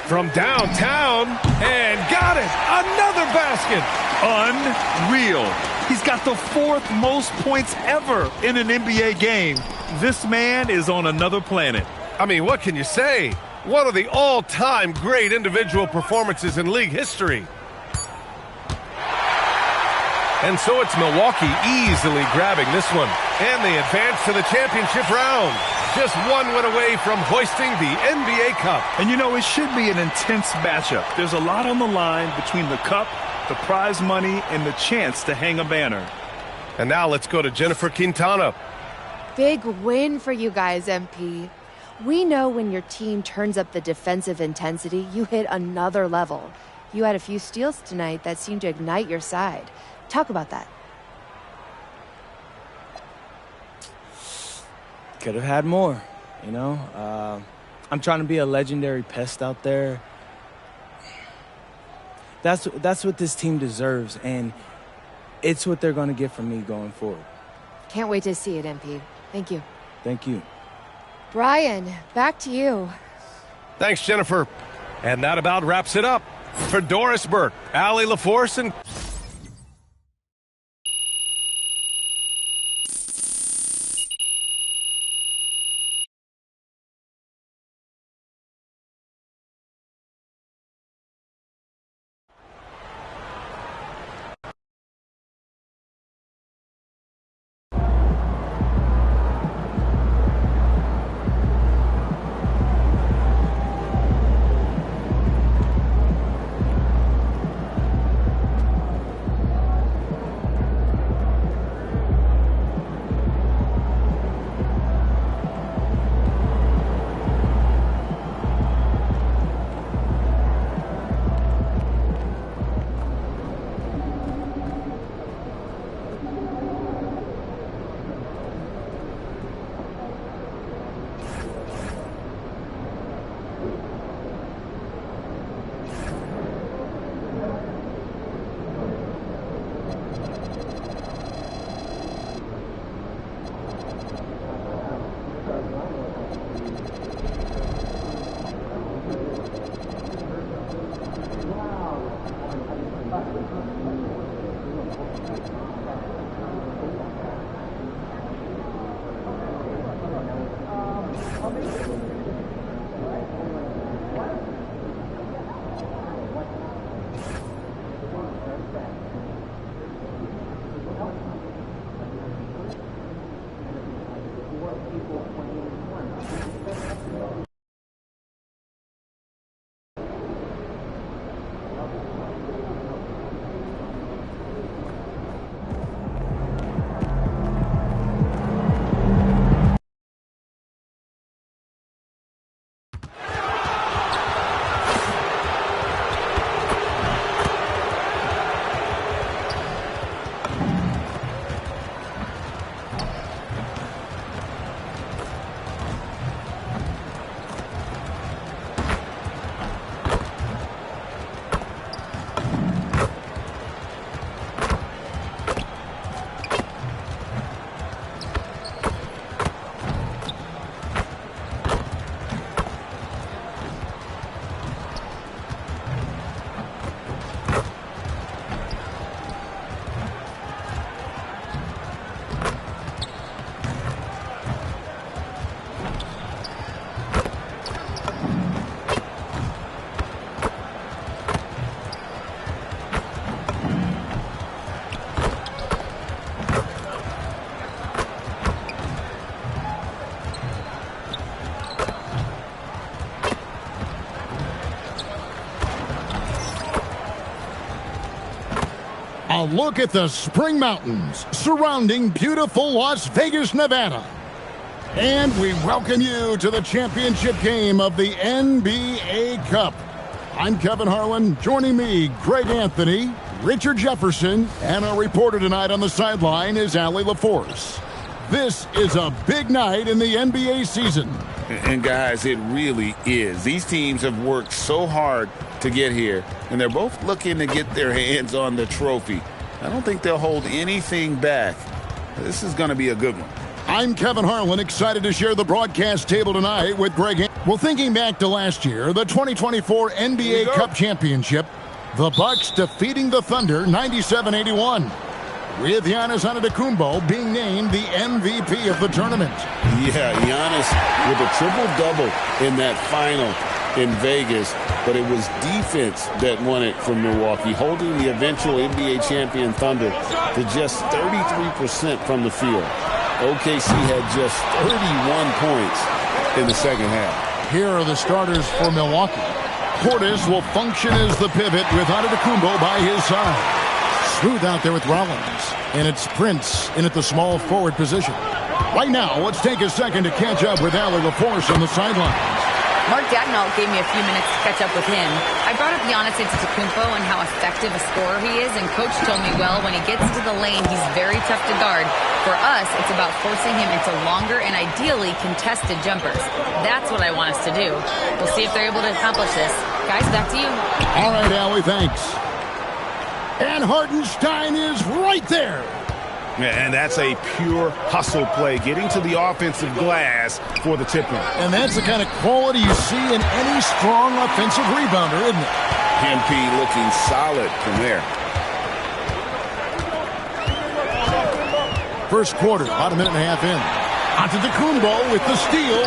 From downtown, and got it! Another basket! Unreal. He's got the 4th most points ever in an NBA game. This man is on another planet. I mean, what can you say? One of the all-time great individual performances in league history. And so it's Milwaukee easily grabbing this one. And they advance to the championship round. Just one win away from hoisting the NBA Cup. And you know, it should be an intense matchup. There's a lot on the line between the cup, the prize money, and the chance to hang a banner. And now let's go to Jennifer Quintana. Big win for you guys, MP. We know when your team turns up the defensive intensity, you hit another level. You had a few steals tonight that seemed to ignite your side. Talk about that. Could have had more, you know. I'm trying to be a legendary pest out there. That's what this team deserves, and it's what they're going to get from me going forward. Can't wait to see it, MP. Thank you. Thank you. Brian, back to you. Thanks, Jennifer. And that about wraps it up. For Doris Burke, Allie LaForce, and a look at the Spring Mountains surrounding beautiful Las Vegas, Nevada. And we welcome you to the championship game of the NBA Cup. I'm Kevin Harlan. Joining me, Greg Anthony, Richard Jefferson, and our reporter tonight on the sideline is Allie LaForce. This is a big night in the NBA season. And guys, it really is. These teams have worked so hard to get here, and they're both looking to get their hands on the trophy. I don't think they'll hold anything back. This is going to be a good one. I'm Kevin Harlan, excited to share the broadcast table tonight with Greg. Well, thinking back to last year, the 2024 NBA Cup Championship, the Bucks defeating the Thunder 97-81. With Giannis Antetokounmpo being named the MVP of the tournament. Yeah, Giannis with a triple-double in that final in Vegas, but it was defense that won it from Milwaukee, holding the eventual NBA champion Thunder to just 33% from the field. OKC had just 31 points in the second half. Here are the starters for Milwaukee. Portis will function as the pivot with Antetokounmpo by his side. Smooth out there with Rollins, and it's Prince in at the small forward position. Right now, let's take a second to catch up with Allie LaForce on the sidelines. Mark Dagnall gave me a few minutes to catch up with him. I brought up Giannis Antetokounmpo and how effective a scorer he is, and Coach told me, well, when he gets into the lane, he's very tough to guard. For us, it's about forcing him into longer and ideally contested jumpers. That's what I want us to do. We'll see if they're able to accomplish this. Guys, back to you. All right, Allie, thanks. And Hartenstein is right there. And that's a pure hustle play, getting to the offensive glass for the tip-in. And that's the kind of quality you see in any strong offensive rebounder, isn't it? MP looking solid from there. First quarter, about a minute and a half in. Antetokounmpo with the steal.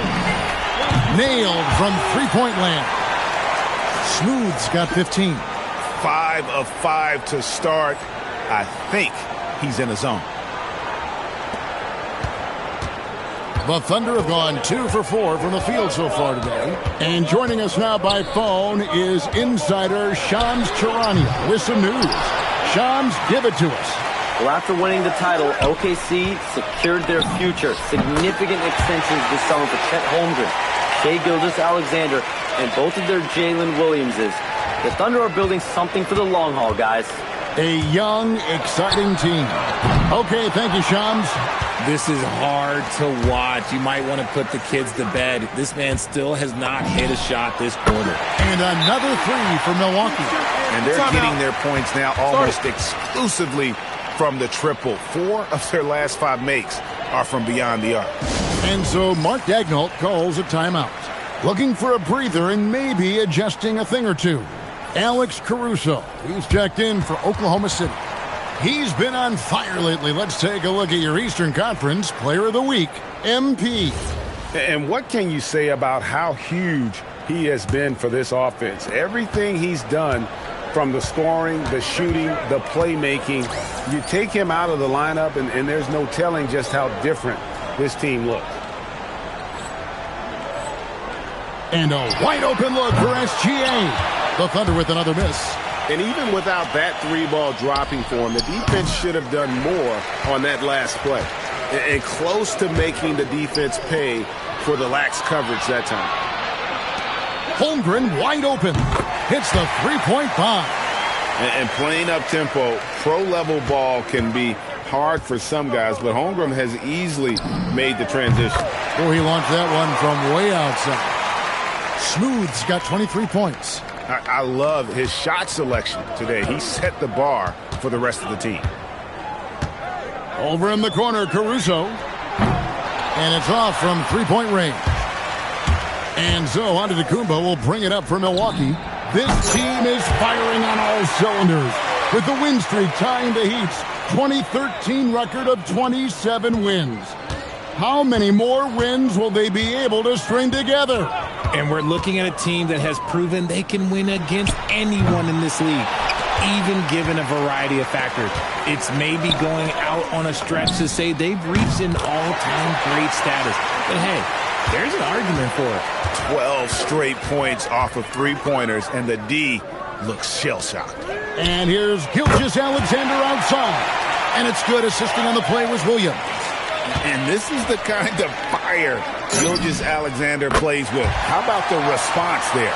Nailed from three-point land. Smooth's got 15. 5 of 5 to start. I think he's in a zone. The Thunder have gone 2 for 4 from the field so far today. And joining us now by phone is insider Shams Charania with some news. Shams, give it to us. Well, after winning the title, OKC secured their future. Significant extensions this summer for Chet Holmgren, Shai Gilgeous-Alexander, and both of their Jalen Williamses. The Thunder are building something for the long haul, guys. A young, exciting team. Okay, thank you, Shams. This is hard to watch. You might want to put the kids to bed. This man still has not hit a shot this quarter. And another three for Milwaukee. And they're getting their points now almost exclusively from the triple. 4 of their last 5 makes are from beyond the arc. And so Mark Daigneault calls a timeout. Looking for a breather and maybe adjusting a thing or two. Alex Caruso, he's checked in for Oklahoma City. He's been on fire lately. Let's take a look at your Eastern Conference Player of the Week, MP. And what can you say about how huge he has been for this offense? Everything he's done, from the scoring, the shooting, the playmaking, you take him out of the lineup, and there's no telling just how different this team looks. And a wide-open look for SGA. The Thunder with another miss. And even without that 3-ball dropping for him, the defense should have done more on that last play. And close to making the defense pay for the lax coverage that time. Holmgren wide open. Hits the three-point bomb. And playing up-tempo, pro-level ball can be hard for some guys, but Holmgren has easily made the transition. Oh, he launched that one from way outside. Smooth's got 23 points. I love his shot selection today. He set the bar for the rest of the team. Over in the corner, Caruso. And it's off from three-point range. And so Antetokounmpo will bring it up for Milwaukee. This team is firing on all cylinders, with the win streak tying the Heat's 2013 record of 27 wins. How many more wins will they be able to string together? And we're looking at a team that has proven they can win against anyone in this league, even given a variety of factors. It's maybe going out on a stretch to say they've reached an all-time great status. But hey, there's an argument for it. 12 straight points off of three-pointers, and the D looks shell-shocked. And here's Gilgeous-Alexander outside. And it's good. Assisting on the play was Williams. And this is the kind of fire Gilgeous-Alexander plays with. How about the response there?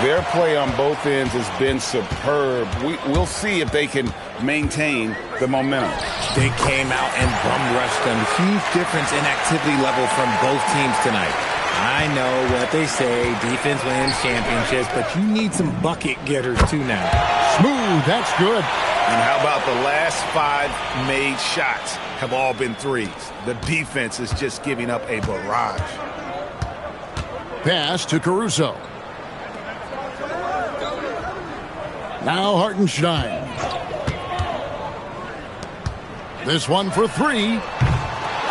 Their play on both ends has been superb. We'll see if they can maintain the momentum. They came out and bum-rushed them. Huge difference in activity level from both teams tonight. I know what they say, defense wins championships, but you need some bucket getters too now. Smooth, that's good. And how about the last 5 made shots have all been threes? The defense is just giving up a barrage. Pass to Caruso. Now Hartenstein. This one for 3.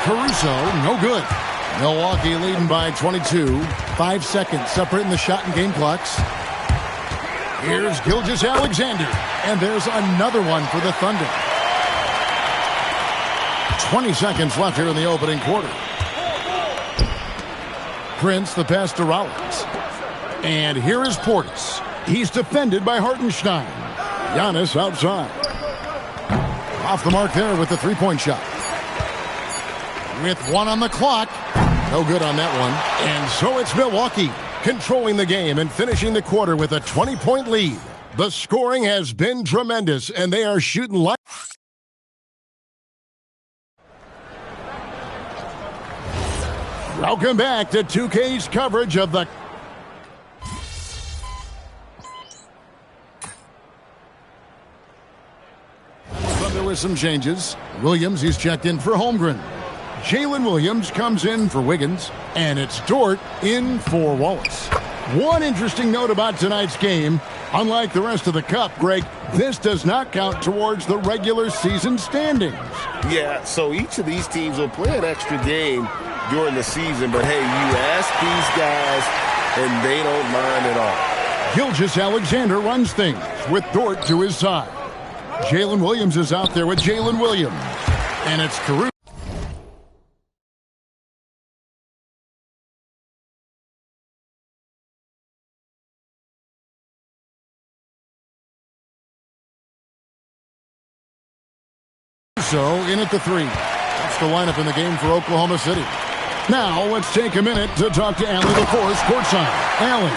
Caruso, no good. Milwaukee leading by 22. 5 seconds separating the shot and game clocks. Here's Gilgeous-Alexander. And there's another one for the Thunder. 20 seconds left here in the opening quarter. Prince, the pass to Rollins. And here is Portis. He's defended by Hartenstein. Giannis outside. Off the mark there with the three-point shot. With 1 on the clock. No good on that one. And so it's Milwaukee controlling the game and finishing the quarter with a 20-point lead. The scoring has been tremendous, and they are shooting like... Welcome back to 2K's coverage of the... Thunder with some changes. Williams, he's checked in for Holmgren. Jalen Williams comes in for Wiggins. And it's Dort in for Wallace. One interesting note about tonight's game, unlike the rest of the Cup, Greg, this does not count towards the regular season standings. Yeah, so each of these teams will play an extra game during the season, but hey, you ask these guys, and they don't mind at all. Gilgeous-Alexander runs things with Dort to his side. Jalen Williams is out there with Jalen Williams. And it's Caruso. In at the 3. That's the lineup in the game for Oklahoma City. Now let's take a minute to talk to Allie LaForce courtside. Allie.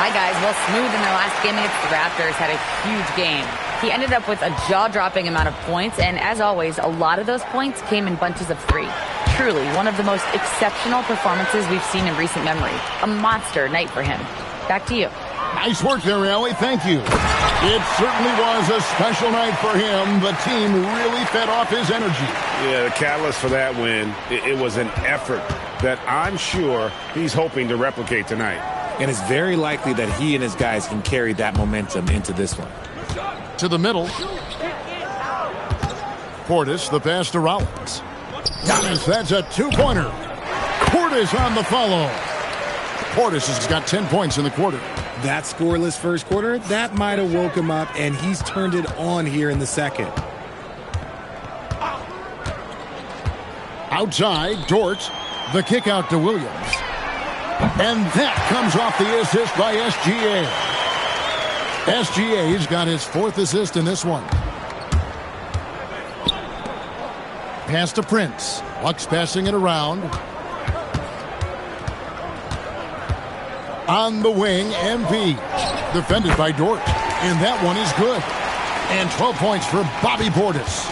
Hi, guys. Well, Smooth in their last game against the Raptors had a huge game. He ended up with a jaw-dropping amount of points, and as always, a lot of those points came in bunches of 3. Truly, one of the most exceptional performances we've seen in recent memory. A monster night for him. Back to you. Nice work there, Allie. Thank you. It certainly was a special night for him. The team really fed off his energy. Yeah, the catalyst for that win, it was an effort that I'm sure he's hoping to replicate tonight. And it's very likely that he and his guys can carry that momentum into this one. To the middle. Portis, the pass to Rollins. Giannis, that's a two-pointer. Portis on the follow. Portis has got 10 points in the quarter. That scoreless first quarter, that might have woke him up, and he's turned it on here in the second. Outside, Dort. The kick out to Williams. And that comes off the assist by SGA. SGA's got his 4th assist in this one. Pass to Prince. Bucks passing it around. On the wing, MP. Defended by Dort. And that one is good. And 12 points for Bobby Portis.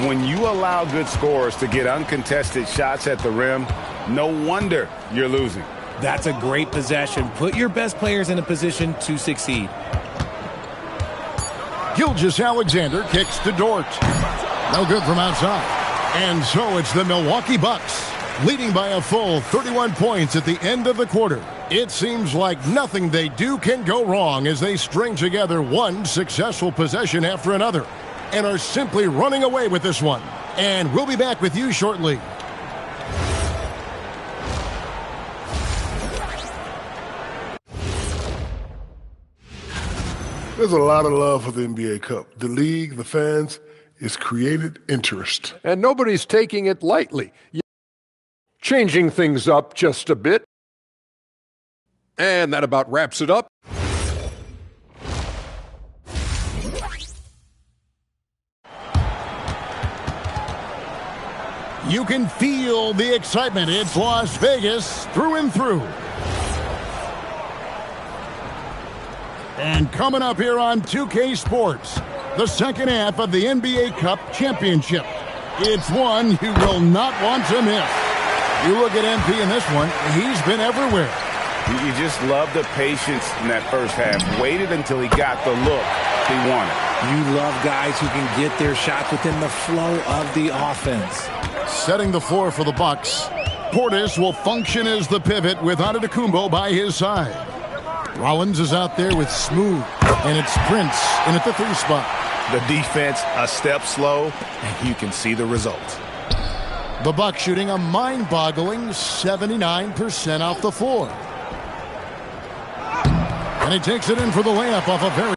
When you allow good scorers to get uncontested shots at the rim, no wonder you're losing. That's a great possession. Put your best players in a position to succeed. Gilgeous-Alexander kicks to Dort. No good from outside. And so it's the Milwaukee Bucks, leading by a full 31 points at the end of the quarter. It seems like nothing they do can go wrong as they string together one successful possession after another and are simply running away with this one. And we'll be back with you shortly. There's a lot of love for the NBA Cup. The league, the fans, it's created interest. And nobody's taking it lightly. Changing things up just a bit. And that about wraps it up. You can feel the excitement. It's Las Vegas through and through. And coming up here on 2K Sports, the second half of the NBA Cup Championship. It's one you will not want to miss. You look at MP in this one, he's been everywhere. You just love the patience in that first half. Waited until he got the look he wanted. You love guys who can get their shots within the flow of the offense. Setting the floor for the Bucks. Portis will function as the pivot with Antetokounmpo by his side. Rollins is out there with Smooth, and it's Prince in at the 3 spot. The defense a step slow, and you can see the result. The Bucks shooting a mind-boggling 79% off the floor. And he takes it in for the layup off a very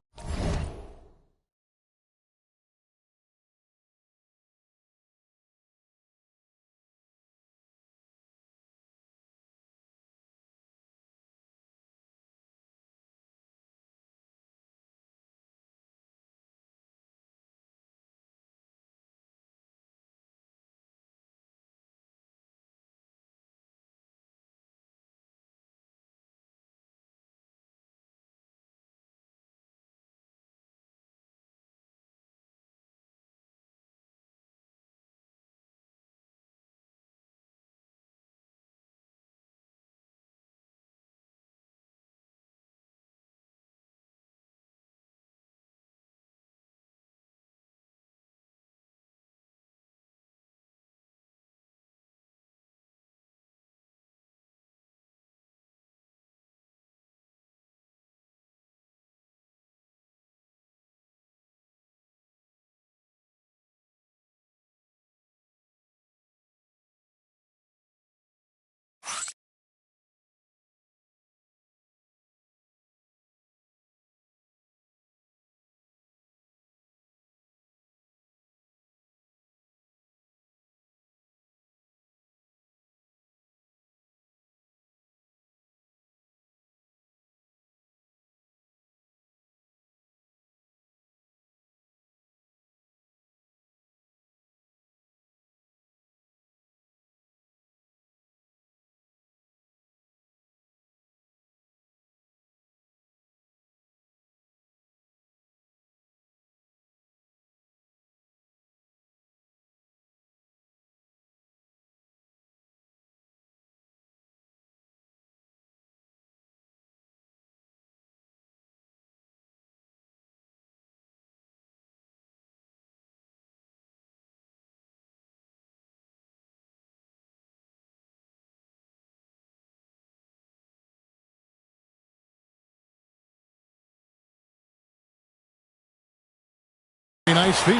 Nice feed.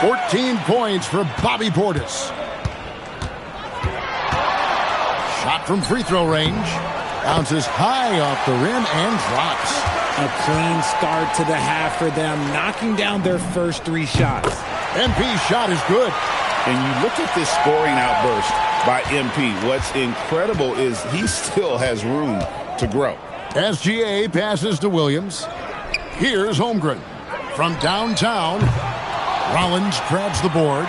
14 points for Bobby Portis. Shot from free throw range. Bounces high off the rim and drops. A clean start to the half for them, knocking down their first 3 shots. MP's shot is good. And you look at this scoring outburst by MP. What's incredible is he still has room to grow. SGA passes to Williams. Here's Holmgren. From downtown, Rollins grabs the board.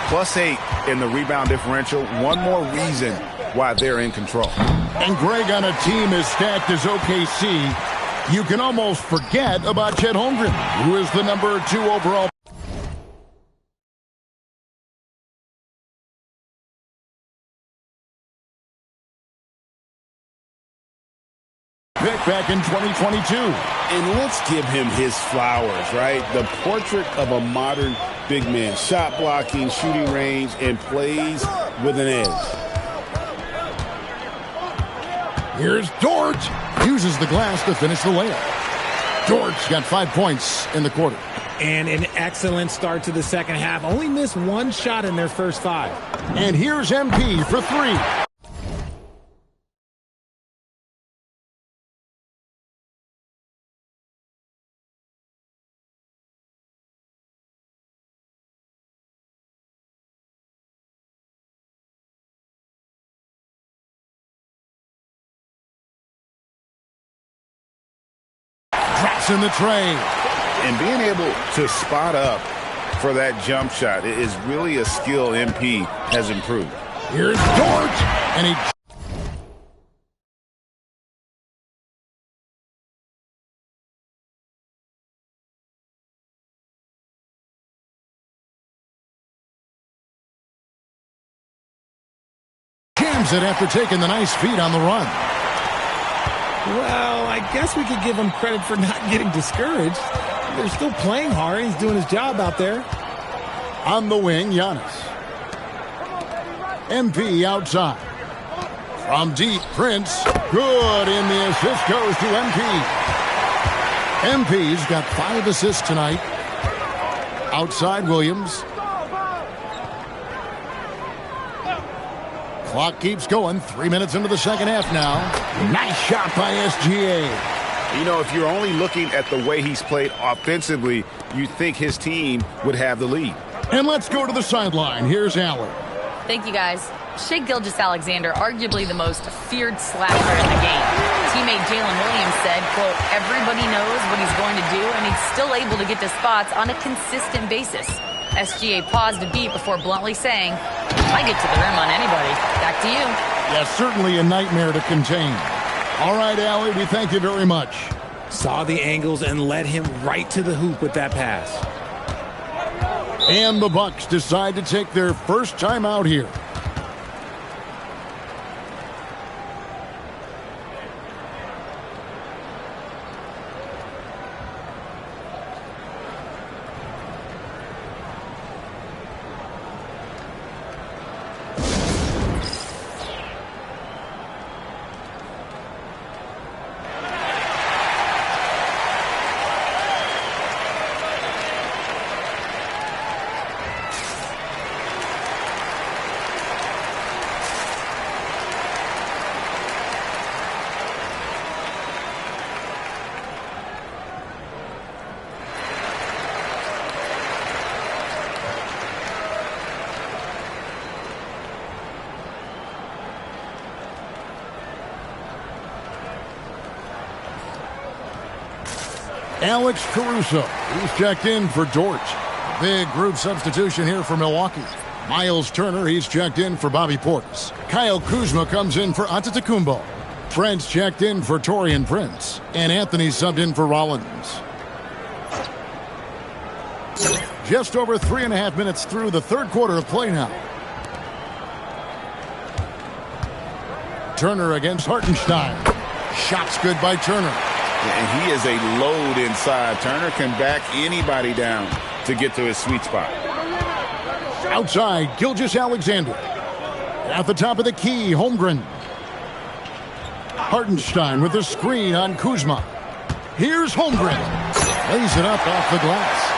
+8 in the rebound differential. One more reason why they're in control. And Greg, on a team as stacked as OKC, you can almost forget about Chet Holmgren, who is the number 2 overall. Pick back in 2022. And let's give him his flowers, right? The portrait of a modern big man. Shot blocking, shooting range, and plays with an edge. Here's Dort. Uses the glass to finish the layup. Dort's got 5 points in the quarter. And an excellent start to the second half. Only missed 1 shot in their first 5. And here's MP for 3. Drops in the tray. And being able to spot up for that jump shot is really a skill MP has improved. Here's Dort. And he... jams it after taking the nice feed on the run. Well, I guess we could give him credit for not getting discouraged. They're still playing hard. He's doing his job out there. On the wing, Giannis. MP outside. From deep, Prince. Good, and the assist goes to MP. MP's got 5 assists tonight. Outside, Williams. Clock keeps going. 3 minutes into the second half now. Nice shot by SGA. You know, if you're only looking at the way he's played offensively, you think his team would have the lead. And let's go to the sideline. Here's Allen. Thank you, guys. Shai Gilgeous-Alexander, arguably the most feared slasher in the game. Teammate Jalen Williams said, quote, everybody knows what he's going to do, and he's still able to get to spots on a consistent basis. SGA paused a beat before bluntly saying, I get to the rim on anybody. Back to you. Yeah, certainly a nightmare to contain. All right, Allie, we thank you very much. Saw the angles and led him right to the hoop with that pass. And the Bucks decide to take their first time out here. Alex Caruso. He's checked in for Dort. Big group substitution here for Milwaukee. Miles Turner, he's checked in for Bobby Portis. Kyle Kuzma comes in for Antetokounmpo. Trent's checked in for Taurean Prince. And Anthony subbed in for Rollins. Just over 3.5 minutes through the third quarter of play now. Turner against Hartenstein. Shots good by Turner. And he is a load inside. Turner can back anybody down to get to his sweet spot. Outside, Gilgeous-Alexander. At the top of the key, Holmgren. Hartenstein with a screen on Kuzma. Here's Holmgren. Lays it up off the glass.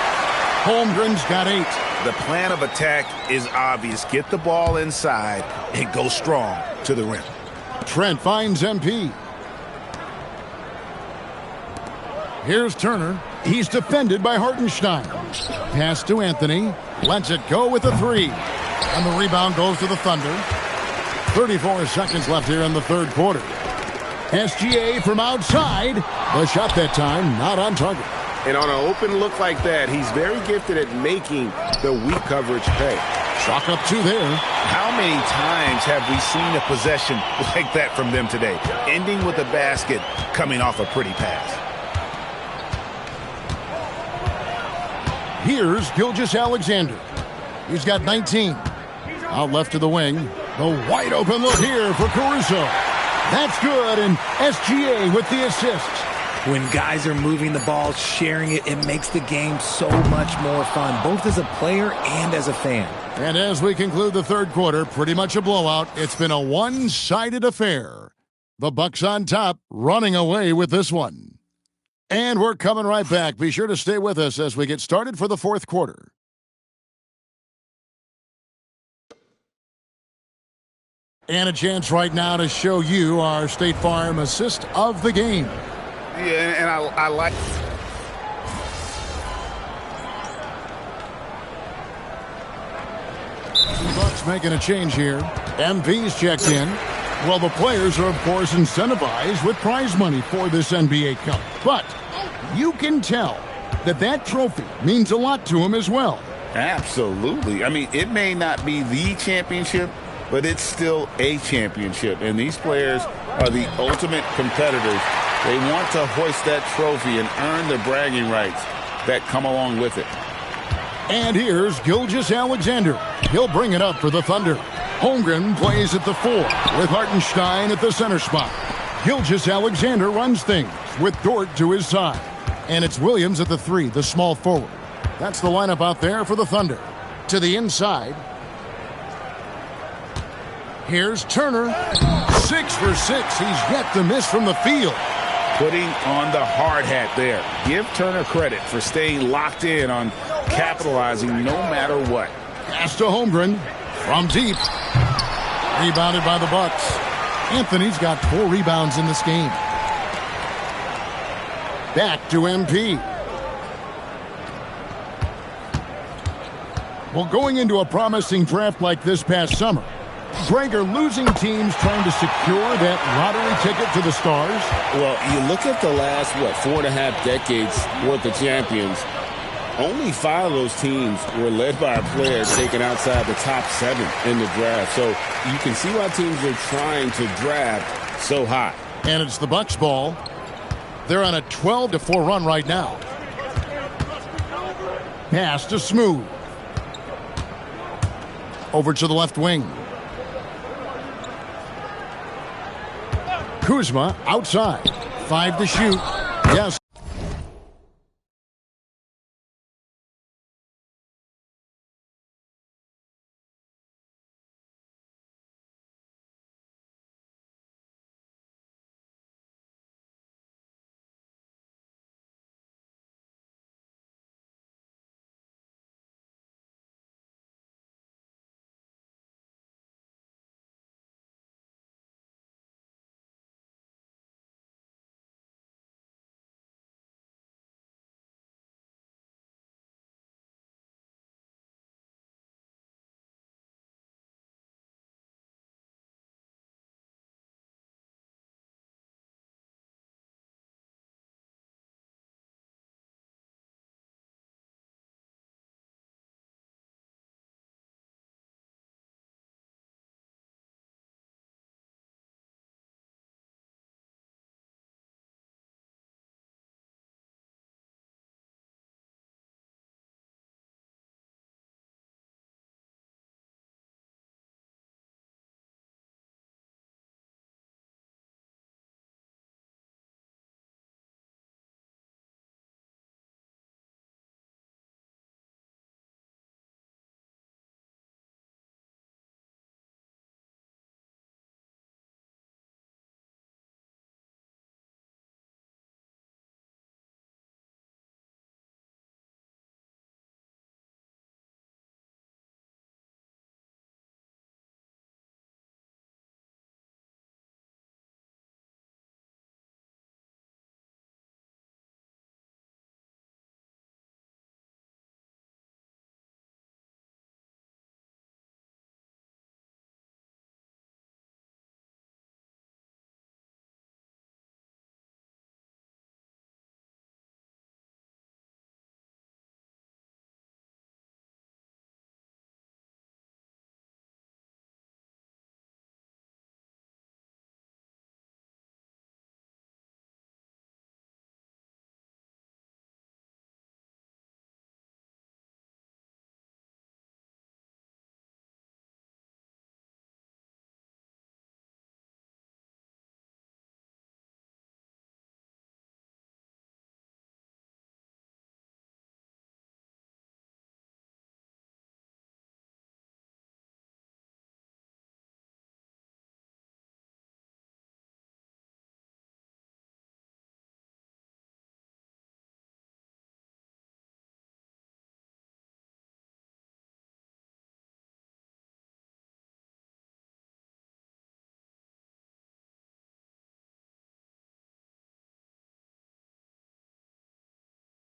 Holmgren's got 8. The plan of attack is obvious. Get the ball inside and go strong to the rim. Trent finds MP. Here's Turner. He's defended by Hartenstein. Pass to Anthony. Lets it go with a 3. And the rebound goes to the Thunder. 34 seconds left here in the third quarter. SGA from outside. The shot that time not on target. And on an open look like that, he's very gifted at making the weak coverage pay. Chalk up 2 there. How many times have we seen a possession like that from them today? Ending with a basket, coming off a pretty pass. Here's Gilgeous-Alexander. He's got 19. Out left to the wing. The wide open look here for Caruso. That's good, and SGA with the assist. When guys are moving the ball, sharing it, it makes the game so much more fun, both as a player and as a fan. And as we conclude the third quarter, pretty much a blowout. It's been a one-sided affair. The Bucks on top, running away with this one. And we're coming right back. Be sure to stay with us as we get started for the fourth quarter. And a chance right now to show you our State Farm assist of the game. Yeah, and I like... The Bucks making a change here. MP's checked in. Well, the players are, of course, incentivized with prize money for this NBA Cup. But you can tell that that trophy means a lot to them as well. Absolutely. I mean, it may not be the championship, but it's still a championship. And these players are the ultimate competitors. They want to hoist that trophy and earn the bragging rights that come along with it. And here's Gilgeous-Alexander. He'll bring it up for the Thunder. Holmgren plays at the 4 with Hartenstein at the center spot. Gilgeous-Alexander runs things with Dort to his side. And it's Williams at the 3, the small forward. That's the lineup out there for the Thunder. To the inside. Here's Turner. 6 for 6. He's yet to miss from the field. Putting on the hard hat there. Give Turner credit for staying locked in on capitalizing no matter what. Pass to Holmgren from deep. Rebounded by the Bucks. Anthony's got 4 rebounds in this game. Back to MP. Well, going into a promising draft like this past summer, Greg, are losing teams trying to secure that lottery ticket to the stars? Well, you look at the last, 4.5 decades worth of champions. Only 5 of those teams were led by a player taken outside the top 7 in the draft. So you can see why teams are trying to draft so high. And it's the Bucks ball. They're on a 12-4 run right now. Pass to Smooth. Over to the left wing. Kuzma outside. 5 to shoot. Yes.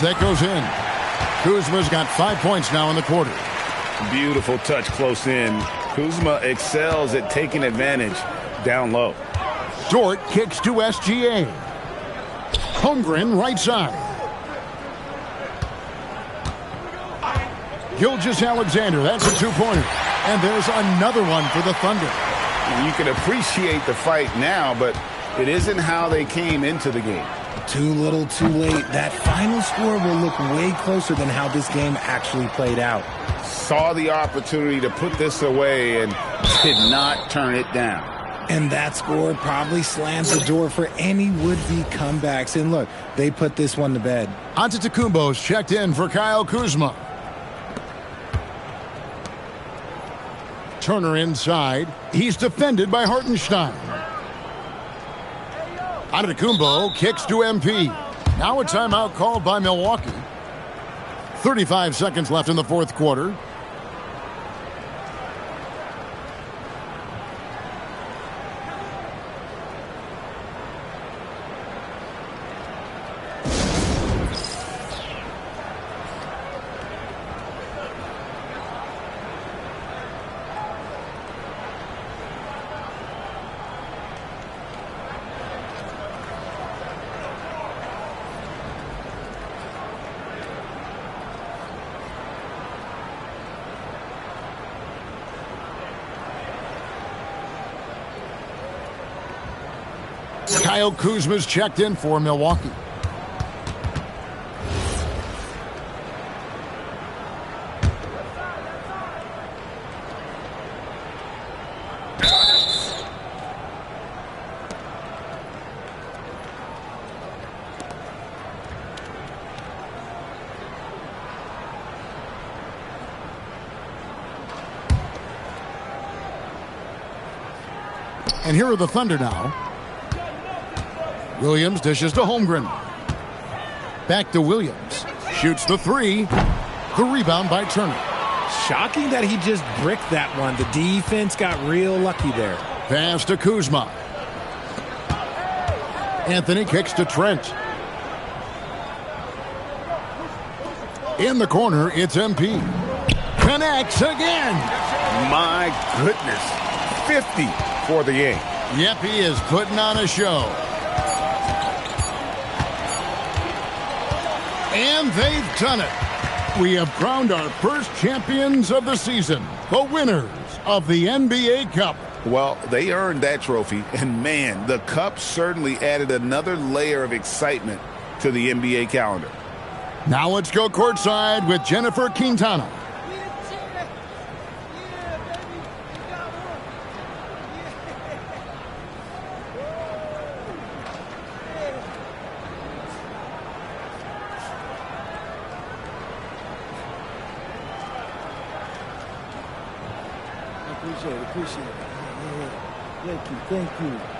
That goes in. Kuzma's got 5 points now in the quarter. Beautiful touch close in. Kuzma excels at taking advantage down low. Dort kicks to SGA. Holmgren right side. Gilgeous-Alexander, that's a two-pointer. And there's another one for the Thunder. You can appreciate the fight now, but it isn't how they came into the game. Too little, too late. That final score will look way closer than how this game actually played out. Saw the opportunity to put this away and did not turn it down. And that score probably slams the door for any would-be comebacks. And look, they put this one to bed. Antetokounmpo's checked in for Kyle Kuzma. Turner inside. He's defended by Hartenstein. Antetokounmpo kicks to MP. Now a timeout called by Milwaukee. 35 seconds left in the fourth quarter. Kyle Kuzma's checked in for Milwaukee. And here are the Thunder now. Williams dishes to Holmgren. Back to Williams. Shoots the three. The rebound by Turner. Shocking that he just bricked that one. The defense got real lucky there. Pass to Kuzma. Anthony kicks to Trent. In the corner, it's MP. Connects again. My goodness. 50 for the game. Yep, he is putting on a show. And they've done it. We have crowned our first champions of the season, the winners of the NBA Cup. Well, they earned that trophy, and man, the Cup certainly added another layer of excitement to the NBA calendar. Now let's go courtside with Jennifer Quintana. Appreciate it. Thank you.